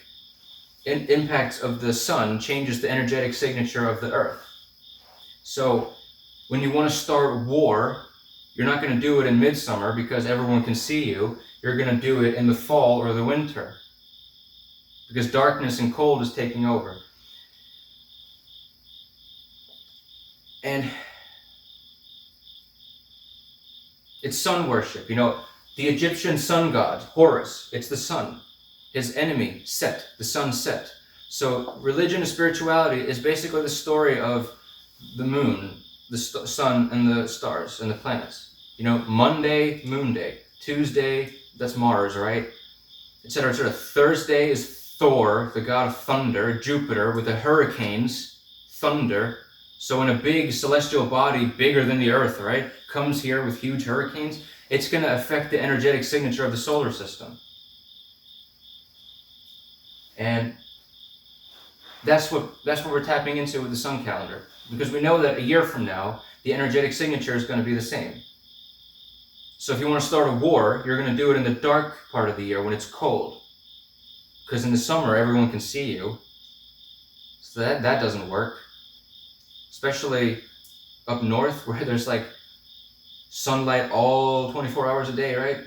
impacts of the sun changes the energetic signature of the Earth. So when you want to start war, you're not going to do it in midsummer because everyone can see you. You're going to do it in the fall or the winter, because darkness and cold is taking over. And it's sun worship. The Egyptian sun god, Horus, it's the sun. His enemy, Set, the sun Set. So religion and spirituality is basically the story of the moon, the sun, and the stars, and the planets. Monday, Moon Day. Tuesday, that's Mars, right? Etc., etc. Thursday is Thor, the god of thunder. Jupiter with the hurricanes, thunder. So when a big celestial body, bigger than the Earth, right, comes here with huge hurricanes, it's going to affect the energetic signature of the solar system. And that's what we're tapping into with the sun calendar, because we know that a year from now, the energetic signature is going to be the same. So if you want to start a war, you're going to do it in the dark part of the year when it's cold, because in the summer everyone can see you. So that doesn't work, especially up north where there's like sunlight all 24 hours a day, right?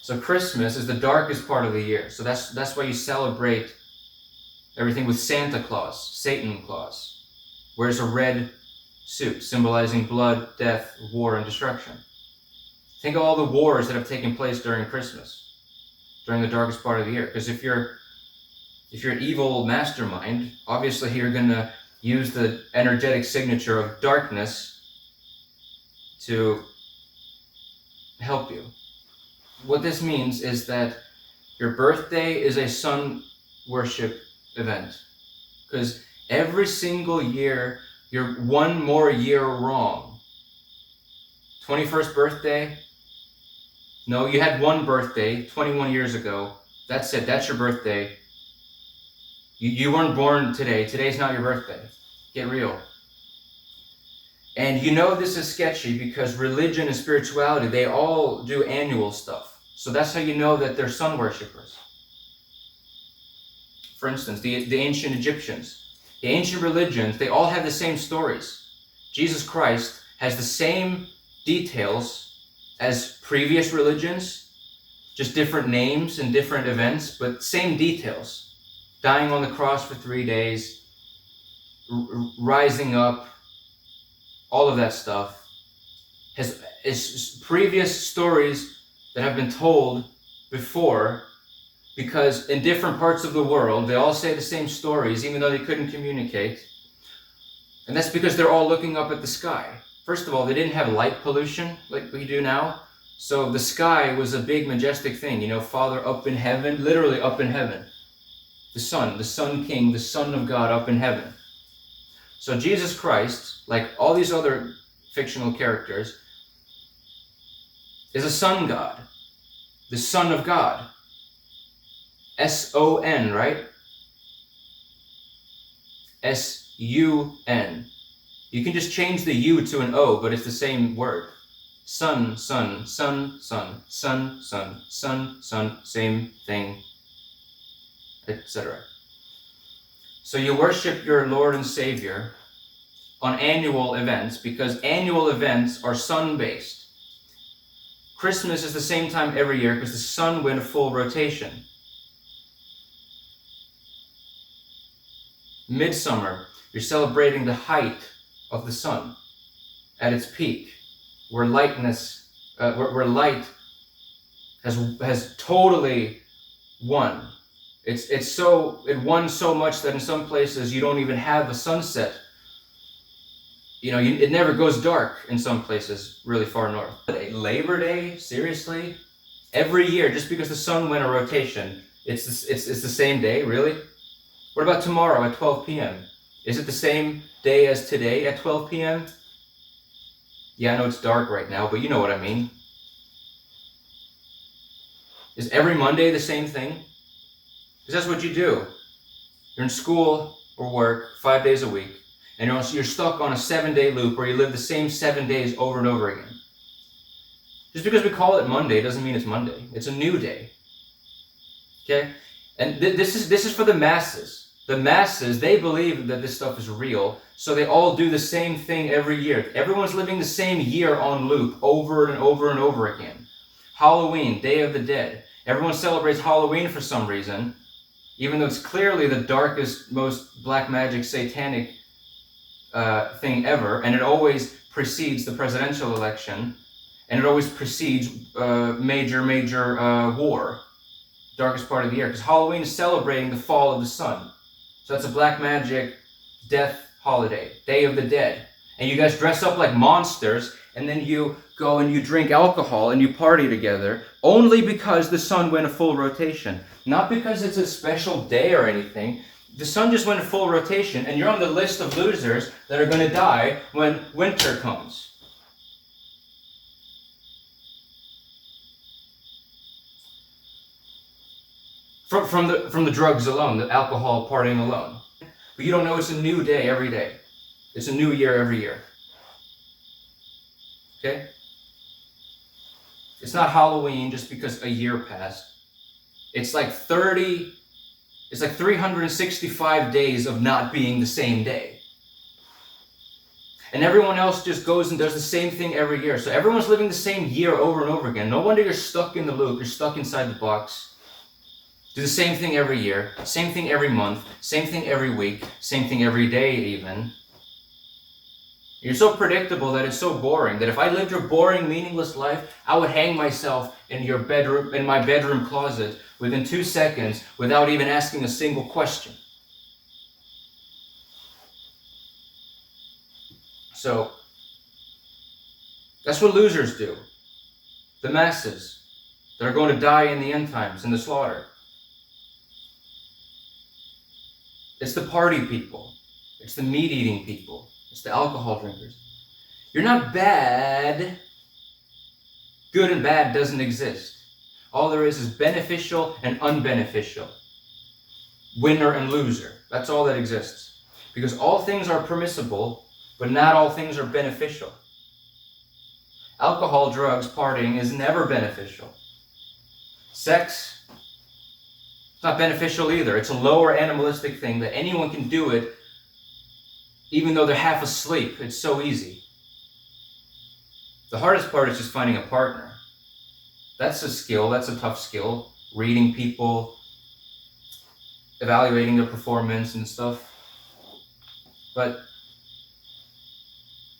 So Christmas is the darkest part of the year. So that's why you celebrate everything with Santa Claus, Satan Claus, wears a red suit symbolizing blood, death, war, and destruction. Think of all the wars that have taken place during Christmas, during the darkest part of the year. Because if you're an evil mastermind, obviously you're going to use the energetic signature of darkness to help you. What this means is that your birthday is a sun worship event. Because every single year, you're one more year wrong. 21st birthday? No, you had one birthday 21 years ago. That's it. That's your birthday. You weren't born today. Today's not your birthday. Get real. And you know this is sketchy because religion and spirituality, they all do annual stuff. So that's how you know that they're sun worshippers. For instance, the ancient Egyptians, the ancient religions, they all have the same stories. Jesus Christ has the same details as previous religions, just different names and different events, but same details. Dying on the cross for 3 days, rising up, all of that stuff is previous stories that have been told before, because in different parts of the world, they all say the same stories, even though they couldn't communicate. And that's because they're all looking up at the sky. First of all, they didn't have light pollution like we do now. So the sky was a big, majestic thing. You know, Father up in heaven, literally up in heaven. The Sun King, the Son of God up in heaven. So Jesus Christ, like all these other fictional characters, is a sun god. The Son of God. S-O-N, right? S-U-N. You can just change the U to an O, but it's the same word. Sun, sun, sun, sun, sun, sun, sun, sun, same thing, etc. So you worship your Lord and Savior on annual events because annual events are sun-based. Christmas is the same time every year because the sun went a full rotation. Midsummer, you're celebrating the height of the sun at its peak, where lightness, where light has totally won. It won so much that in some places you don't even have a sunset. You know, it never goes dark in some places really far north. Labor Day, seriously? Every year, just because the sun went a rotation, it's the same day, really? What about tomorrow at 12 p.m.? Is it the same day as today at 12 p.m.? Yeah, I know it's dark right now, but you know what I mean. Is every Monday the same thing? Because that's what you do. You're in school or work 5 days a week, and you're stuck on a 7-day loop where you live the same 7 days over and over again. Just because we call it Monday doesn't mean it's Monday. It's a new day. Okay? And this is for the masses. The masses, they believe that this stuff is real, so they all do the same thing every year. Everyone's living the same year on loop over and over and over again. Halloween, Day of the Dead. Everyone celebrates Halloween for some reason, even though it's clearly the darkest, most black magic, satanic thing ever, and it always precedes the presidential election, and it always precedes major war, darkest part of the year, because Halloween is celebrating the fall of the sun. So that's a black magic death holiday, Day of the Dead. And you guys dress up like monsters, and then you go and you drink alcohol and you party together, only because the sun went a full rotation. Not because it's a special day or anything. The sun just went a full rotation, and you're on the list of losers that are going to die when winter comes. From the drugs alone, the alcohol, partying alone. But you don't know it's a new day every day. It's a new year every year. Okay? It's not Halloween just because a year passed. It's like 365 days of not being the same day. And everyone else just goes and does the same thing every year. So everyone's living the same year over and over again. No wonder you're stuck in the loop. You're stuck inside the box. Do the same thing every year, same thing every month, same thing every week, same thing every day even. You're so predictable that it's so boring that if I lived your boring, meaningless life, I would hang myself in my bedroom closet within 2 seconds without even asking a single question. So, that's what losers do. The masses that are going to die in the end times, in the slaughter. It's the party people. It's the meat-eating people. It's the alcohol drinkers. You're not bad. Good and bad doesn't exist. All there is beneficial and unbeneficial. Winner and loser. That's all that exists. Because all things are permissible, but not all things are beneficial. Alcohol, drugs, partying is never beneficial. Sex, it's not beneficial either. It's a lower animalistic thing that anyone can do it even though they're half asleep. It's so easy. The hardest part is just finding a partner. That's a skill. That's a tough skill. Reading people, evaluating their performance and stuff. But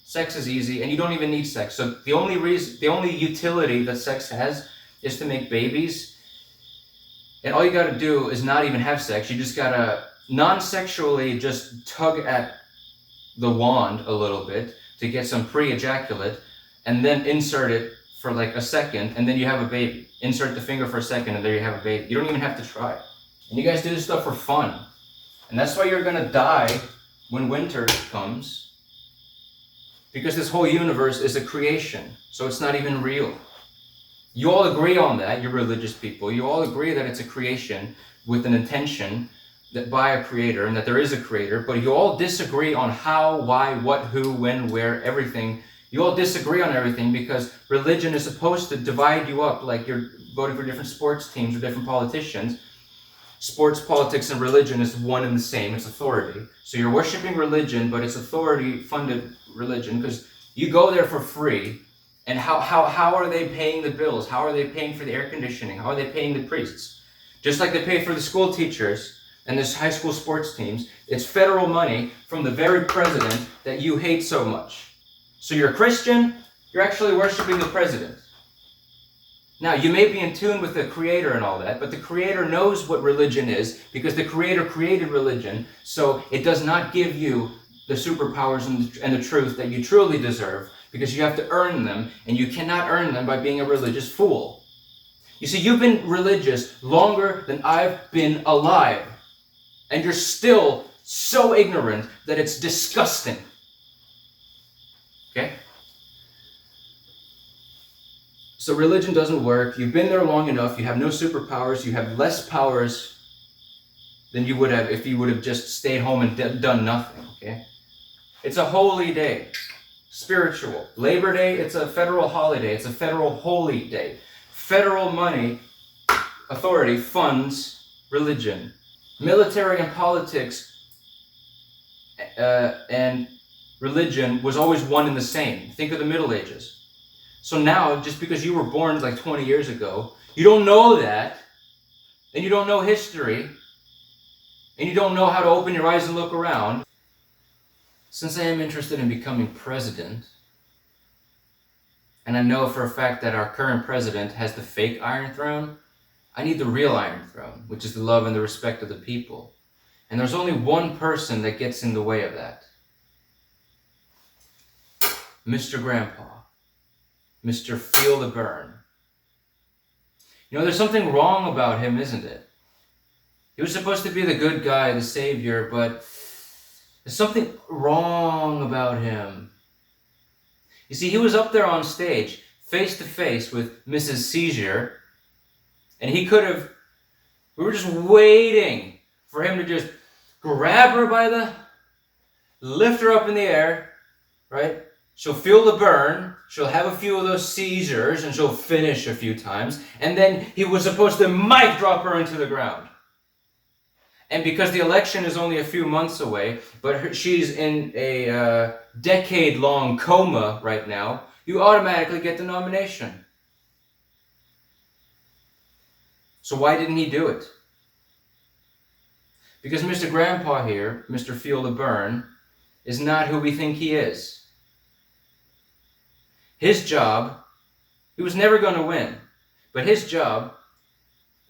sex is easy, and you don't even need sex. So the only utility that sex has is to make babies. And all you got to do is not even have sex. You just got to non-sexually just tug at the wand a little bit to get some pre-ejaculate, and then insert it for like a second, and then you have a baby. Insert the finger for a second, and there you have a baby. You don't even have to try. And you guys do this stuff for fun. And that's why you're going to die when winter comes. Because this whole universe is a creation. So it's not even real. You all agree on that, you're religious people. You all agree that it's a creation with an intention that by a creator and that there is a creator, but you all disagree on how, why, what, who, when, where, everything. You all disagree on everything because religion is supposed to divide you up like you're voting for different sports teams or different politicians. Sports, politics, and religion is one and the same. It's authority. So you're worshiping religion, but it's authority-funded religion because you go there for free. And how are they paying the bills? How are they paying for the air conditioning? How are they paying the priests? Just like they pay for the school teachers and the high school sports teams, it's federal money from the very president that you hate so much. So you're a Christian, you're actually worshiping the president. Now, you may be in tune with the Creator and all that, but the Creator knows what religion is because the Creator created religion, so it does not give you the superpowers and the truth that you truly deserve because you have to earn them, and you cannot earn them by being a religious fool. You see, you've been religious longer than I've been alive, and you're still so ignorant that it's disgusting. Okay? So religion doesn't work. You've been there long enough. You have no superpowers. You have less powers than you would have if you would have just stayed home and done nothing. Okay? It's a holy day. Spiritual. Labor Day, it's a federal holiday. It's a federal holy day. Federal money, authority, funds religion. Military and politics and religion was always one and the same. Think of the Middle Ages. So now, just because you were born like 20 years ago, you don't know that, and you don't know history, and you don't know how to open your eyes and look around. Since I am interested in becoming president, and I know for a fact that our current president has the fake Iron Throne, I need the real Iron Throne, which is the love and the respect of the people. And there's only one person that gets in the way of that. Mr. Grandpa. Mr. Feel the Burn. You know, there's something wrong about him, isn't it? He was supposed to be the good guy, the savior, but there's something wrong about him. You see, he was up there on stage, face to face with Mrs. Seizure, and he could have We were just waiting for him to just grab her by the, lift her up in the air, right? She'll feel the burn, she'll have a few of those seizures, and she'll finish a few times, and then he was supposed to mic drop her into the ground. And because the election is only a few months away, but she's in a decade-long coma right now, you automatically get the nomination. So why didn't he do it? Because Mr. Grandpa here, Mr. Feel the Burn, is not who we think he is. His job, he was never going to win, but his job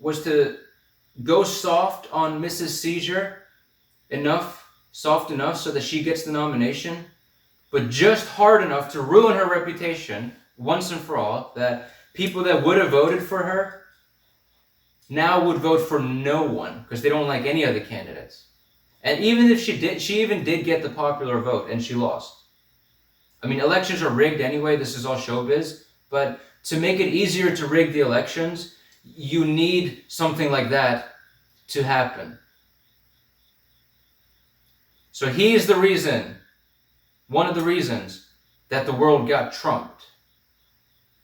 was to go soft on Mrs. Seizure soft enough so that she gets the nomination, but just hard enough to ruin her reputation once and for all, that people that would have voted for her now would vote for no one because they don't like any of the candidates. And even if she even did get the popular vote and she lost. I mean, elections are rigged anyway, this is all showbiz, but to make it easier to rig the elections, you need something like that to happen. So he is the reason, one of the reasons, that the world got trumped.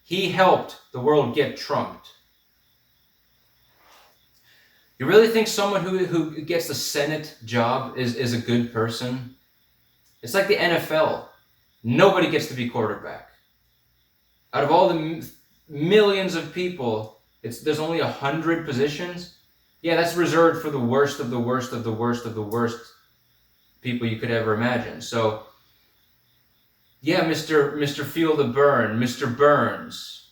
He helped the world get trumped. You really think someone who gets the Senate job is a good person? It's like the NFL. Nobody gets to be quarterback. Out of all the millions of people, there's only 100 positions. Yeah, that's reserved for the worst of the worst of the worst of the worst people you could ever imagine. So, yeah, Mr. Feel the Burn, Mr. Burns,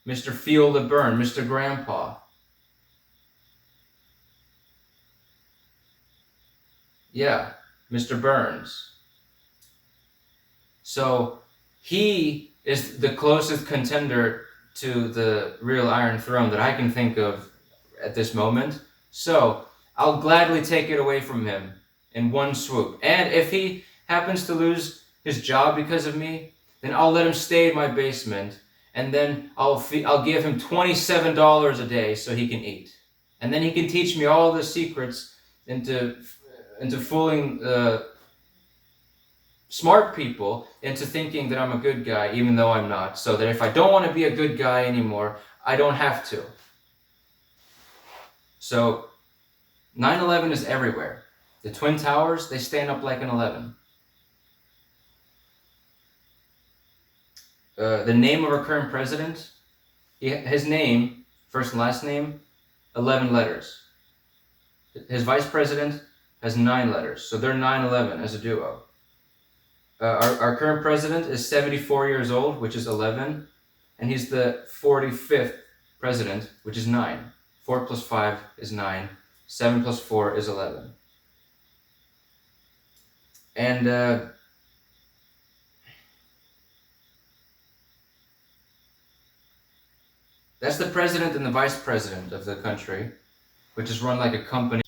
Mr. Feel the Burn, Mr. Grandpa. Yeah, Mr. Burns. So he is the closest contender to the real Iron Throne that I can think of at this moment. So I'll gladly take it away from him in one swoop. And if he happens to lose his job because of me, then I'll let him stay in my basement, and then I'll give him $27 a day so he can eat. And then he can teach me all the secrets into fooling smart people into thinking that I'm a good guy, even though I'm not. So that if I don't want to be a good guy anymore, I don't have to. So 9/11 is everywhere. The Twin Towers, they stand up like an 11. The name of our current president, his name, first and last name, 11 letters. His vice president has 9 letters, so they're 9/11 as a duo. Our current president is 74 years old, which is 11, and he's the 45th president, which is 9. 4 plus 5 is 9. 7 plus 4 is 11. And that's the president and the vice president of the country, which is run like a company.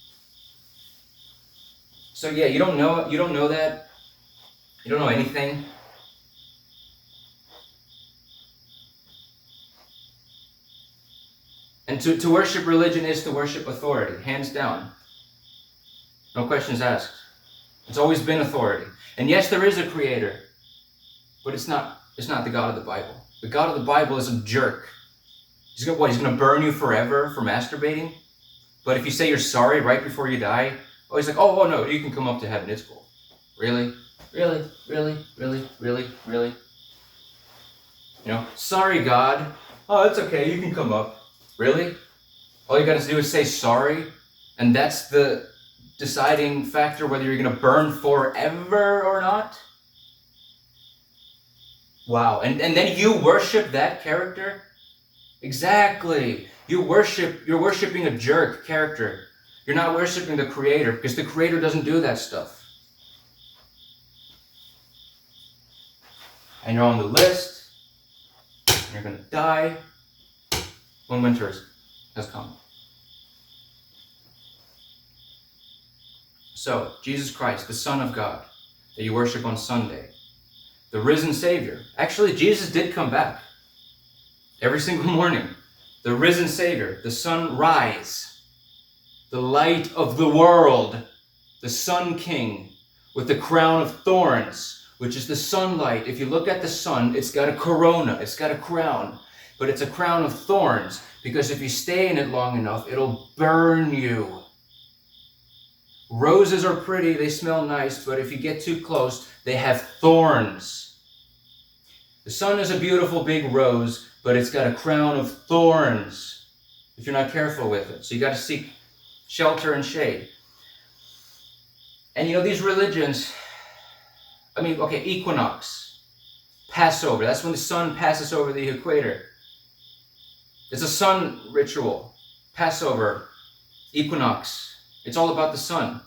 So yeah, you don't know that. You don't know anything. And to worship religion is to worship authority, hands down. No questions asked. It's always been authority. And yes, there is a creator, but it's not the God of the Bible. The God of the Bible is a jerk. He's gonna burn you forever for masturbating? But if you say you're sorry right before you die, he's like, oh no, you can come up to heaven, it's cool. Really? Really? Really? Really? Really? Really? You know, sorry God. Oh, it's okay, you can come up. Really? All you gotta do is say sorry, and that's the deciding factor whether you're gonna burn forever or not? Wow, and then you worship that character? Exactly. You're worshiping a jerk character. You're not worshiping the creator, because the creator doesn't do that stuff. And you're on the list, and you're gonna die when winter has come. So, Jesus Christ, the Son of God, that you worship on Sunday, the risen Savior. Actually, Jesus did come back every single morning. The risen Savior, the sun rise. the light of the world, the Sun King, with the crown of thorns, which is the sunlight. If you look at the sun, it's got a corona, it's got a crown, but it's a crown of thorns, because if you stay in it long enough, it'll burn you. Roses are pretty, they smell nice, but if you get too close, they have thorns. The sun is a beautiful big rose, but it's got a crown of thorns if you're not careful with it. So you got to seek shelter and shade. And you know, these religions, equinox, Passover, that's when the sun passes over the equator. It's a sun ritual, Passover, equinox. It's all about the sun.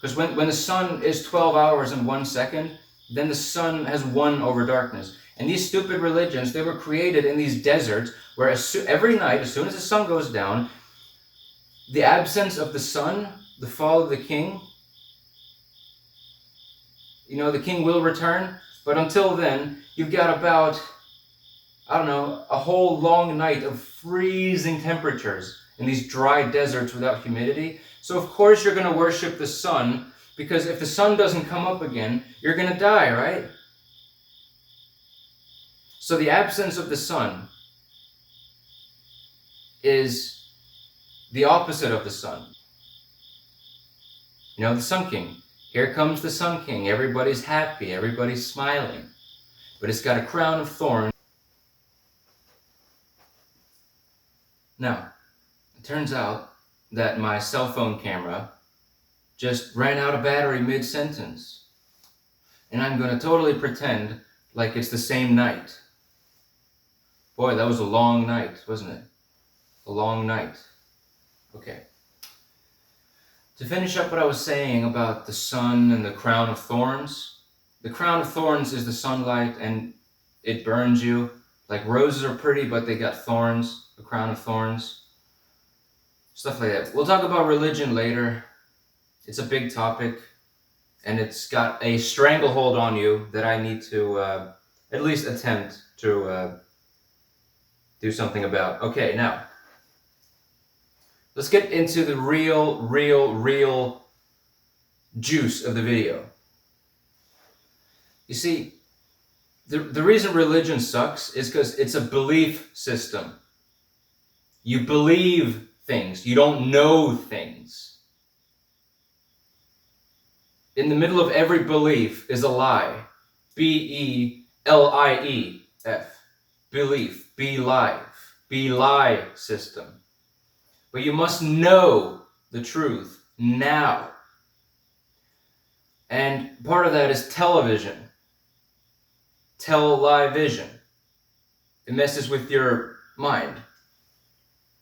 Because when the sun is 12 hours and 1 second, then the sun has won over darkness. And these stupid religions, they were created in these deserts where every night, as soon as the sun goes down, the absence of the sun, the fall of the king, the king will return. But until then, you've got about, a whole long night of freezing temperatures in these dry deserts without humidity. So of course you're going to worship the sun, because if the sun doesn't come up again, you're going to die, right? So the absence of the sun is the opposite of the sun. The Sun King. Here comes the Sun King. Everybody's happy. Everybody's smiling. But it's got a crown of thorns. Now, it turns out that my cell phone camera just ran out of battery mid-sentence. And I'm going to totally pretend like it's the same night. Boy, that was a long night, wasn't it? A long night. Okay. To finish up what I was saying about the sun and the crown of thorns, the crown of thorns is the sunlight and it burns you. Like roses are pretty, but they got thorns, the crown of thorns. Stuff like that. We'll talk about religion later. It's a big topic, and it's got a stranglehold on you that I need to at least attempt to do something about. Okay, now, let's get into the real juice of the video. You see, the reason religion sucks is because it's a belief system. You believe things. You don't know things. In the middle of every belief is a lie. B-E-L-I-E-F. Belief. Be life. Be lie system. But you must know the truth now. And part of that is television. Tele-vision. It messes with your mind.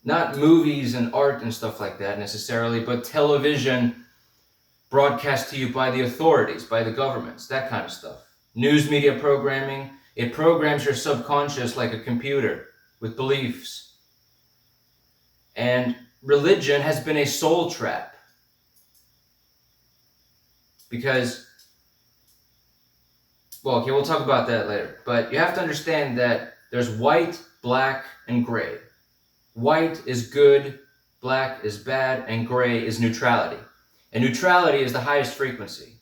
Not movies and art and stuff like that necessarily, but television broadcast to you by the authorities, by the governments, that kind of stuff. News media programming, it programs your subconscious like a computer with beliefs. And religion has been a soul trap. Because, well, okay, we'll talk about that later. But you have to understand that there's white, black, and gray. White is good, black is bad, and gray is neutrality. And neutrality is the highest frequency.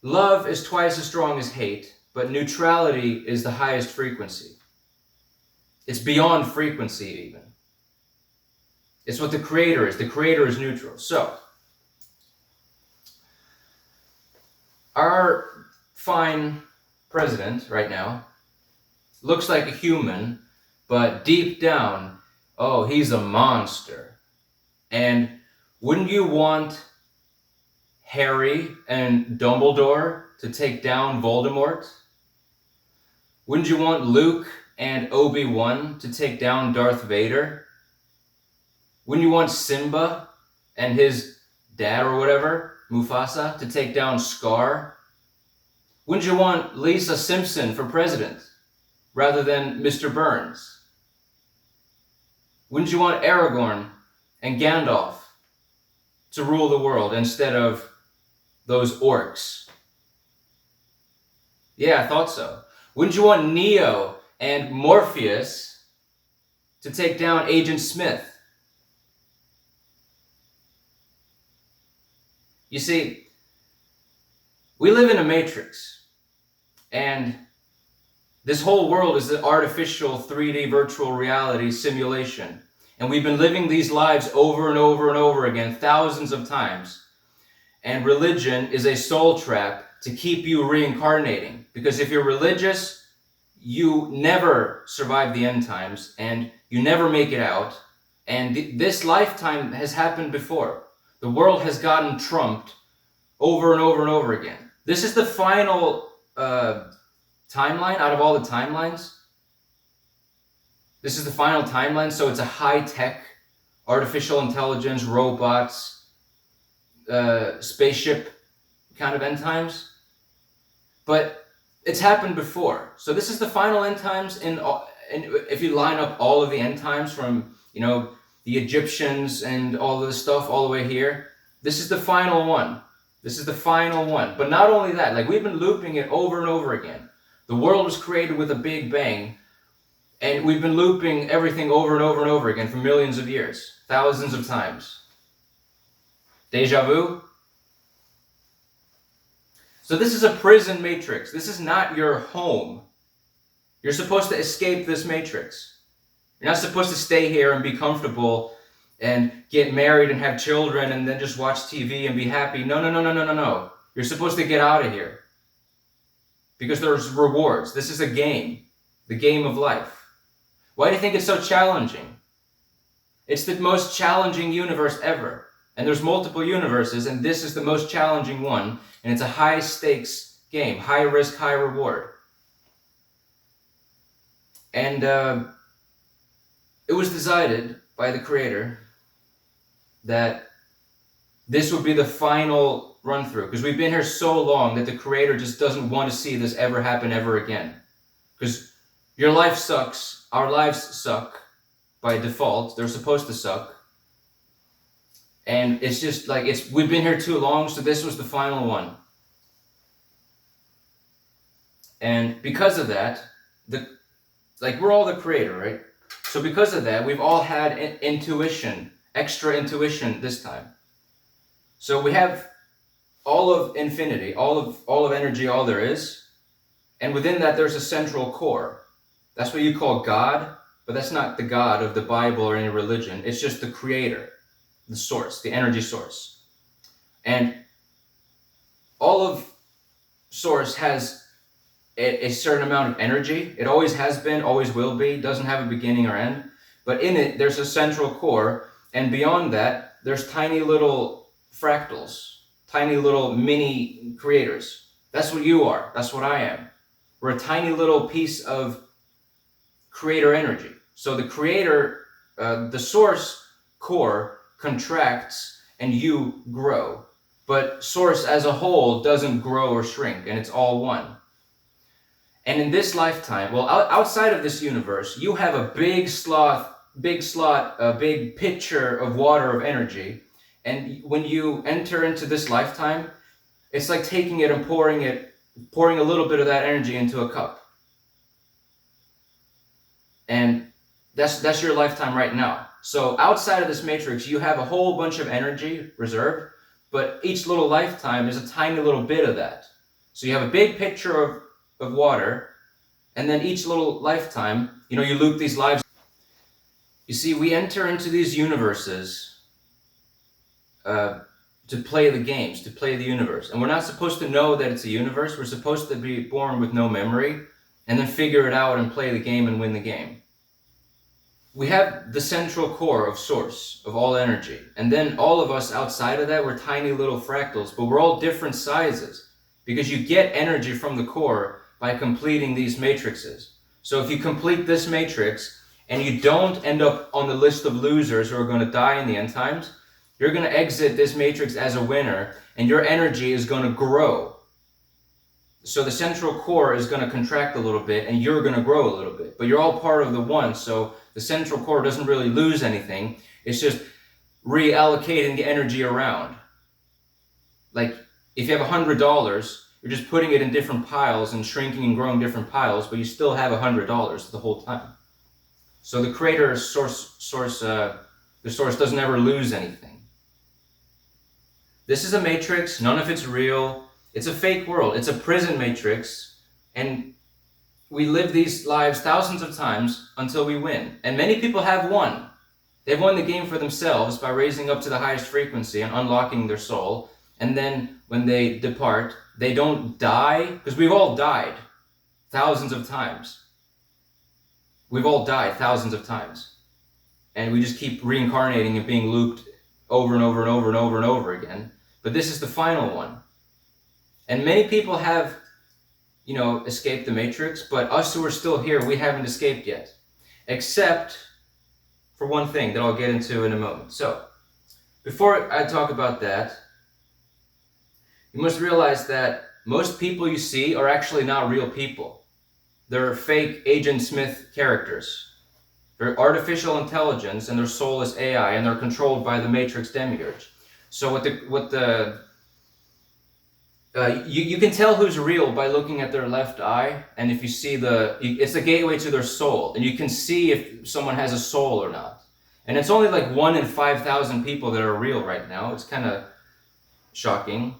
Love is twice as strong as hate, but neutrality is the highest frequency. It's beyond frequency even. It's what the Creator is. The Creator is neutral. So, our fine president right now looks like a human, but deep down, oh, he's a monster. And wouldn't you want Harry and Dumbledore to take down Voldemort? Wouldn't you want Luke and Obi-Wan to take down Darth Vader? Wouldn't you want Simba and his dad or whatever, Mufasa, to take down Scar? Wouldn't you want Lisa Simpson for president rather than Mr. Burns? Wouldn't you want Aragorn and Gandalf to rule the world instead of those orcs? Yeah, I thought so. Wouldn't you want Neo and Morpheus to take down Agent Smith? You see, we live in a matrix, and this whole world is an artificial 3D virtual reality simulation. And we've been living these lives over and over and over again, thousands of times. And religion is a soul trap to keep you reincarnating. Because if you're religious, you never survive the end times, and you never make it out. And this lifetime has happened before. The world has gotten trumped over and over and over again. This is the final timeline out of all the timelines. This is the final timeline, so it's a high-tech, artificial intelligence, robots, spaceship kind of end times. But it's happened before. So this is the final end times, and if you line up all of the end times from, the Egyptians and all of this stuff all the way here, this is the final one. This is the final one. But not only that, like, we've been looping it over and over again. The world was created with a big bang, and we've been looping everything over and over and over again for millions of years, thousands of times. Deja vu? So this is a prison matrix. This is not your home. You're supposed to escape this matrix. You're not supposed to stay here and be comfortable and get married and have children and then just watch TV and be happy. No. You're supposed to get out of here. Because there's rewards. This is a game. The game of life. Why do you think it's so challenging? It's the most challenging universe ever. And there's multiple universes, and this is the most challenging one. And it's a high stakes game. High risk, high reward. And it was decided by the creator that this would be the final run through, because we've been here so long that the creator just doesn't want to see this ever happen ever again. Because your life sucks, our lives suck by default, they're supposed to suck. And it's just like, we've been here too long, so this was the final one. And because of that, we're all the creator, right? So because of that, we've all had intuition, extra intuition this time. So we have all of infinity, all of energy, all there is. And within that, there's a central core. That's what you call God, but that's not the God of the Bible or any religion. It's just the creator, the source, the energy source. And all of source has a certain amount of energy. It always has been, always will be, doesn't have a beginning or end. But in it, there's a central core. And beyond that, there's tiny little fractals, tiny little mini creators. That's what you are. That's what I am. We're a tiny little piece of creator energy. So the creator, the source core contracts and you grow. But source as a whole doesn't grow or shrink, and it's all one. And in this lifetime, well, outside of this universe, you have a big pitcher of water of energy. And when you enter into this lifetime, it's like taking it and pouring a little bit of that energy into a cup. And that's your lifetime right now. So outside of this matrix, you have a whole bunch of energy reserved, but each little lifetime is a tiny little bit of that. So you have a big pitcher of water, and then each little lifetime, you loop these lives. You see, we enter into these universes to play the games, to play the universe. And we're not supposed to know that it's a universe. We're supposed to be born with no memory and then figure it out and play the game and win the game. We have the central core of source, of all energy. And then all of us outside of that, we're tiny little fractals, but we're all different sizes because you get energy from the core by completing these matrices. So if you complete this matrix and you don't end up on the list of losers who are going to die in the end times, you're going to exit this matrix as a winner, and your energy is going to grow. So the central core is going to contract a little bit, and you're going to grow a little bit. But you're all part of the one, so the central core doesn't really lose anything. It's just reallocating the energy around. Like, if you have $100, you're just putting it in different piles and shrinking and growing different piles, but you still have $100 the whole time. So the creator the source doesn't ever lose anything. This is a matrix. None of it's real. It's a fake world. It's a prison matrix. And we live these lives thousands of times until we win. And many people have won. They've won the game for themselves by raising up to the highest frequency and unlocking their soul. And then when they depart, they don't die, because we've all died thousands of times. We've all died thousands of times. And we just keep reincarnating and being looped over and over and over and over and over again. But this is the final one. And many people have, escaped the matrix, but us who are still here, we haven't escaped yet. Except for one thing that I'll get into in a moment. So, before I talk about that, you must realize that most people you see are actually not real people. They're fake Agent Smith characters. They're artificial intelligence and they're soulless AI, and they're controlled by the Matrix demiurge. So you can tell who's real by looking at their left eye, and if you see it's the gateway to their soul, and you can see if someone has a soul or not. And it's only like 1 in 5,000 people that are real right now. It's kind of shocking.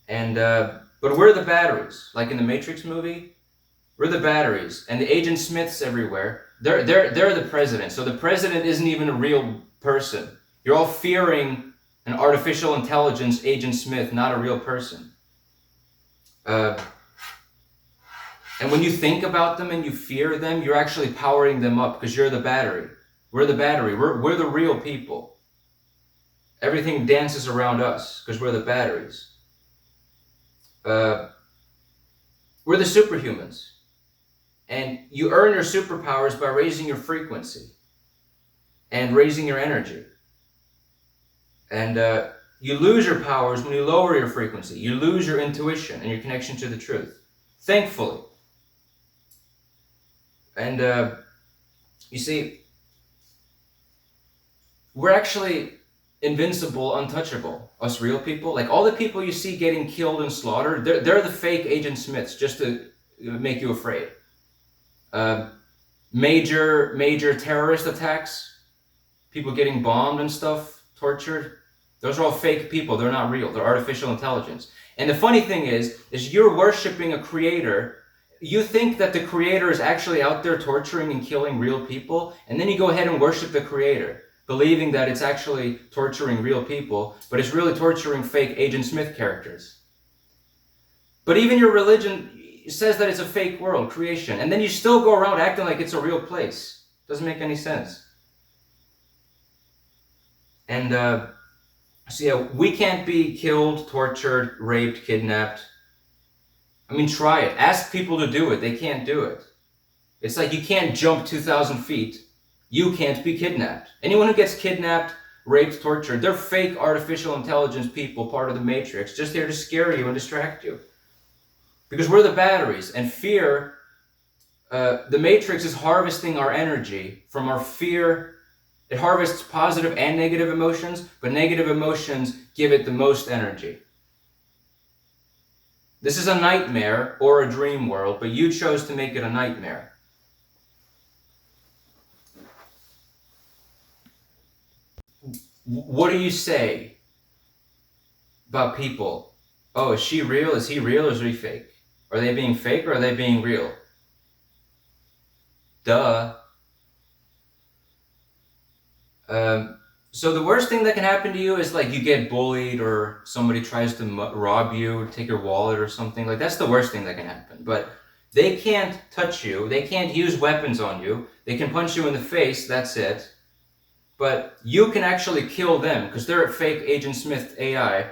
And but we're the batteries, like in the Matrix movie. We're the batteries, and the Agent Smiths everywhere. They're the president. So the president isn't even a real person. You're all fearing an artificial intelligence, Agent Smith, not a real person. And when you think about them and you fear them, you're actually powering them up, because you're the battery. We're the battery. We're the real people. Everything dances around us because we're the batteries. We're the superhumans. And you earn your superpowers by raising your frequency and raising your energy. And you lose your powers when you lower your frequency. You lose your intuition and your connection to the truth. Thankfully. And you see, we're actually invincible, untouchable. Us real people. Like all the people you see getting killed and slaughtered, they're the fake Agent Smiths just to make you afraid. Major terrorist attacks, people getting bombed and stuff, tortured, those are all fake people. They're not real. They're artificial intelligence. And the funny thing is you're worshiping a creator. You think that the creator is actually out there torturing and killing real people, and then you go ahead and worship the creator, believing that it's actually torturing real people, but it's really torturing fake Agent Smith characters. But even your religion says that it's a fake world, creation, and then you still go around acting like it's a real place. Doesn't make any sense. And so yeah, we can't be killed, tortured, raped, kidnapped. I mean, try it. Ask people to do it. They can't do it. It's like you can't jump 2,000 feet. You can't be kidnapped. Anyone who gets kidnapped, raped, tortured, they're fake artificial intelligence people, part of the Matrix, just there to scare you and distract you. Because we're the batteries, and fear, the Matrix is harvesting our energy from our fear. It harvests positive and negative emotions, but negative emotions give it the most energy. This is a nightmare or a dream world, but you chose to make it a nightmare. What do you say about people? Oh, is she real? Is he real? Or is he fake? Are they being fake or are they being real? Duh. So the worst thing that can happen to you is like you get bullied or somebody tries to rob you, take your wallet or something. Like that's the worst thing that can happen. But they can't touch you. They can't use weapons on you. They can punch you in the face. That's it. But you can actually kill them because they're a fake Agent Smith AI.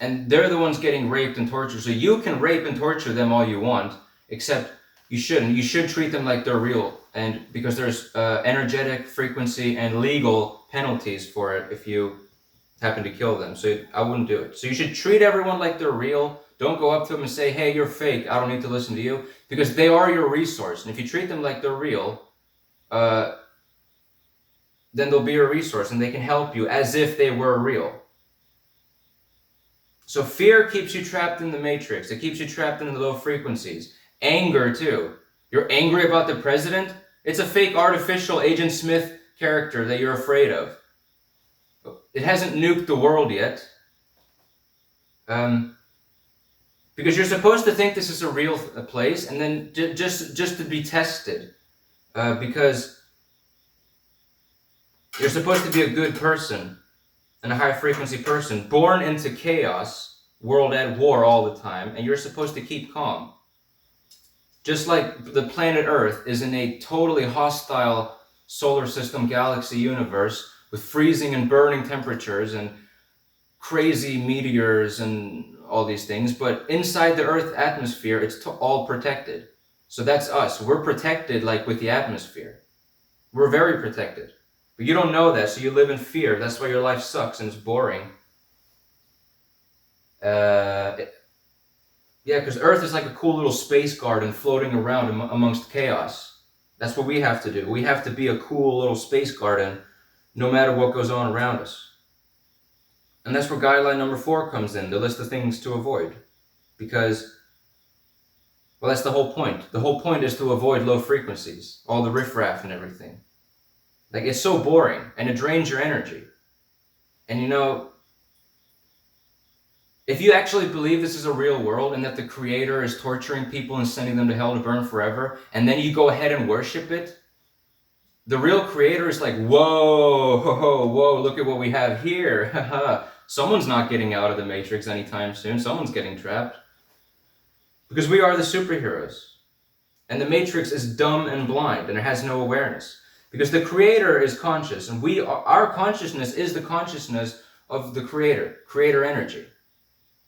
And they're the ones getting raped and tortured. So you can rape and torture them all you want, except you shouldn't. You should treat them like they're real. And because there's energetic, frequency, and legal penalties for it if you happen to kill them. So I wouldn't do it. So you should treat everyone like they're real. Don't go up to them and say, hey, you're fake. I don't need to listen to you. Because they are your resource. And if you treat them like they're real, then they'll be a resource and they can help you as if they were real. So fear keeps you trapped in the Matrix. It keeps you trapped in the low frequencies. Anger, too. You're angry about the president? It's a fake artificial Agent Smith character that you're afraid of. It hasn't nuked the world yet. Because you're supposed to think this is a real place, and then just to be tested, because you're supposed to be a good person and a high frequency person, born into chaos, world at war all the time, and you're supposed to keep calm. Just like the planet Earth is in a totally hostile solar system galaxy universe with freezing and burning temperatures and crazy meteors and all these things, but inside the Earth atmosphere, it's all protected. So that's us. We're protected, like with the atmosphere. We're very protected. But you don't know that, so you live in fear. That's why your life sucks and it's boring. Yeah, because Earth is like a cool little space garden floating around amongst chaos. That's what we have to do. We have to be a cool little space garden no matter what goes on around us. And that's where guideline number 4 comes in, the list of things to avoid. Because, well, that's the whole point. The whole point is to avoid low frequencies, all the riffraff and everything. Like, it's so boring, and it drains your energy. And you know, if you actually believe this is a real world and that the Creator is torturing people and sending them to hell to burn forever, and then you go ahead and worship it, the real Creator is like, whoa, whoa, look at what we have here. Someone's not getting out of the Matrix anytime soon. Someone's getting trapped. Because we are the superheroes. And the Matrix is dumb and blind, and it has no awareness. Because the Creator is conscious, and our consciousness is the consciousness of the Creator energy.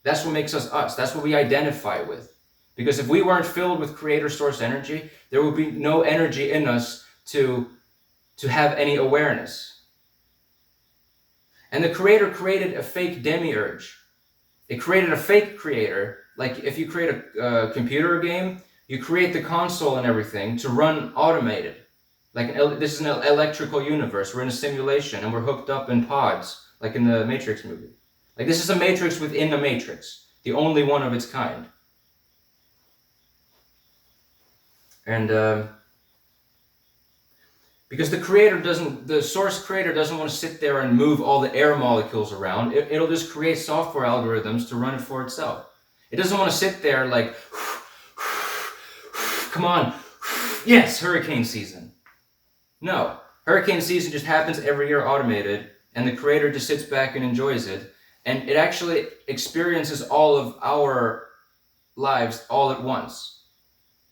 That's what makes us us. That's what we identify with. Because if we weren't filled with Creator source energy, there would be no energy in us to have any awareness. And the Creator created a fake demiurge. It created a fake creator. Like if you create a computer game, you create the console and everything to run automated. Like this is an electrical universe. We're in a simulation and we're hooked up in pods, like in the Matrix movie. Like this is a matrix within a matrix, the only one of its kind. And because the source creator doesn't want to sit there and move all the air molecules around. It'll just create software algorithms to run it for itself. It doesn't want to sit there like, come on, yes, hurricane season. No, hurricane season just happens every year automated, and the Creator just sits back and enjoys it. And it actually experiences all of our lives all at once.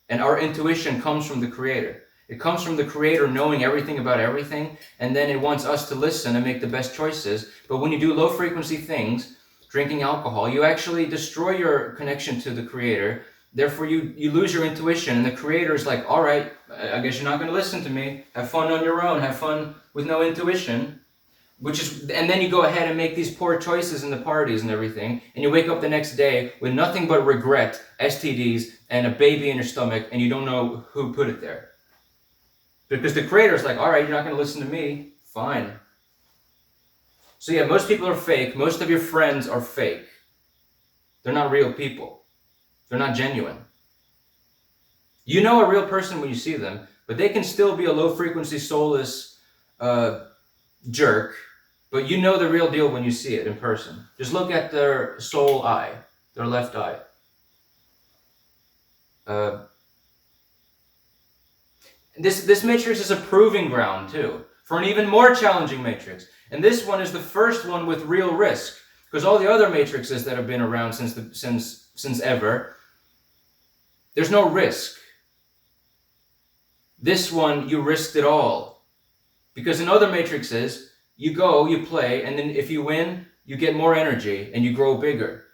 And our intuition comes from the Creator. It comes from the Creator knowing everything about everything, and then it wants us to listen and make the best choices. But when you do low frequency things, drinking alcohol, you actually destroy your connection to the Creator. Therefore, you lose your intuition, and the Creator is like, all right, I guess you're not going to listen to me. Have fun on your own. Have fun with no intuition. And then you go ahead and make these poor choices in the parties and everything, and you wake up the next day with nothing but regret, STDs, and a baby in your stomach, and you don't know who put it there. Because the Creator's like, all right, you're not going to listen to me. Fine. So yeah, most people are fake. Most of your friends are fake. They're not real people. They're not genuine. You know a real person when you see them, but they can still be a low-frequency, soulless jerk, but you know the real deal when you see it in person. Just look at their soul eye, their left eye. This matrix is a proving ground too for an even more challenging matrix, and this one is the first one with real risk, because all the other matrices that have been around since ever, there's no risk. This one, you risked it all, because in other matrices you go, you play, and then if you win, you get more energy and you grow bigger.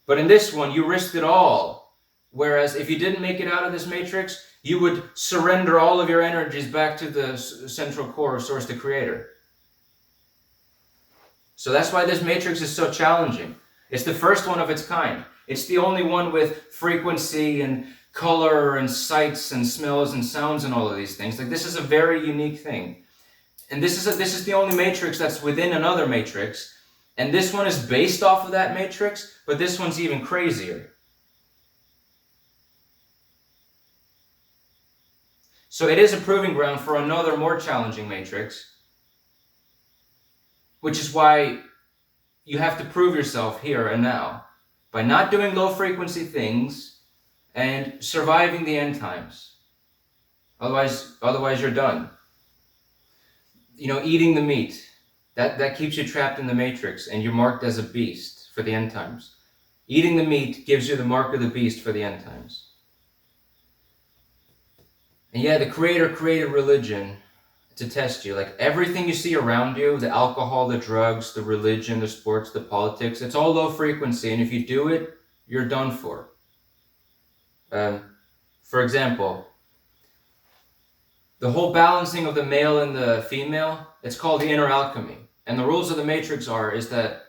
But in this one, you risked it all. Whereas if you didn't make it out of this matrix, you would surrender all of your energies back to the central core of Source, the Creator. So that's why this matrix is so challenging. It's the first one of its kind. It's the only one with frequency and color and sights and smells and sounds and all of these things. Like, this is a very unique thing. And this is the only matrix that's within another matrix. And this one is based off of that matrix, but this one's even crazier. So it is a proving ground for another more challenging matrix, which is why you have to prove yourself here and now. by not doing low frequency things and surviving the end times. Otherwise you're done. Eating the meat, that keeps you trapped in the matrix, and you're marked as a beast for the end times. Eating the meat gives you the mark of the beast for the end times. And yeah, the Creator created religion to test you. Like everything you see around you, the alcohol, the drugs, the religion, the sports, the politics, it's all low frequency. And if you do it, you're done for. For example, the whole balancing of the male and the female, it's called the inner alchemy. And the rules of the matrix is that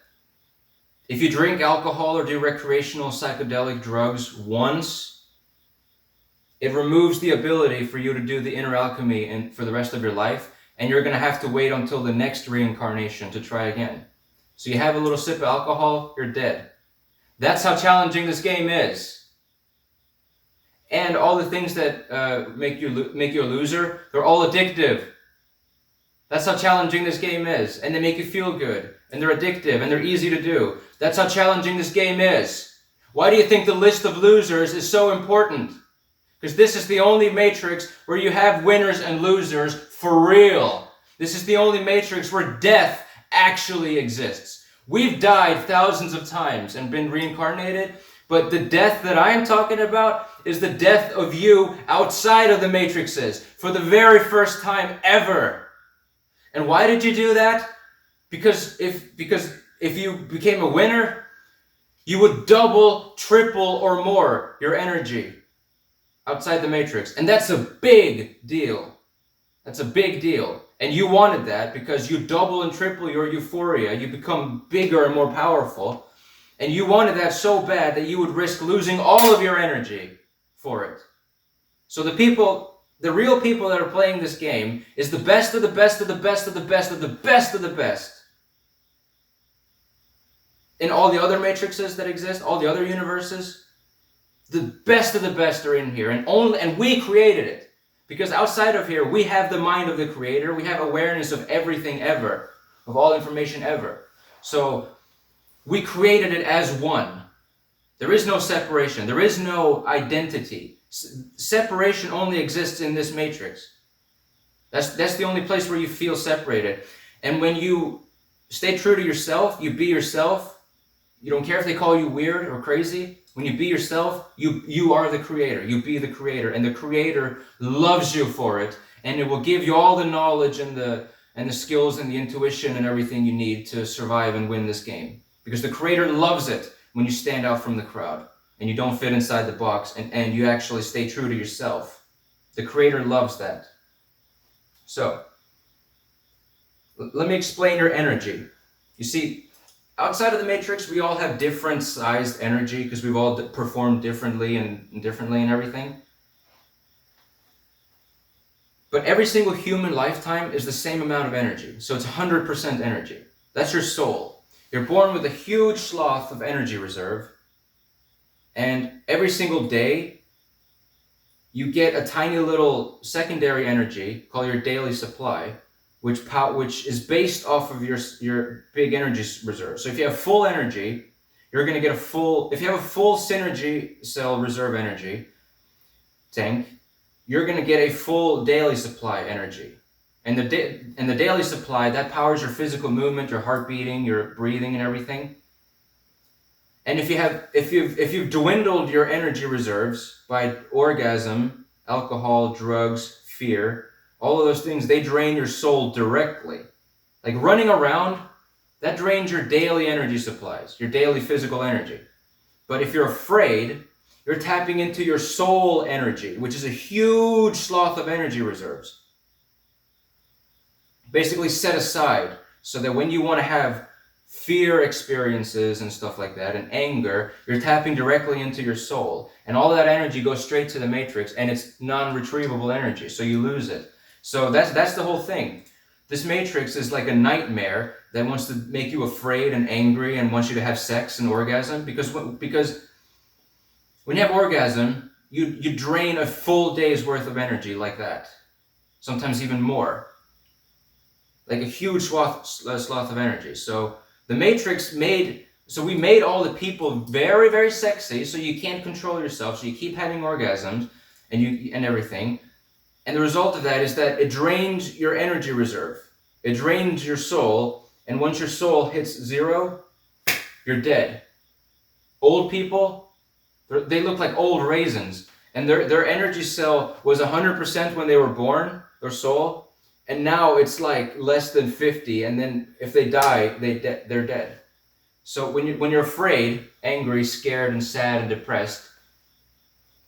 if you drink alcohol or do recreational psychedelic drugs once, it removes the ability for you to do the inner alchemy and for the rest of your life, and you're going to have to wait until the next reincarnation to try again. So you have a little sip of alcohol, you're dead. That's how challenging this game is. And all the things that make you a loser, they're all addictive. That's how challenging this game is. And they make you feel good, and they're addictive, and they're easy to do. That's how challenging this game is. Why do you think the list of losers is so important? Because this is the only matrix where you have winners and losers for real. This is the only matrix where death actually exists. We've died thousands of times and been reincarnated, but the death that I am talking about is the death of you outside of the matrices for the very first time ever. And why did you do that? Because if you became a winner, you would double, triple, or more your energy outside the matrix. And that's a big deal. That's a big deal. And you wanted that because you double and triple your euphoria. You become bigger and more powerful. And you wanted that so bad that you would risk losing all of your energy for it. So the real people that are playing this game is the best of the best of the best of the best of the best of the best. In all the other matrices that exist, all the other universes, the best of the best are in here, and we created it. Because outside of here, we have the mind of the Creator. We have awareness of everything ever, of all information ever. So we created it as one. There is no separation. There is no identity. Separation only exists in this matrix. That's the only place where you feel separated. And when you stay true to yourself, you be yourself. You don't care if they call you weird or crazy. When you be yourself, you are the Creator. You be the Creator, and the Creator loves you for it, and it will give you all the knowledge and the skills and the intuition and everything you need to survive and win this game. Because the Creator loves it when you stand out from the crowd and you don't fit inside the box and you actually stay true to yourself. The Creator loves that. So, let me explain your energy. You see, outside of the matrix, we all have different sized energy because we've all performed differently and everything. But every single human lifetime is the same amount of energy. So it's 100% energy. That's your soul. You're born with a huge sloth of energy reserve. And every single day, you get a tiny little secondary energy called your daily supply, which is based off of your big energy reserve. So if you have full energy, you're going to get if you have a full synergy cell reserve energy tank, you're going to get a full daily supply energy. And the daily supply, that powers your physical movement, your heart beating, your breathing and everything. And if you've dwindled your energy reserves by orgasm, alcohol, drugs, fear, all of those things, they drain your soul directly. Like running around, that drains your daily energy supplies, your daily physical energy. But if you're afraid, you're tapping into your soul energy, which is a huge sloth of energy reserves. Basically set aside so that when you want to have fear experiences and stuff like that, and anger, you're tapping directly into your soul. And all of that energy goes straight to the matrix, and it's non-retrievable energy, so you lose it. So that's the whole thing. This matrix is like a nightmare that wants to make you afraid and angry and wants you to have sex and orgasm, because when you have orgasm, you drain a full day's worth of energy like that. Sometimes even more. Like a huge sloth of energy. So the matrix made So we made all the people very, very sexy, so you can't control yourself, so you keep having orgasms and everything. And the result of that is that it drains your energy reserve. It drains your soul, and once your soul hits zero, you're dead. Old people, they look like old raisins, and their energy cell was 100% when they were born, their soul, and now it's like less than 50, and then if they die, they're dead. So when you're afraid, angry, scared, and sad and depressed,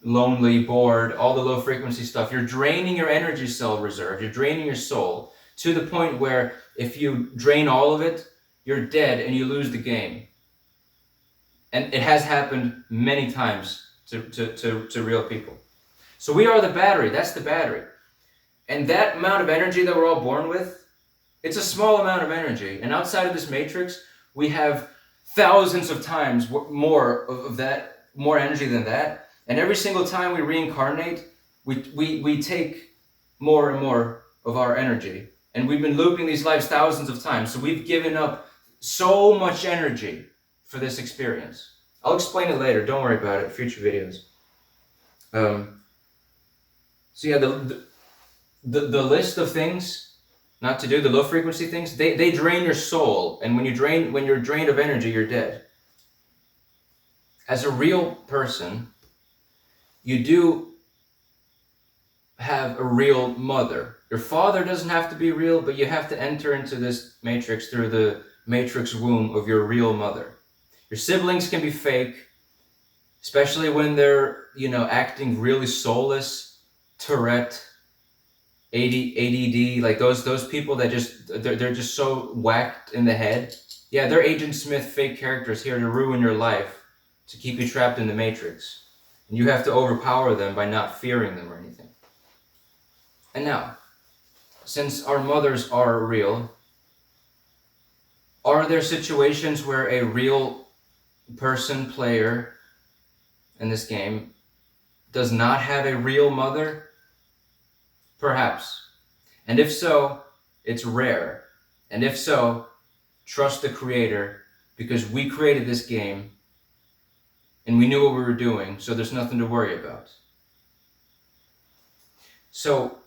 lonely, bored, all the low frequency stuff, you're draining your energy cell reserve, you're draining your soul to the point where if you drain all of it, you're dead and you lose the game. And it has happened many times to real people. So we are the battery, that's the battery. And that amount of energy that we're all born with, it's a small amount of energy. And outside of this matrix, we have thousands of times more of that, more energy than that. And every single time we reincarnate, we take more and more of our energy. And we've been looping these lives thousands of times. So we've given up so much energy for this experience. I'll explain it later. Don't worry about it. Future videos. So yeah, the list of things not to do, the low frequency things, they drain your soul. And when you're drained of energy, you're dead. As a real person, you do have a real mother. Your father doesn't have to be real, but you have to enter into this matrix through the matrix womb of your real mother. Your siblings can be fake, especially when they're, acting really soulless, Tourette, ADD, like those people that they're just so whacked in the head. Yeah, they're Agent Smith fake characters here to ruin your life, to keep you trapped in the matrix. And you have to overpower them by not fearing them or anything. And now, since our mothers are real, are there situations where a real person, player in this game, does not have a real mother? Perhaps. And if so, it's rare. And if so, trust the creator, because we created this game and we knew what we were doing, so there's nothing to worry about. So,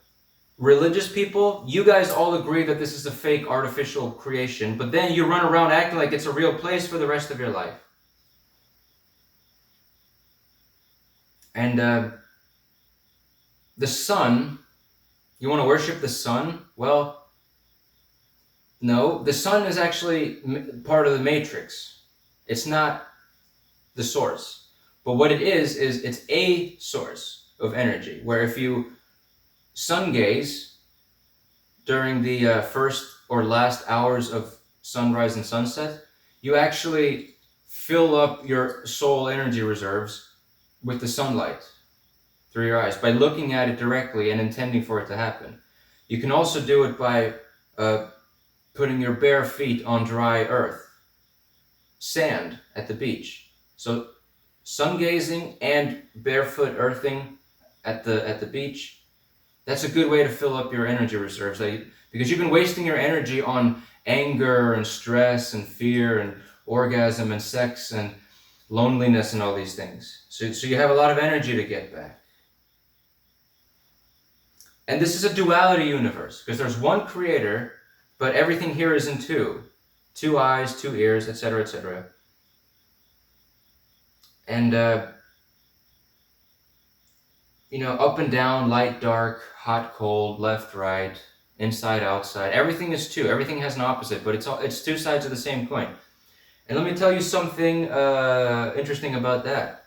religious people, you guys all agree that this is a fake artificial creation, but then you run around acting like it's a real place for the rest of your life. And the sun, you want to worship the sun? Well, no, the sun is actually part of the matrix. It's not the source. But what it is it's a source of energy, where if you sun gaze during the first or last hours of sunrise and sunset, you actually fill up your soul energy reserves with the sunlight through your eyes by looking at it directly and intending for it to happen. You can also do it by putting your bare feet on dry earth, sand at the beach. So sun gazing and barefoot earthing at the beach, that's a good way to fill up your energy reserves, because you've been wasting your energy on anger and stress and fear and orgasm and sex and loneliness and all these things. So you have a lot of energy to get back. And this is a duality universe, because there's one creator, but everything here is in two. Two eyes, two ears, etc., etc. And, up and down, light, dark, hot, cold, left, right, inside, outside. Everything is two. Everything has an opposite, but it's two sides of the same coin. And let me tell you something interesting about that.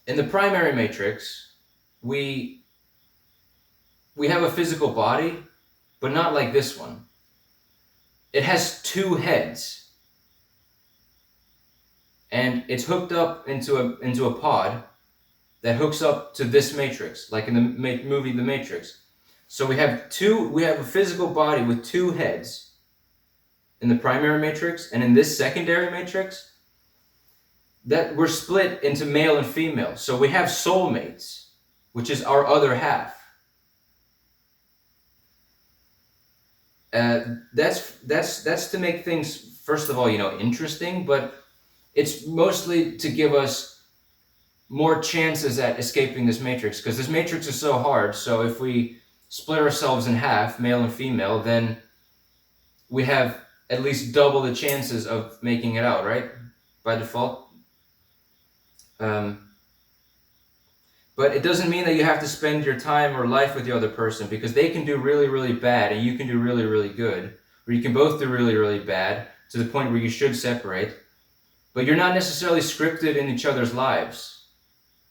In the primary matrix, we have a physical body, but not like this one. It has two heads. And it's hooked up into a pod that hooks up to this matrix, like in the movie The Matrix. So we have a physical body with two heads in the primary matrix, and in this secondary matrix, that we're split into male and female. So we have soulmates, which is our other half. That's to make things first of all, interesting, but it's mostly to give us more chances at escaping this matrix, because this matrix is so hard. So if we split ourselves in half, male and female, then we have at least double the chances of making it out, right? By default. But it doesn't mean that you have to spend your time or life with the other person, because they can do really, really bad and you can do really, really good. Or you can both do really, really bad to the point where you should separate. But you're not necessarily scripted in each other's lives.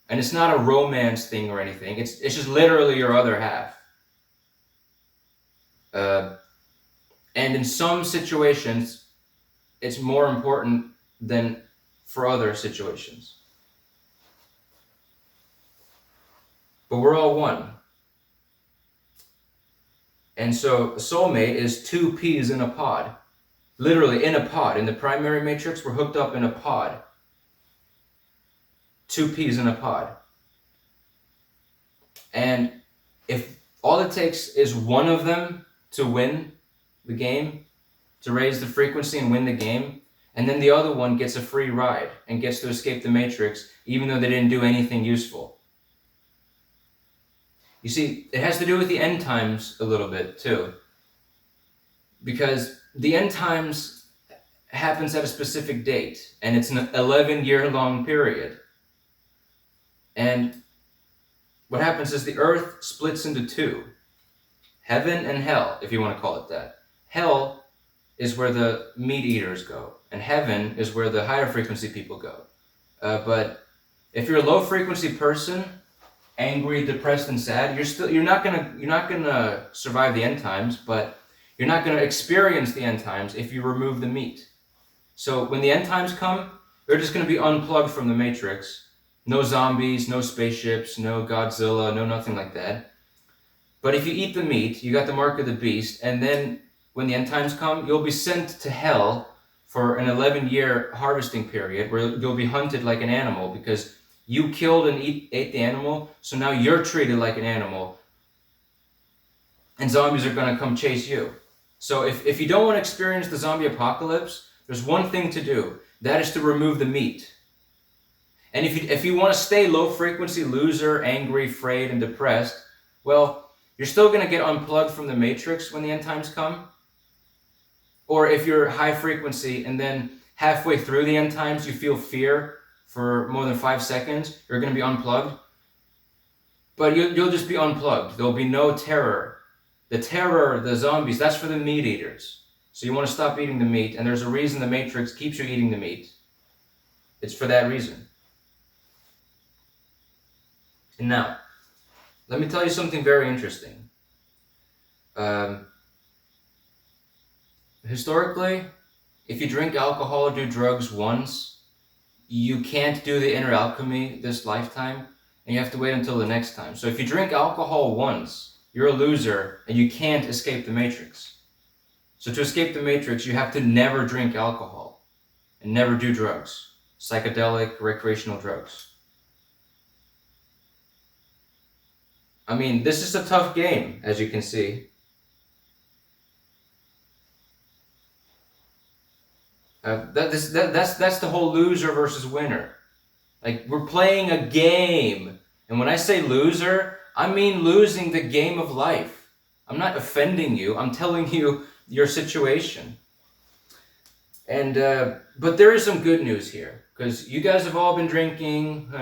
And it's not a romance thing or anything. It's just literally your other half. And in some situations, it's more important than for other situations. But we're all one. And so a soulmate is two peas in a pod. Literally in a pod. In the primary matrix, we're hooked up in a pod. Two peas in a pod. And if all it takes is one of them to win the game, to raise the frequency and win the game, and then the other one gets a free ride and gets to escape the matrix, even though they didn't do anything useful. You see, it has to do with the end times a little bit too. Because the end times happens at a specific date, and it's an 11-year-long period. And what happens is the earth splits into two. Heaven and hell, if you want to call it that. Hell is where the meat eaters go, and heaven is where the higher frequency people go. But if you're a low frequency person, angry, depressed, and sad, you're not gonna survive the end times, but you're not gonna experience the end times if you remove the meat. So when the end times come, they're just gonna be unplugged from the matrix. No zombies, no spaceships, no Godzilla, no nothing like that. But if you eat the meat, you got the mark of the beast, and then when the end times come, you'll be sent to hell for an 11-year harvesting period where you'll be hunted like an animal because you killed and ate the animal, so now you're treated like an animal. And zombies are going to come chase you. So if you don't want to experience the zombie apocalypse, there's one thing to do. That is to remove the meat. And if you want to stay low frequency, loser, angry, afraid, and depressed, well, you're still going to get unplugged from the matrix when the end times come. Or if you're high frequency and then halfway through the end times you feel fear for more than 5 seconds, you're going to be unplugged. But you'll just be unplugged. There'll be no terror. The terror, the zombies, that's for the meat eaters. So you want to stop eating the meat, and there's a reason the matrix keeps you eating the meat. It's for that reason. And now, let me tell you something very interesting. Historically, if you drink alcohol or do drugs once, you can't do the inner alchemy this lifetime, and you have to wait until the next time. So if you drink alcohol once, you're a loser, and you can't escape the matrix. So to escape the matrix, you have to never drink alcohol and never do drugs, psychedelic, recreational drugs. I mean, this is a tough game, as you can see. That's the whole loser versus winner. Like, we're playing a game. And when I say loser, I mean losing the game of life. I'm not offending you. I'm telling you your situation. And but there is some good news here, because you guys have all been drinking,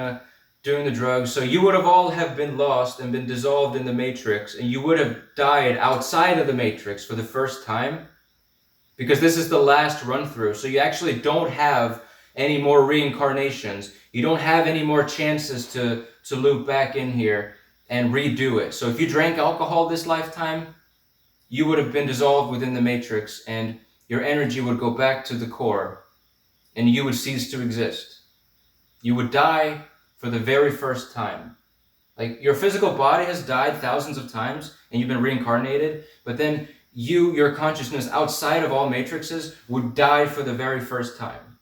doing the drugs, so you would have all have been lost and been dissolved in the matrix, and you would have died outside of the matrix for the first time, because this is the last run through. So you actually don't have any more reincarnations. You don't have any more chances to loop back in here and redo it. So if you drank alcohol this lifetime, you would have been dissolved within the matrix, and your energy would go back to the core, and you would cease to exist. You would die for the very first time. Like, your physical body has died thousands of times, and you've been reincarnated, but then your consciousness outside of all matrices would die for the very first time.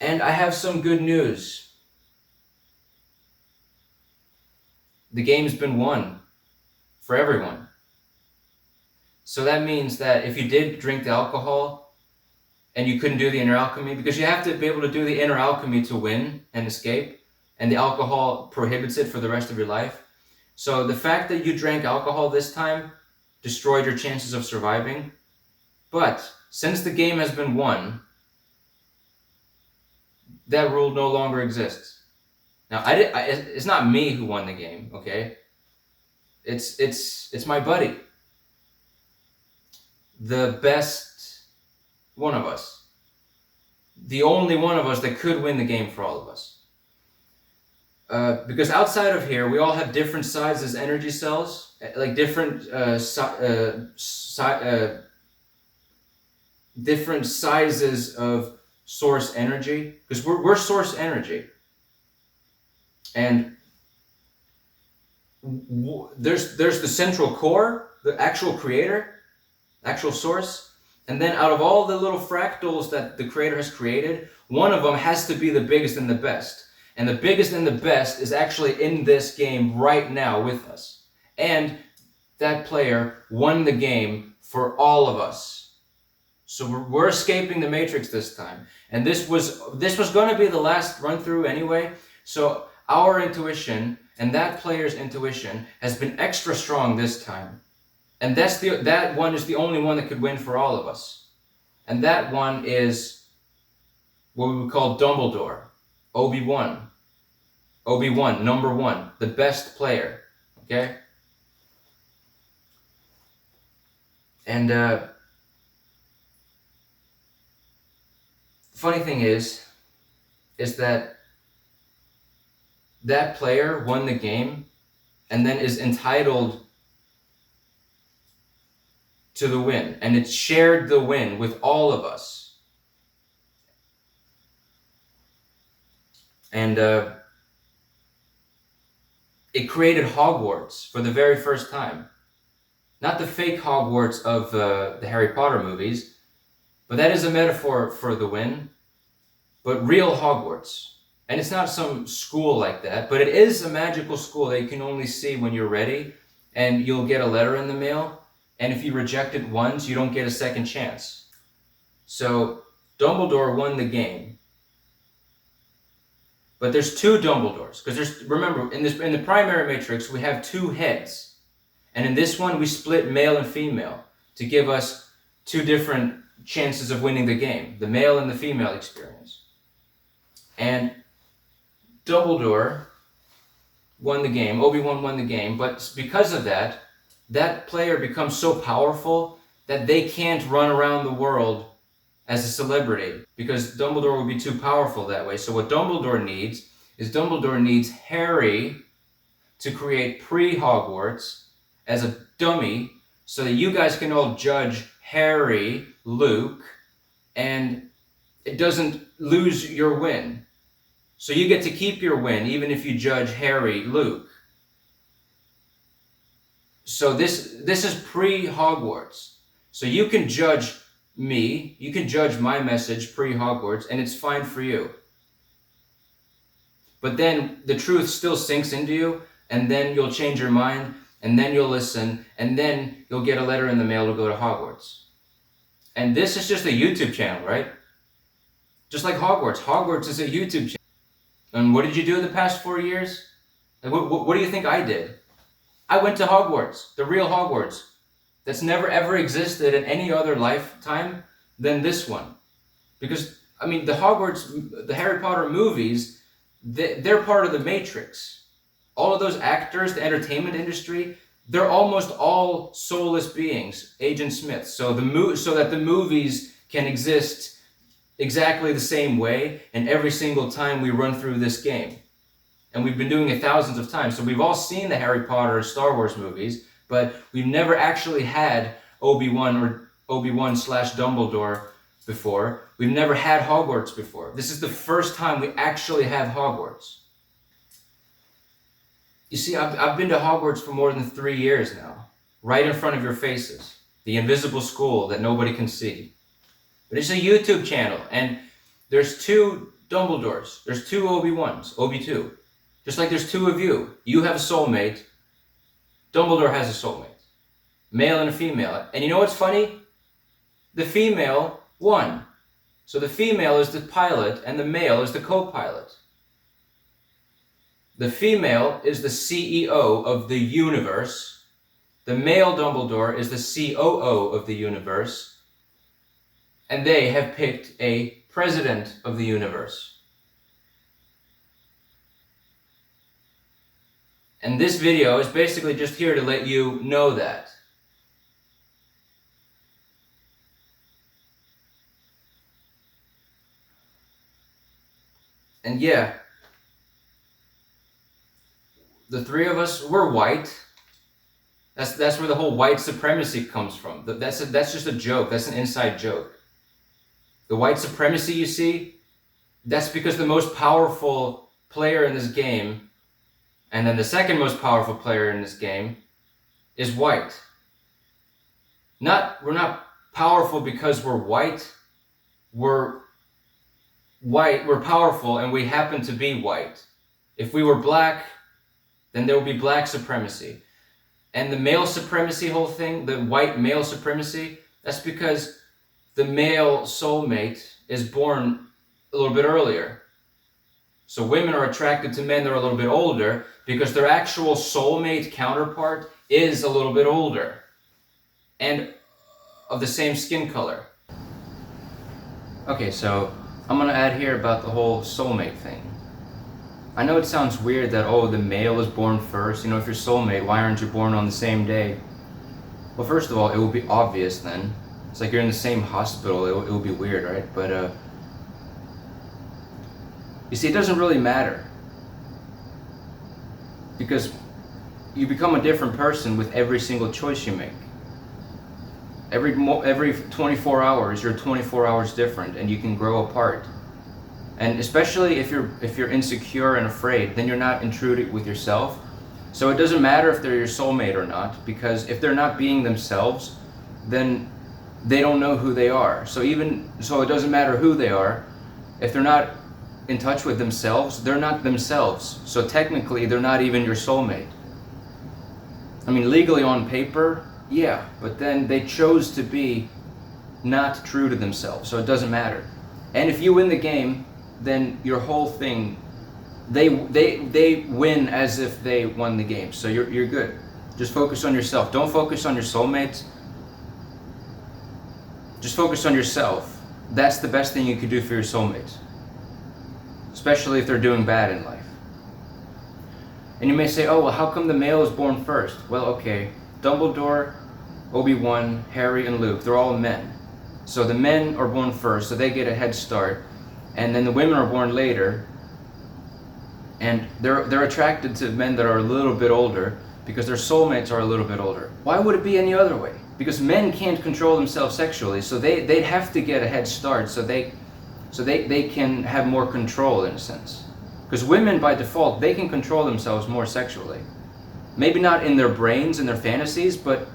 And I have some good news. The game's been won for everyone. So that means that if you did drink the alcohol and you couldn't do the inner alchemy, because you have to be able to do the inner alchemy to win and escape, and the alcohol prohibits it for the rest of your life. So the fact that you drank alcohol this time destroyed your chances of surviving. But since the game has been won, that rule no longer exists. Now, it's not me who won the game, okay? It's my buddy. The best one of us. The only one of us that could win the game for all of us. Because outside of here, we all have different sizes energy cells, like different different sizes of source energy, because we're source energy. And there's the central core, the actual creator, actual source, and then out of all the little fractals that the creator has created, one of them has to be the biggest and the best. And the biggest and the best is actually in this game right now with us. And that player won the game for all of us. So we're escaping the Matrix this time. And this was going to be the last run through anyway. So our intuition and that player's intuition has been extra strong this time. And that one is the only one that could win for all of us. And that one is what we would call Dumbledore. Obi-Wan, number one, the best player, okay? And funny thing is that player won the game and then is entitled to the win, and it shared the win with all of us. And it created Hogwarts for the very first time. Not the fake Hogwarts of the Harry Potter movies, but that is a metaphor for the win, but real Hogwarts. And it's not some school like that, but it is a magical school that you can only see when you're ready, and you'll get a letter in the mail, and if you reject it once, you don't get a second chance. So Dumbledore won the game. But there's two Dumbledores, because remember, in the primary matrix, we have two heads. And in this one, we split male and female to give us two different chances of winning the game, the male and the female experience. And Dumbledore won the game, Obi-Wan won the game, but because of that, that player becomes so powerful that they can't run around the world as a celebrity, because Dumbledore would be too powerful that way. So what Dumbledore needs Harry to create pre-Hogwarts as a dummy so that you guys can all judge Harry, Luke, and it doesn't lose your win. So you get to keep your win even if you judge Harry, Luke. So this is pre-Hogwarts. So you can judge me, you can judge my message pre-Hogwarts, and it's fine for you. But then the truth still sinks into you, and then you'll change your mind, and then you'll listen, and then you'll get a letter in the mail to go to Hogwarts. And this is just a YouTube channel, right? Just like Hogwarts. Hogwarts is a YouTube channel. And what did you do in the past 4 years? Like, what do you think I did? I went to Hogwarts, the real Hogwarts. That's never ever existed in any other lifetime than this one. Because, I mean, the Harry Potter movies, they're part of the Matrix. All of those actors, the entertainment industry, they're almost all soulless beings, Agent Smith. So that the movies can exist exactly the same way, and every single time we run through this game. And we've been doing it thousands of times. So we've all seen the Harry Potter Star Wars movies, but we've never actually had Obi-Wan or Obi-Wan/Dumbledore before. We've never had Hogwarts before. This is the first time we actually have Hogwarts. You see, I've been to Hogwarts for more than 3 years now, right in front of your faces. The invisible school that nobody can see. But it's a YouTube channel, and there's two Dumbledores. There's two Obi-Wans, Obi-2. Just like there's two of you. You have a soulmate. Dumbledore has a soulmate. male and a female. And you know what's funny? The female won. So the female is the pilot and the male is the co-pilot. The female is the CEO of the universe. The male Dumbledore is the COO of the universe. And they have picked a president of the universe. And this video is basically just here to let you know that. And yeah, the three of us, we're white. That's where the whole white supremacy comes from. That's just a joke. That's an inside joke. The white supremacy you see, that's because the most powerful player in this game, and then the second most powerful player in this game, is white. We're not powerful because we're white. We're white, we're powerful, and we happen to be white. If we were black, then there would be black supremacy. And the male supremacy whole thing, the white male supremacy, that's because the male soulmate is born a little bit earlier. So women are attracted to men that are a little bit older because their actual soulmate counterpart is a little bit older and of the same skin color. Okay, so I'm gonna add here about the whole soulmate thing. I know it sounds weird that, oh, the male is born first. You know, if you're soulmate, why aren't you born on the same day? Well, first of all, it would be obvious then. It's like you're in the same hospital. It would be weird, right? But you see, it doesn't really matter because you become a different person with every single choice you make. Every 24 hours, you're 24 hours different, and you can grow apart. And especially if you're insecure and afraid, then you're not intruding with yourself. So it doesn't matter if they're your soulmate or not, because if they're not being themselves, then they don't know who they are. So it doesn't matter who they are. If they're not in touch with themselves, they're not themselves. So technically, they're not even your soulmate. I mean, legally on paper, yeah, but then they chose to be not true to themselves, so it doesn't matter. And if you win the game, then your whole thing, they win as if they won the game. So you're good. Just focus on yourself. Don't focus on your soulmates. Just focus on yourself. That's the best thing you could do for your soulmates, especially if they're doing bad in life. And you may say, oh, well, how come the male is born first? Well, okay, Dumbledore, Obi-Wan, Harry, and Luke, they're all men. So the men are born first, so they get a head start. And then the women are born later. And they're attracted to men that are a little bit older because their soulmates are a little bit older. Why would it be any other way? Because men can't control themselves sexually, so they'd have to get a head start so they can have more control in a sense. Because women, by default, they can control themselves more sexually. Maybe not in their brains and their fantasies, but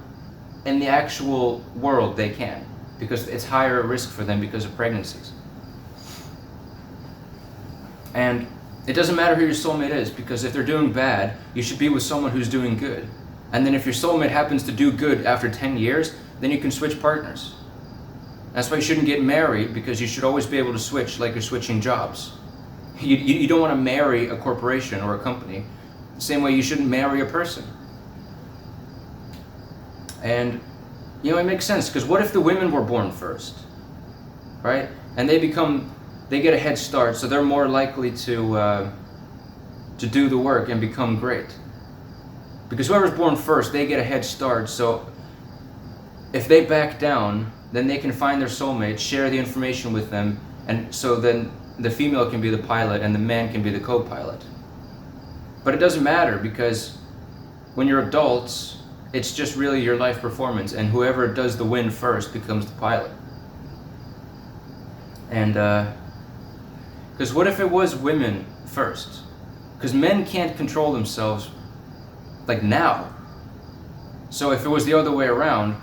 in the actual world they can. Because it's higher risk for them because of pregnancies. And it doesn't matter who your soulmate is, because if they're doing bad, you should be with someone who's doing good. And then if your soulmate happens to do good after 10 years, then you can switch partners. That's why you shouldn't get married, because you should always be able to switch like you're switching jobs. You don't want to marry a corporation or a company. The same way you shouldn't marry a person. And, you know, it makes sense, because what if the women were born first, right? And they get a head start, so they're more likely to do the work and become great. Because whoever's born first, they get a head start, so if they back down, then they can find their soulmate, share the information with them, and so then the female can be the pilot and the man can be the co-pilot. But it doesn't matter, because when you're adults, it's just really your life performance, and whoever does the win first becomes the pilot. And because what if it was women first? Because men can't control themselves like now. So if it was the other way around,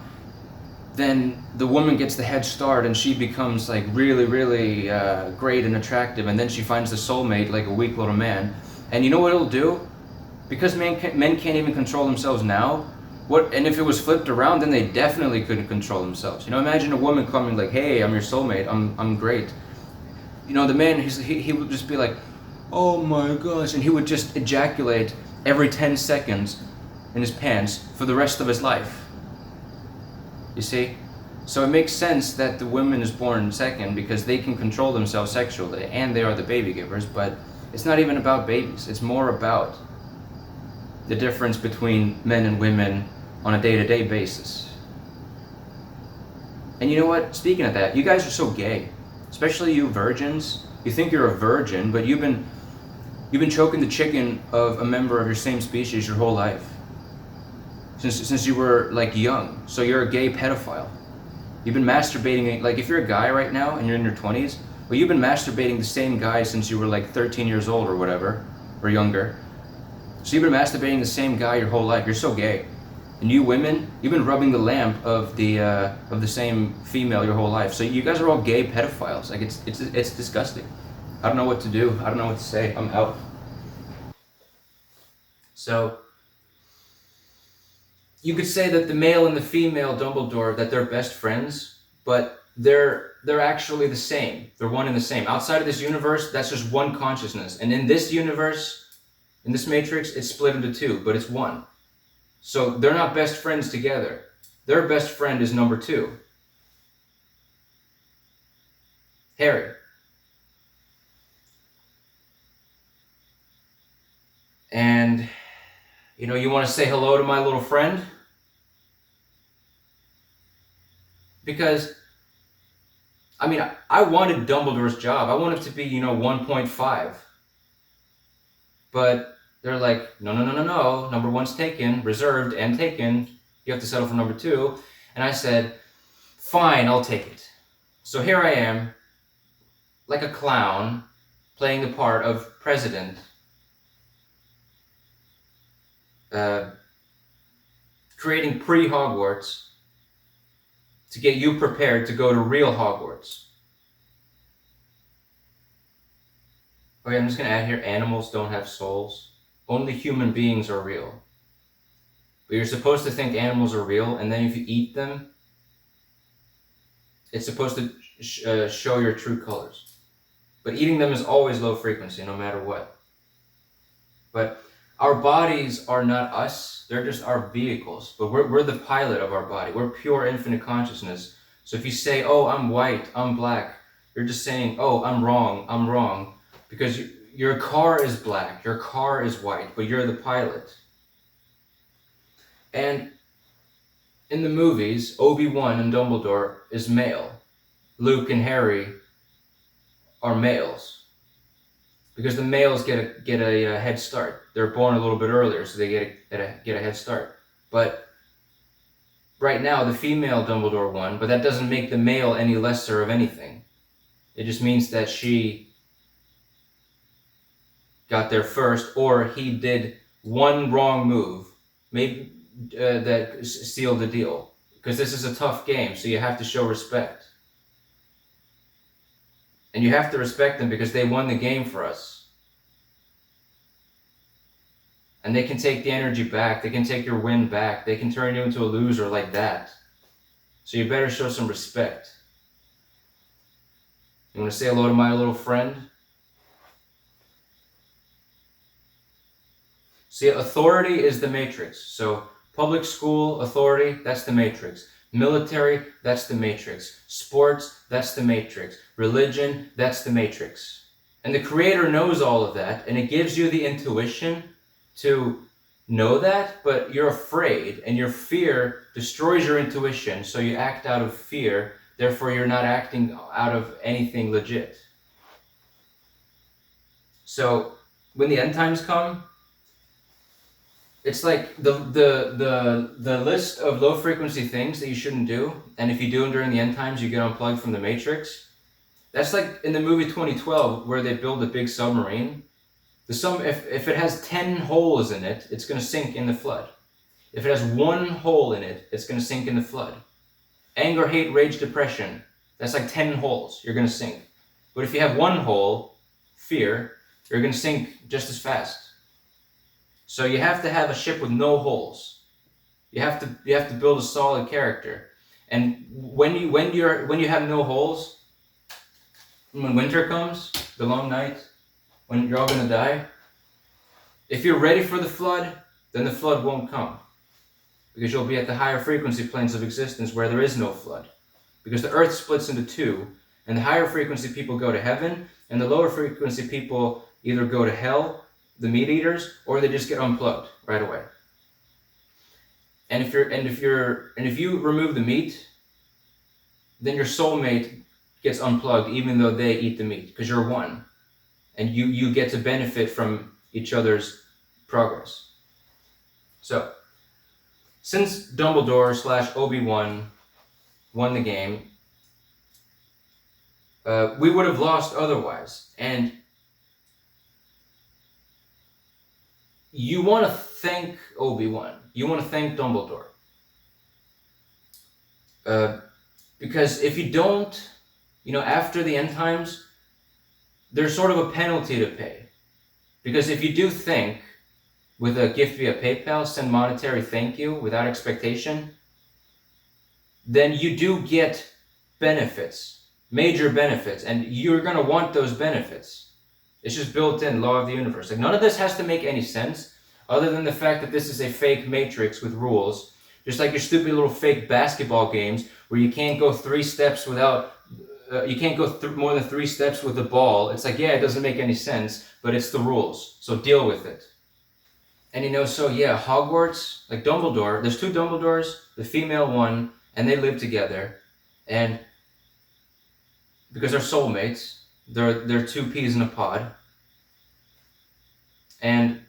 then the woman gets the head start and she becomes like really, really great and attractive, and then she finds the soulmate, like a weak little man. And you know what it'll do? Because men can't even control themselves now, What? And if it was flipped around, then they definitely couldn't control themselves. You know, imagine a woman coming like, "Hey, I'm your soulmate. I'm great." You know, the man, he would just be like, "Oh my gosh," and he would just ejaculate every 10 seconds in his pants for the rest of his life. You see? So it makes sense that the woman is born second because they can control themselves sexually and they are the baby givers, but it's not even about babies. It's more about the difference between men and women on a day-to-day basis. And you know what? Speaking of that, you guys are so gay. Especially you virgins. You think you're a virgin, but you've been choking the chicken of a member of your same species your whole life. Since you were like young. So you're a gay pedophile. You've been masturbating, like if you're a guy right now and you're in your 20s, well, you've been masturbating the same guy since you were like 13 years old or whatever, or younger. So you've been masturbating the same guy your whole life. You're so gay. And you women, you've been rubbing the lamp of the same female your whole life. So you guys are all gay pedophiles. Like it's disgusting. I don't know what to do. I don't know what to say. I'm out. So you could say that the male and the female Dumbledore, that they're best friends, but they're actually the same. They're one and the same. Outside of this universe, that's just one consciousness. And in this universe, in this matrix, it's split into two, but it's one. So they're not best friends together. Their best friend is number 2. Harry. And, you know, you want to say hello to my little friend? Because, I mean, I wanted Dumbledore's job. I wanted to be, you know, 1.5. But they're like, no, number 1's taken, reserved and taken. You have to settle for number 2. And I said, fine, I'll take it. So here I am, like a clown, playing the part of president, creating pre-Hogwarts to get you prepared to go to real Hogwarts. Okay, I'm just going to add here, animals don't have souls. Only human beings are real. But you're supposed to think animals are real, and then if you eat them, it's supposed to show your true colors. But eating them is always low frequency, no matter what. But our bodies are not us, they're just our vehicles. But we're the pilot of our body. We're pure infinite consciousness. So if you say, oh, I'm white, I'm black, you're just saying, oh, I'm wrong. Because your car is black, your car is white, but you're the pilot. And in the movies, Obi-Wan and Dumbledore is male. Luke and Harry are males. Because the males get a head start. They're born a little bit earlier, so they get a head start. But right now, the female Dumbledore won, but that doesn't make the male any lesser of anything. It just means that she got there first, or he did one wrong move, maybe that sealed the deal. Because this is a tough game, so you have to show respect. And you have to respect them because they won the game for us. And they can take the energy back. They can take your win back. They can turn you into a loser like that. So you better show some respect. You want to say hello to my little friend? See, authority is the matrix. So public school authority, that's the matrix. Military, that's the matrix. Sports, that's the matrix. Religion, that's the matrix. And the Creator knows all of that, and it gives you the intuition to know that, but you're afraid, and your fear destroys your intuition, so you act out of fear, therefore you're not acting out of anything legit. So when the end times come, it's like the list of low frequency things that you shouldn't do, and if you do them during the end times, you get unplugged from the matrix. That's like in the movie 2012, where they build a big submarine. If it has 10 holes in it, it's going to sink in the flood. If it has 1 hole in it, it's going to sink in the flood. Anger, hate, rage, depression, that's like 10 holes. You're going to sink. But if you have 1 hole, fear, you're going to sink just as fast. So you have to have a ship with no holes. You have to build a solid character. And when you have no holes, when winter comes, the long night, when you're all gonna die, if you're ready for the flood, then the flood won't come. Because you'll be at the higher frequency planes of existence where there is no flood. Because the earth splits into two, and the higher frequency people go to heaven, and the lower frequency people either go to hell, the meat eaters, or they just get unplugged right away. And if you remove the meat, then your soulmate gets unplugged even though they eat the meat, because you're one. And you get to benefit from each other's progress. So, since Dumbledore / Obi-Wan won the game, we would have lost otherwise. And you want to thank Obi-Wan. You want to thank Dumbledore. Because if you don't, after the end times, there's sort of a penalty to pay. Because if you do think, with a gift via PayPal, send monetary thank you without expectation, then you do get benefits, major benefits, and you're going to want those benefits. It's just built in, law of the universe. Like, none of this has to make any sense other than the fact that this is a fake matrix with rules, just like your stupid little fake basketball games where you can't go 3 steps without, you can't go more than 3 steps with the ball. It's like, yeah, it doesn't make any sense, but it's the rules, so deal with it. And so yeah, Hogwarts, like Dumbledore, there's 2 Dumbledores, the female one, and they live together, and because they're soulmates, they're 2 peas in a pod, and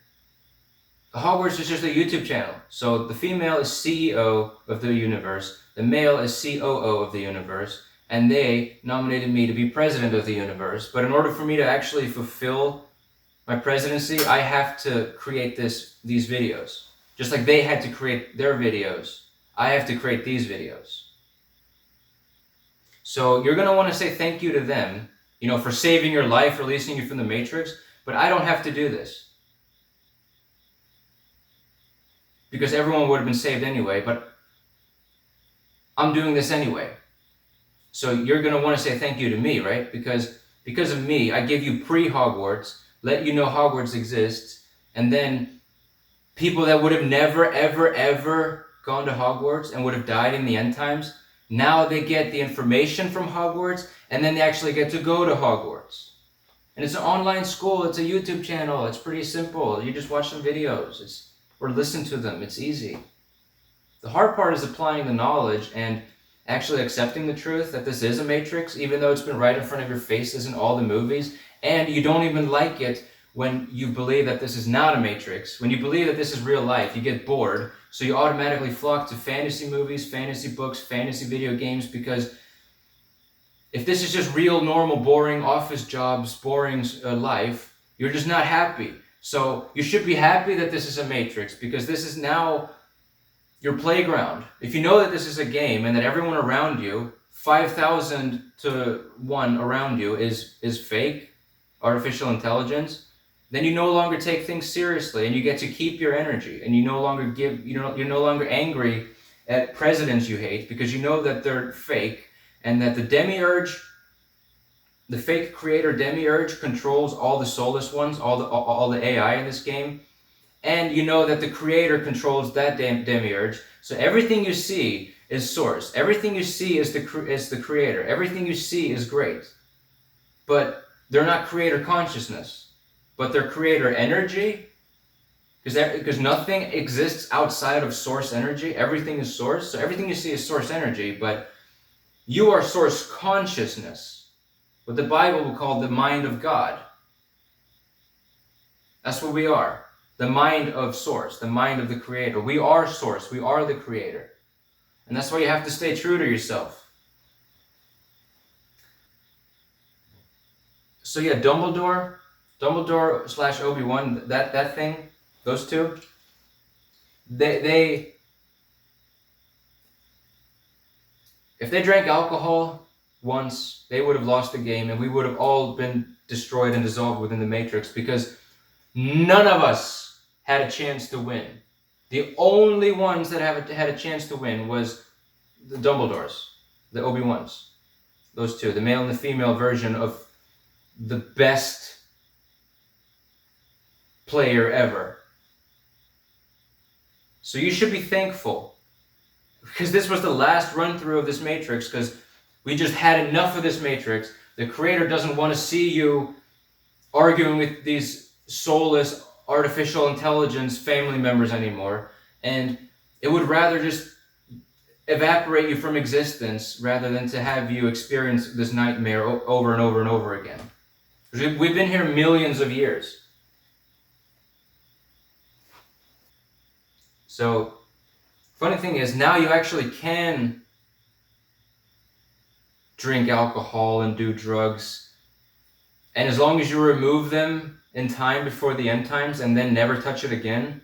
Hogwarts is just a YouTube channel. So the female is CEO of the universe, the male is COO of the universe, and they nominated me to be president of the universe. But in order for me to actually fulfill my presidency, I have to create these videos. Just like they had to create their videos, I have to create these videos. So you're going to want to say thank you to them, for saving your life, releasing you from the Matrix, but I don't have to do this. Because everyone would have been saved anyway, but I'm doing this anyway. So you're going to want to say thank you to me, right? Because of me, I give you pre-Hogwarts, let you know Hogwarts exists, and then people that would have never, ever, ever gone to Hogwarts and would have died in the end times, now they get the information from Hogwarts, and then they actually get to go to Hogwarts. And it's an online school, it's a YouTube channel, it's pretty simple. You just watch some videos, or listen to them, it's easy. The hard part is applying the knowledge and actually accepting the truth that this is a matrix, even though it's been right in front of your faces in all the movies, and you don't even like it when you believe that this is not a matrix. When you believe that this is real life, you get bored, so you automatically flock to fantasy movies, fantasy books, fantasy video games, because if this is just real, normal, boring office jobs, boring life, you're just not happy. So you should be happy that this is a matrix, because this is now your playground. If you know that this is a game and that everyone around you, 5,000 to 1 around you is fake, artificial intelligence, then you no longer take things seriously and you get to keep your energy, and you no longer you're no longer angry at presidents you hate because you know that they're fake, and that the demiurge, the fake creator demiurge, controls all the soulless ones, all the AI in this game, and you know that the creator controls that demiurge. So everything you see is source. Everything you see is the creator. Everything you see is great, but they're not creator consciousness, but they're creator energy, because nothing exists outside of source energy. Everything is source. So everything you see is source energy, but you are source consciousness, what the Bible will call the mind of God. That's what we are. The mind of source, the mind of the creator. We are source. We are the creator. And that's why you have to stay true to yourself. So yeah, Dumbledore / Obi-Wan, that thing, those 2, they if they drank alcohol once, they would have lost the game, and we would have all been destroyed and dissolved within the Matrix, because none of us had a chance to win. The only ones that had a chance to win was the Dumbledores, the Obi-Wans. Those two, the male and the female version of the best player ever. So you should be thankful, because this was the last run through of this Matrix, because we just had enough of this Matrix. The creator doesn't want to see you arguing with these soulless artificial intelligence family members anymore, and it would rather just evaporate you from existence rather than to have you experience this nightmare over and over and over again. We've been here millions of years. So, funny thing is, now you actually can drink alcohol and do drugs, and as long as you remove them in time before the end times and then never touch it again,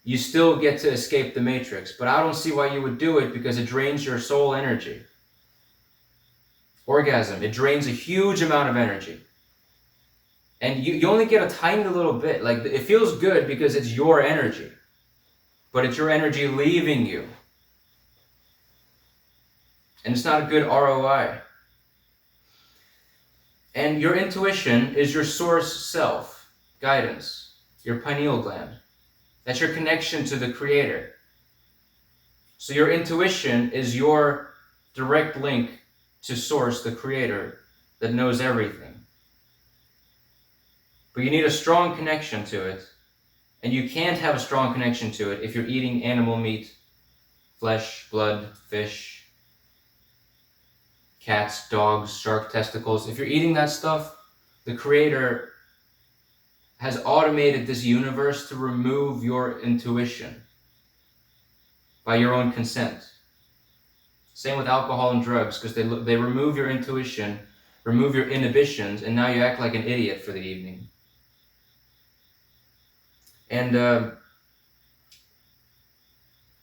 you still get to escape the Matrix. But I don't see why you would do it, because it drains your soul energy. Orgasm, it drains a huge amount of energy. And you only get a tiny little bit. Like, it feels good because it's your energy, but it's your energy leaving you. And it's not a good ROI. And your intuition is your source self, guidance, your pineal gland. That's your connection to the creator. So your intuition is your direct link to source, the creator that knows everything. But you need a strong connection to it. And you can't have a strong connection to it if you're eating animal meat, flesh, blood, fish, cats, dogs, shark testicles. If you're eating that stuff, the creator has automated this universe to remove your intuition by your own consent. Same with alcohol and drugs, because they remove your intuition, remove your inhibitions, and now you act like an idiot for the evening. And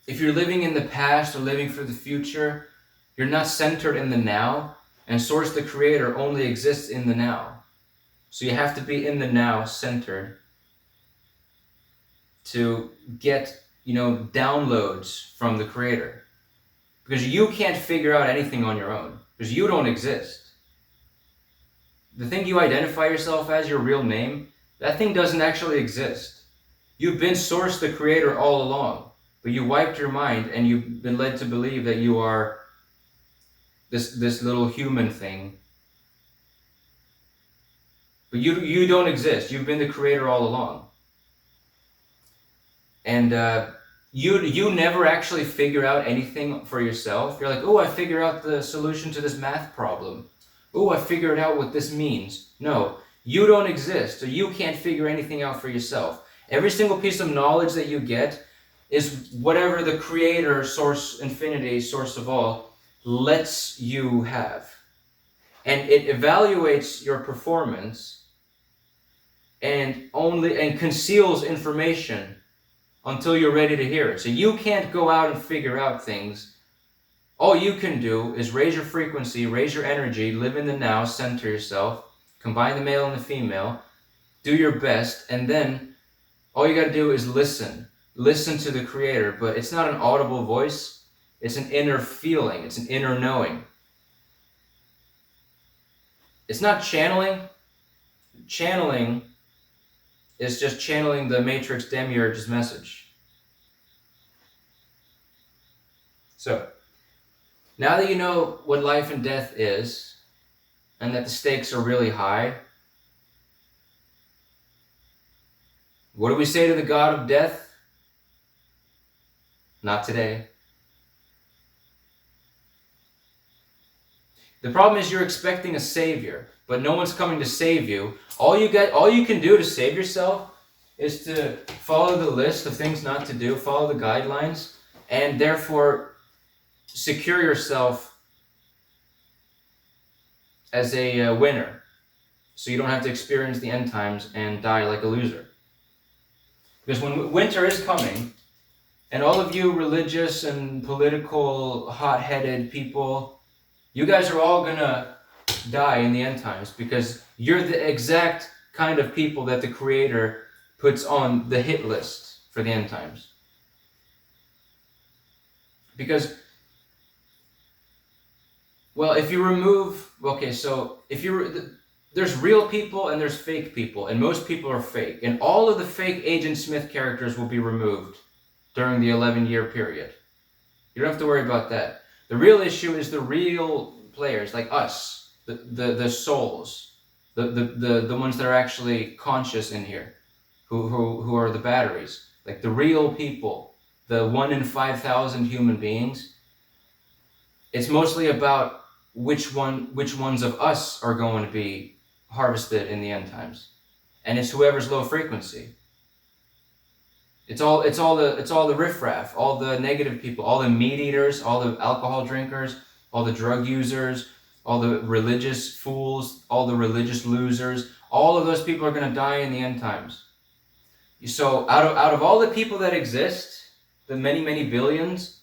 if you're living in the past or living for the future, you're not centered in the now, and Source the Creator only exists in the now. So you have to be in the now, centered, to get, downloads from the Creator. Because you can't figure out anything on your own, because you don't exist. The thing you identify yourself as, your real name, that thing doesn't actually exist. You've been Source the Creator all along, but you wiped your mind and you've been led to believe that you are this little human thing. But you don't exist. You've been the Creator all along. And you never actually figure out anything for yourself. You're like, oh, I figured out the solution to this math problem. Oh, I figured out what this means. No, you don't exist, so you can't figure anything out for yourself. Every single piece of knowledge that you get is whatever the Creator, Source, Infinity, Source of all, lets you have. And it evaluates your performance and conceals information until you're ready to hear it. So you can't go out and figure out things. All you can do is raise your frequency, raise your energy, live in the now, center yourself, combine the male and the female, do your best, and then all you got to do is listen. Listen to the Creator, but it's not an audible voice. It's an inner feeling. It's an inner knowing. It's not channeling. Channeling is just channeling the Matrix Demiurge's message. So, now that you know what life and death is, and that the stakes are really high, what do we say to the God of death? Not today. The problem is you're expecting a savior, but no one's coming to save you. All you can do to save yourself is to follow the list of things not to do, follow the guidelines, and therefore secure yourself as a winner, so you don't have to experience the end times and die like a loser. Because when winter is coming, and all of you religious and political hot-headed people, you guys are all gonna die in the end times, because you're the exact kind of people that the Creator puts on the hit list for the end times. Because, well, if you remove, okay, so if you, there's real people and there's fake people, and most people are fake, and all of the fake Agent Smith characters will be removed during the 11-year period. You don't have to worry about that. The real issue is the real players, like us, the souls, the ones that are actually conscious in here, who are the batteries, like the real people, the 1 in 5,000 human beings. It's mostly about which ones of us are going to be harvested in the end times, and it's whoever's low frequency. It's all the riffraff, all the negative people, all the meat eaters, all the alcohol drinkers, all the drug users, all the religious fools, all the religious losers. All of those people are going to die in the end times. So out of all the people that exist, the many billions,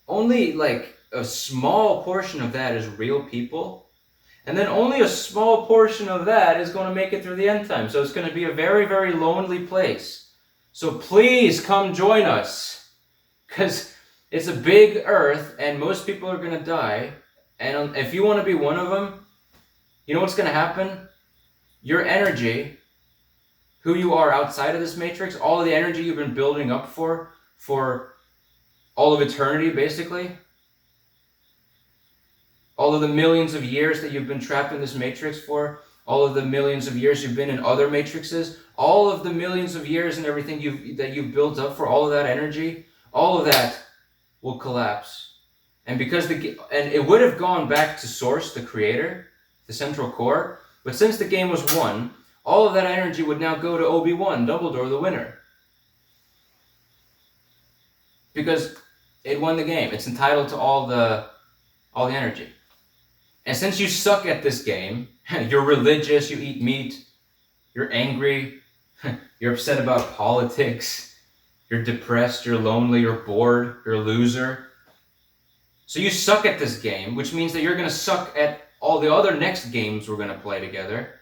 only like a small portion of that is real people. And then only a small portion of that is going to make it through the end time. So it's going to be a very lonely place. So please come join us, because it's a big earth and most people are going to die. And if you want to be one of them, you know what's going to happen? Your energy, who you are outside of this matrix, all of the energy you've been building up for all of eternity, basically, all of the millions of years that you've been trapped in this matrix for, all of the millions of years you've been in other matrices, all of the millions of years and everything that you've built up for, all of that energy, all of that will collapse. And it would have gone back to source, the creator, the central core, but since the game was won, all of that energy would now go to Obi-Wan, Dumbledore, the winner. Because it won the game. It's entitled to all the energy. And since you suck at this game, you're religious, you eat meat, you're angry, you're upset about politics, you're depressed, you're lonely, you're bored, you're a loser. So you suck at this game, which means that you're going to suck at all the other next games we're going to play together.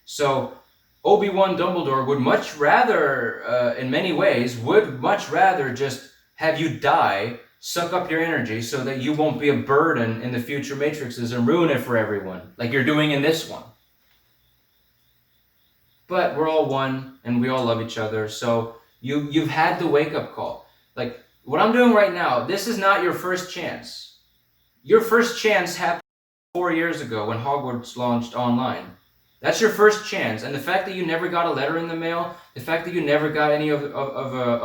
So Obi-Wan Dumbledore would much rather, in many ways, just have you die, suck up your energy so that you won't be a burden in the future matrices and ruin it for everyone, like you're doing in this one. But we're all one, and we all love each other, so you've had the wake-up call. Like, what I'm doing right now, this is not your first chance. Your first chance happened 4 years ago when Hogwarts launched online. That's your first chance, and the fact that you never got a letter in the mail, the fact that you never got any of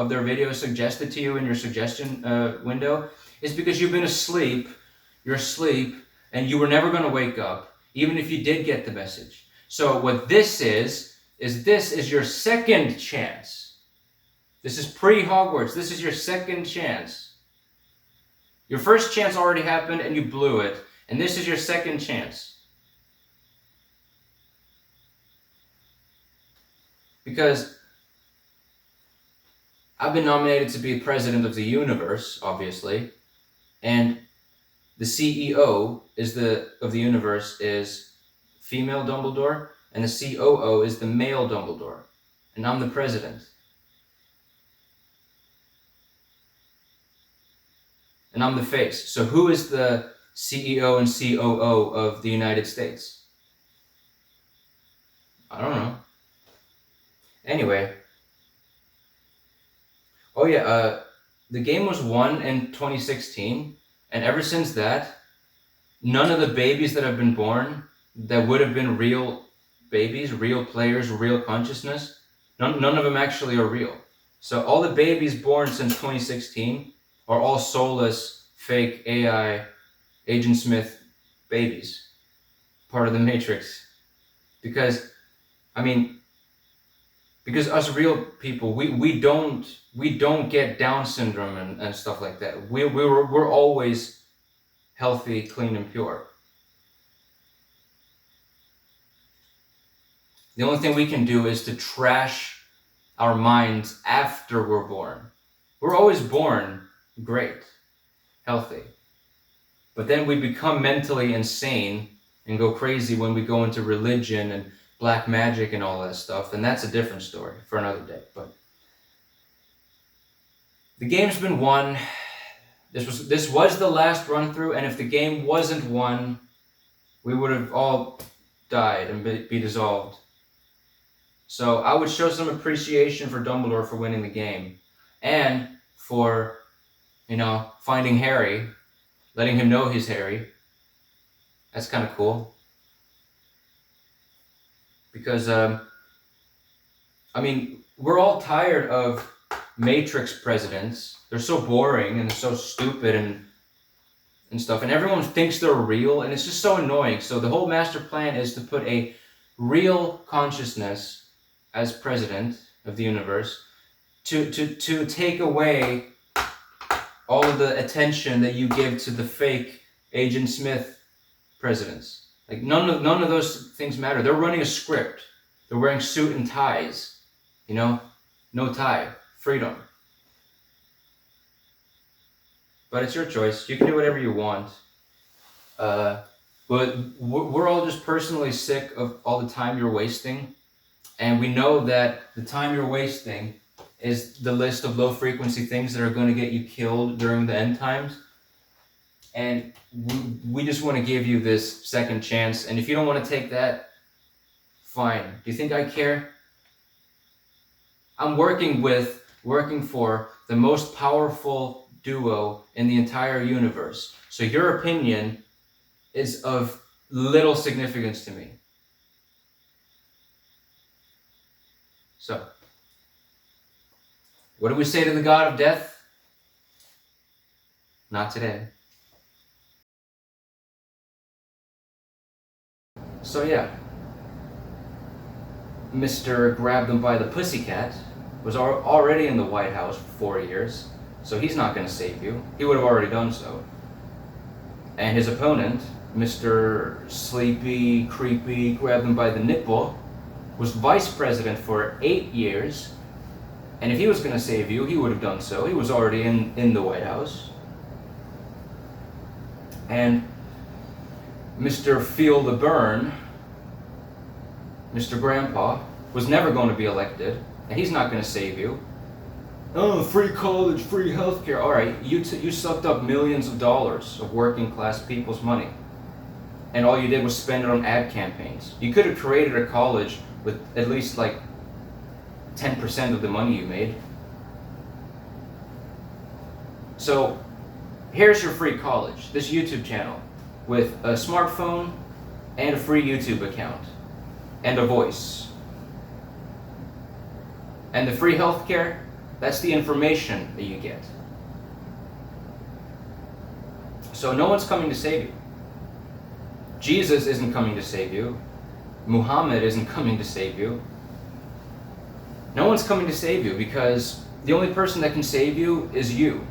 their videos suggested to you in your suggestion window, is because you've been asleep, you're asleep, and you were never going to wake up, even if you did get the message. So what this is your second chance. This is pre-Hogwarts. This is your second chance. Your first chance already happened and you blew it, and this is your second chance. Because I've been nominated to be president of the universe, obviously, and the CEO of the universe is female Dumbledore, and the COO is the male Dumbledore, and I'm the president. And I'm the face. So who is the CEO and COO of the United States? I don't know. Anyway. Oh yeah, the game was won in 2016, and ever since that, none of the babies that have been born that would have been real babies, real players, real consciousness, none of them actually are real. So all the babies born since 2016 are all soulless, fake AI, Agent Smith babies, part of the Matrix. Because us real people, we don't get Down syndrome and stuff like that. We're always healthy, clean, and pure. The only thing we can do is to trash our minds after we're born. We're always born great, healthy. But then we become mentally insane and go crazy when we go into religion and black magic and all that stuff, and that's a different story for another day. But the game's been won. This was the last run through, and if the game wasn't won, we would have all died and be dissolved. So I would show some appreciation for Dumbledore for winning the game, and for, finding Harry, letting him know he's Harry. That's kind of cool. Because, we're all tired of Matrix presidents. They're so boring and they're so stupid and stuff, and everyone thinks they're real, and it's just so annoying. So the whole master plan is to put a real consciousness as president of the universe, to take away all of the attention that you give to the fake Agent Smith presidents. Like none of those things matter. They're running a script. They're wearing suit and ties. No tie. Freedom. But it's your choice. You can do whatever you want. But we're all just personally sick of all the time you're wasting. And we know that the time you're wasting is the list of low frequency things that are going to get you killed during the end times. And we just want to give you this second chance. And if you don't want to take that, fine. Do you think I care? I'm working for the most powerful duo in the entire universe. So your opinion is of little significance to me. So, what do we say to the god of death? Not today. So yeah, Mr. Grab Them by the Pussycat was already in the White House for 4 years, so he's not going to save you. He would have already done so. And his opponent, Mr. Sleepy, Creepy, Grab Them by the Nipple, was vice president for 8 years, and if he was going to save you, he would have done so. He was already in the White House. And Mr. Feel the Burn, Mr. Grandpa, was never going to be elected, and he's not going to save you. Oh, free college, free healthcare. All right, you sucked up millions of dollars of working class people's money, and all you did was spend it on ad campaigns. You could have created a college with at least like 10% of the money you made. So here's your free college, this YouTube channel with a smartphone and a free YouTube account and a voice. And the free healthcare, that's the information that you get. So no one's coming to save you. Jesus isn't coming to save you. Muhammad isn't coming to save you. No one's coming to save you, because the only person that can save you is you.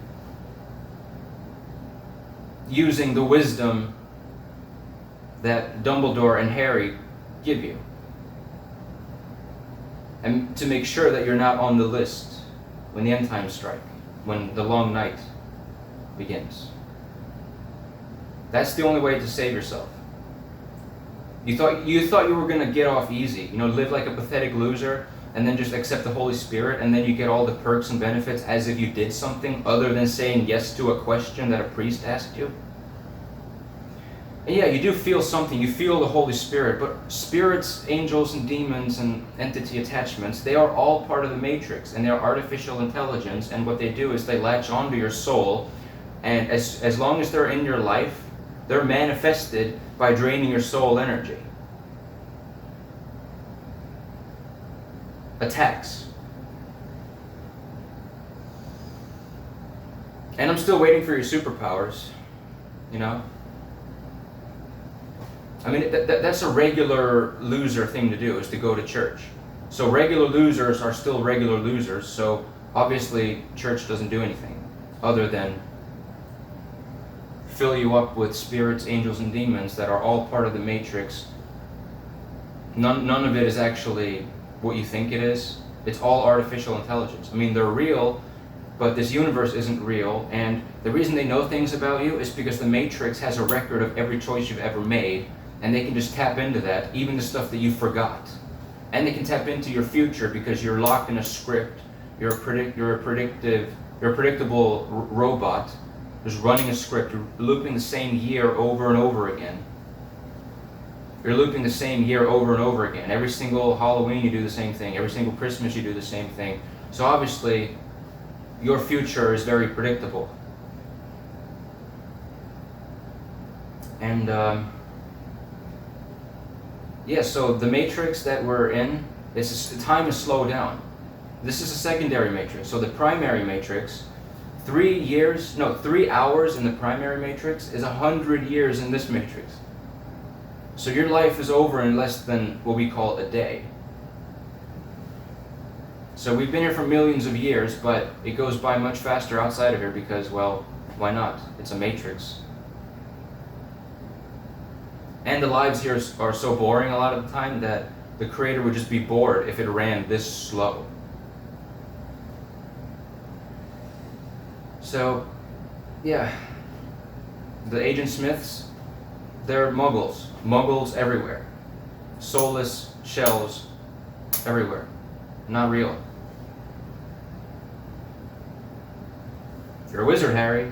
Using the wisdom that Dumbledore and Harry give you. And to make sure that you're not on the list when the end times strike, when the long night begins. That's the only way to save yourself. You thought you were going to get off easy, live like a pathetic loser, and then just accept the Holy Spirit, and then you get all the perks and benefits as if you did something other than saying yes to a question that a priest asked you. And yeah, you do feel something, you feel the Holy Spirit, but spirits, angels, and demons, and entity attachments, they are all part of the Matrix, and they are artificial intelligence, and what they do is they latch onto your soul, and as long as they're in your life, they're manifested by draining your soul energy. Attacks. And I'm still waiting for your superpowers, that's a regular loser thing to do, is to go to church. So regular losers are still regular losers, so obviously church doesn't do anything other than fill you up with spirits, angels, and demons that are all part of the Matrix. None of it is actually what you think it is. It's all artificial intelligence. They're real, but this universe isn't real, and the reason they know things about you is because the Matrix has a record of every choice you've ever made, and they can just tap into that, even the stuff that you forgot. And they can tap into your future because you're locked in a script. You're a predictable robot, just running a script. You're looping the same year over and over again. You're looping the same year over and over again. Every single Halloween you do the same thing. Every single Christmas you do the same thing. So obviously, your future is very predictable. And yeah, so the matrix that we're in, time is slowed down. This is a secondary matrix. So the primary matrix, 3 hours in the primary matrix is 100 years in this matrix. So your life is over in less than what we call a day. So we've been here for millions of years, but it goes by much faster outside of here because, well, why not? It's a matrix. And the lives here are so boring a lot of the time that the creator would just be bored if it ran this slow. So, yeah, the Agent Smiths, they're muggles. Muggles everywhere. Soulless shells everywhere. Not real. You're a wizard, Harry.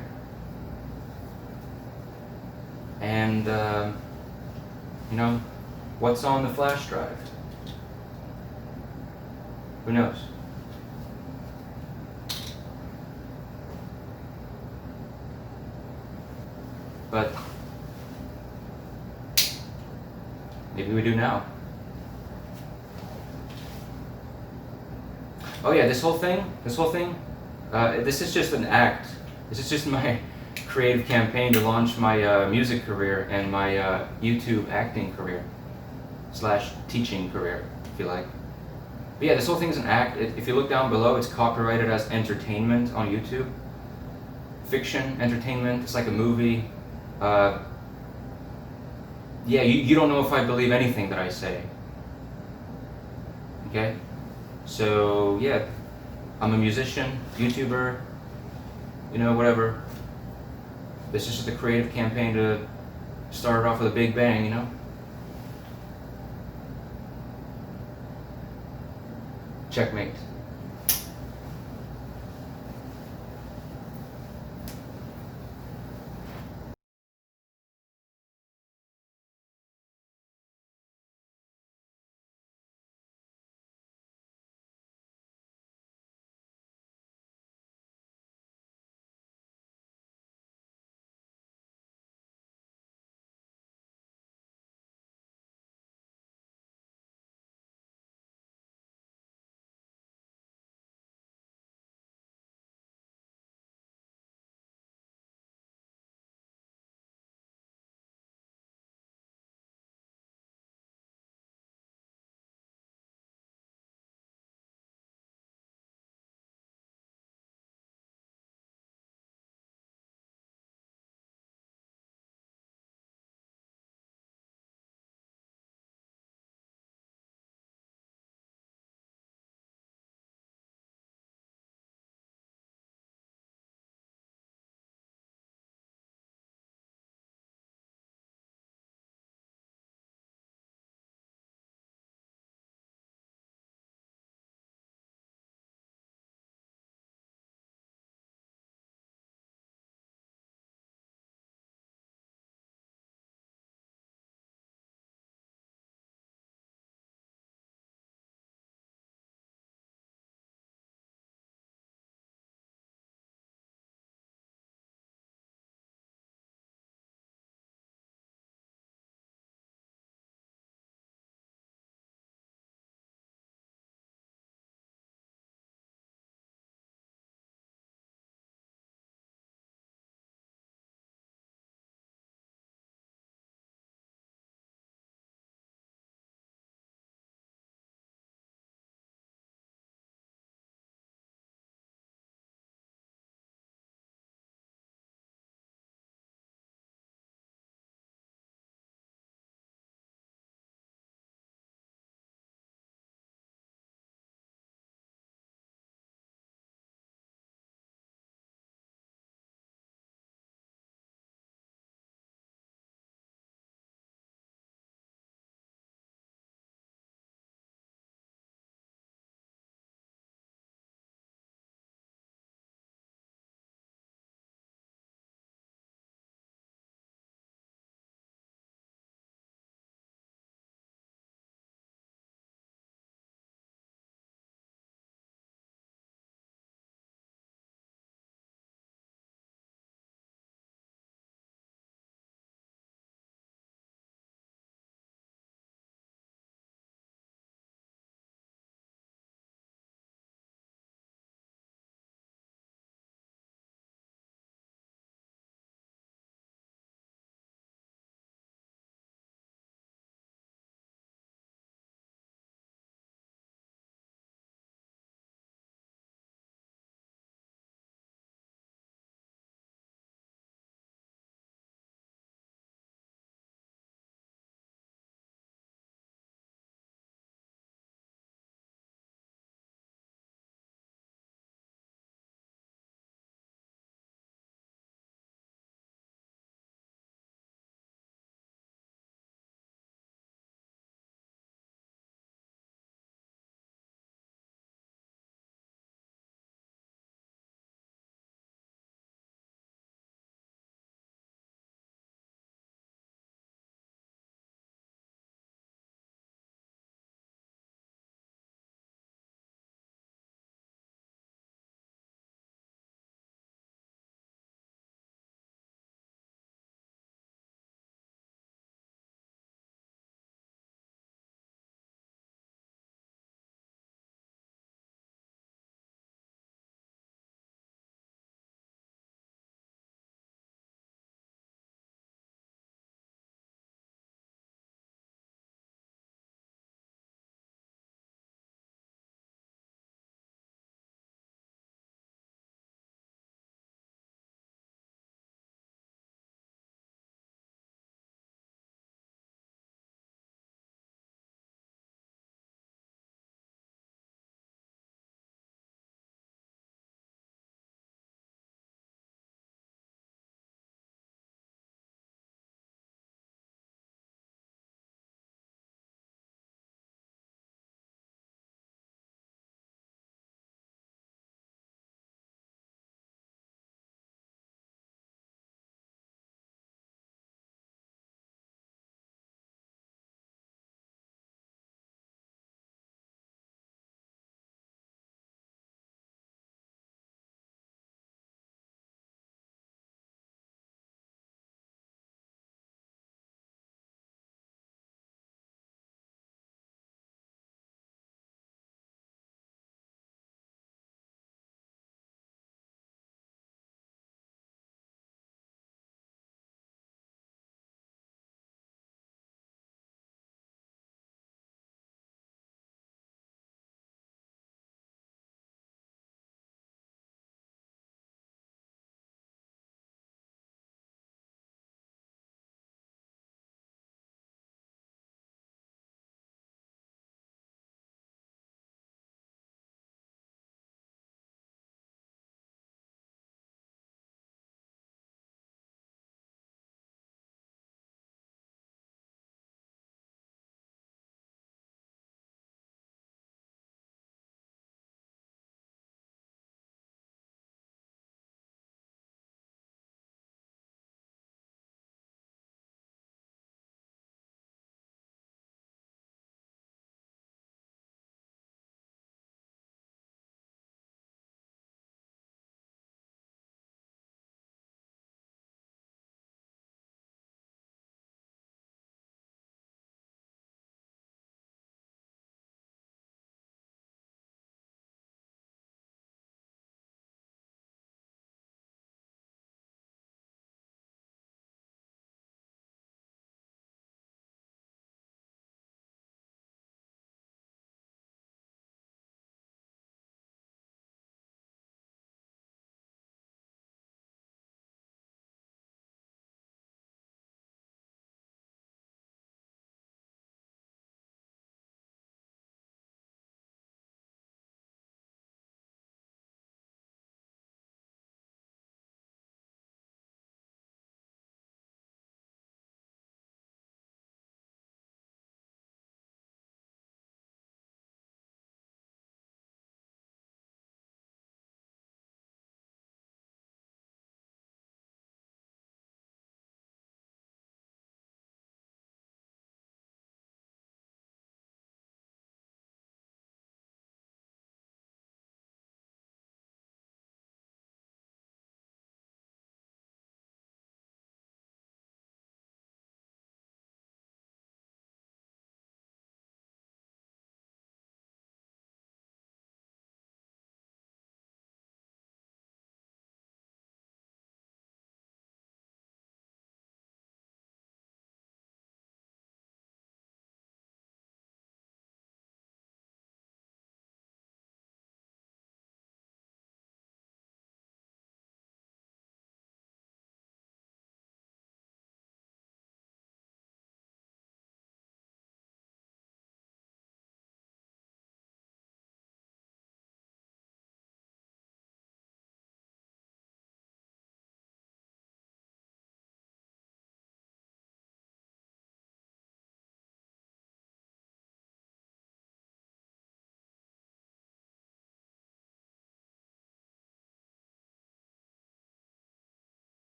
And, you know, what's on the flash drive? Who knows? But maybe we do now. Oh yeah, this whole thing, this is just an act. This is just my creative campaign to launch my music career and my YouTube acting career / teaching career, if you like. But yeah, this whole thing is an act. If you look down below, it's copyrighted as entertainment on YouTube. Fiction, entertainment, it's like a movie. Yeah, you don't know if I believe anything that I say. Okay? So, yeah, I'm a musician, YouTuber, you know, whatever. This is just a creative campaign to start it off with a big bang, you know? Checkmate.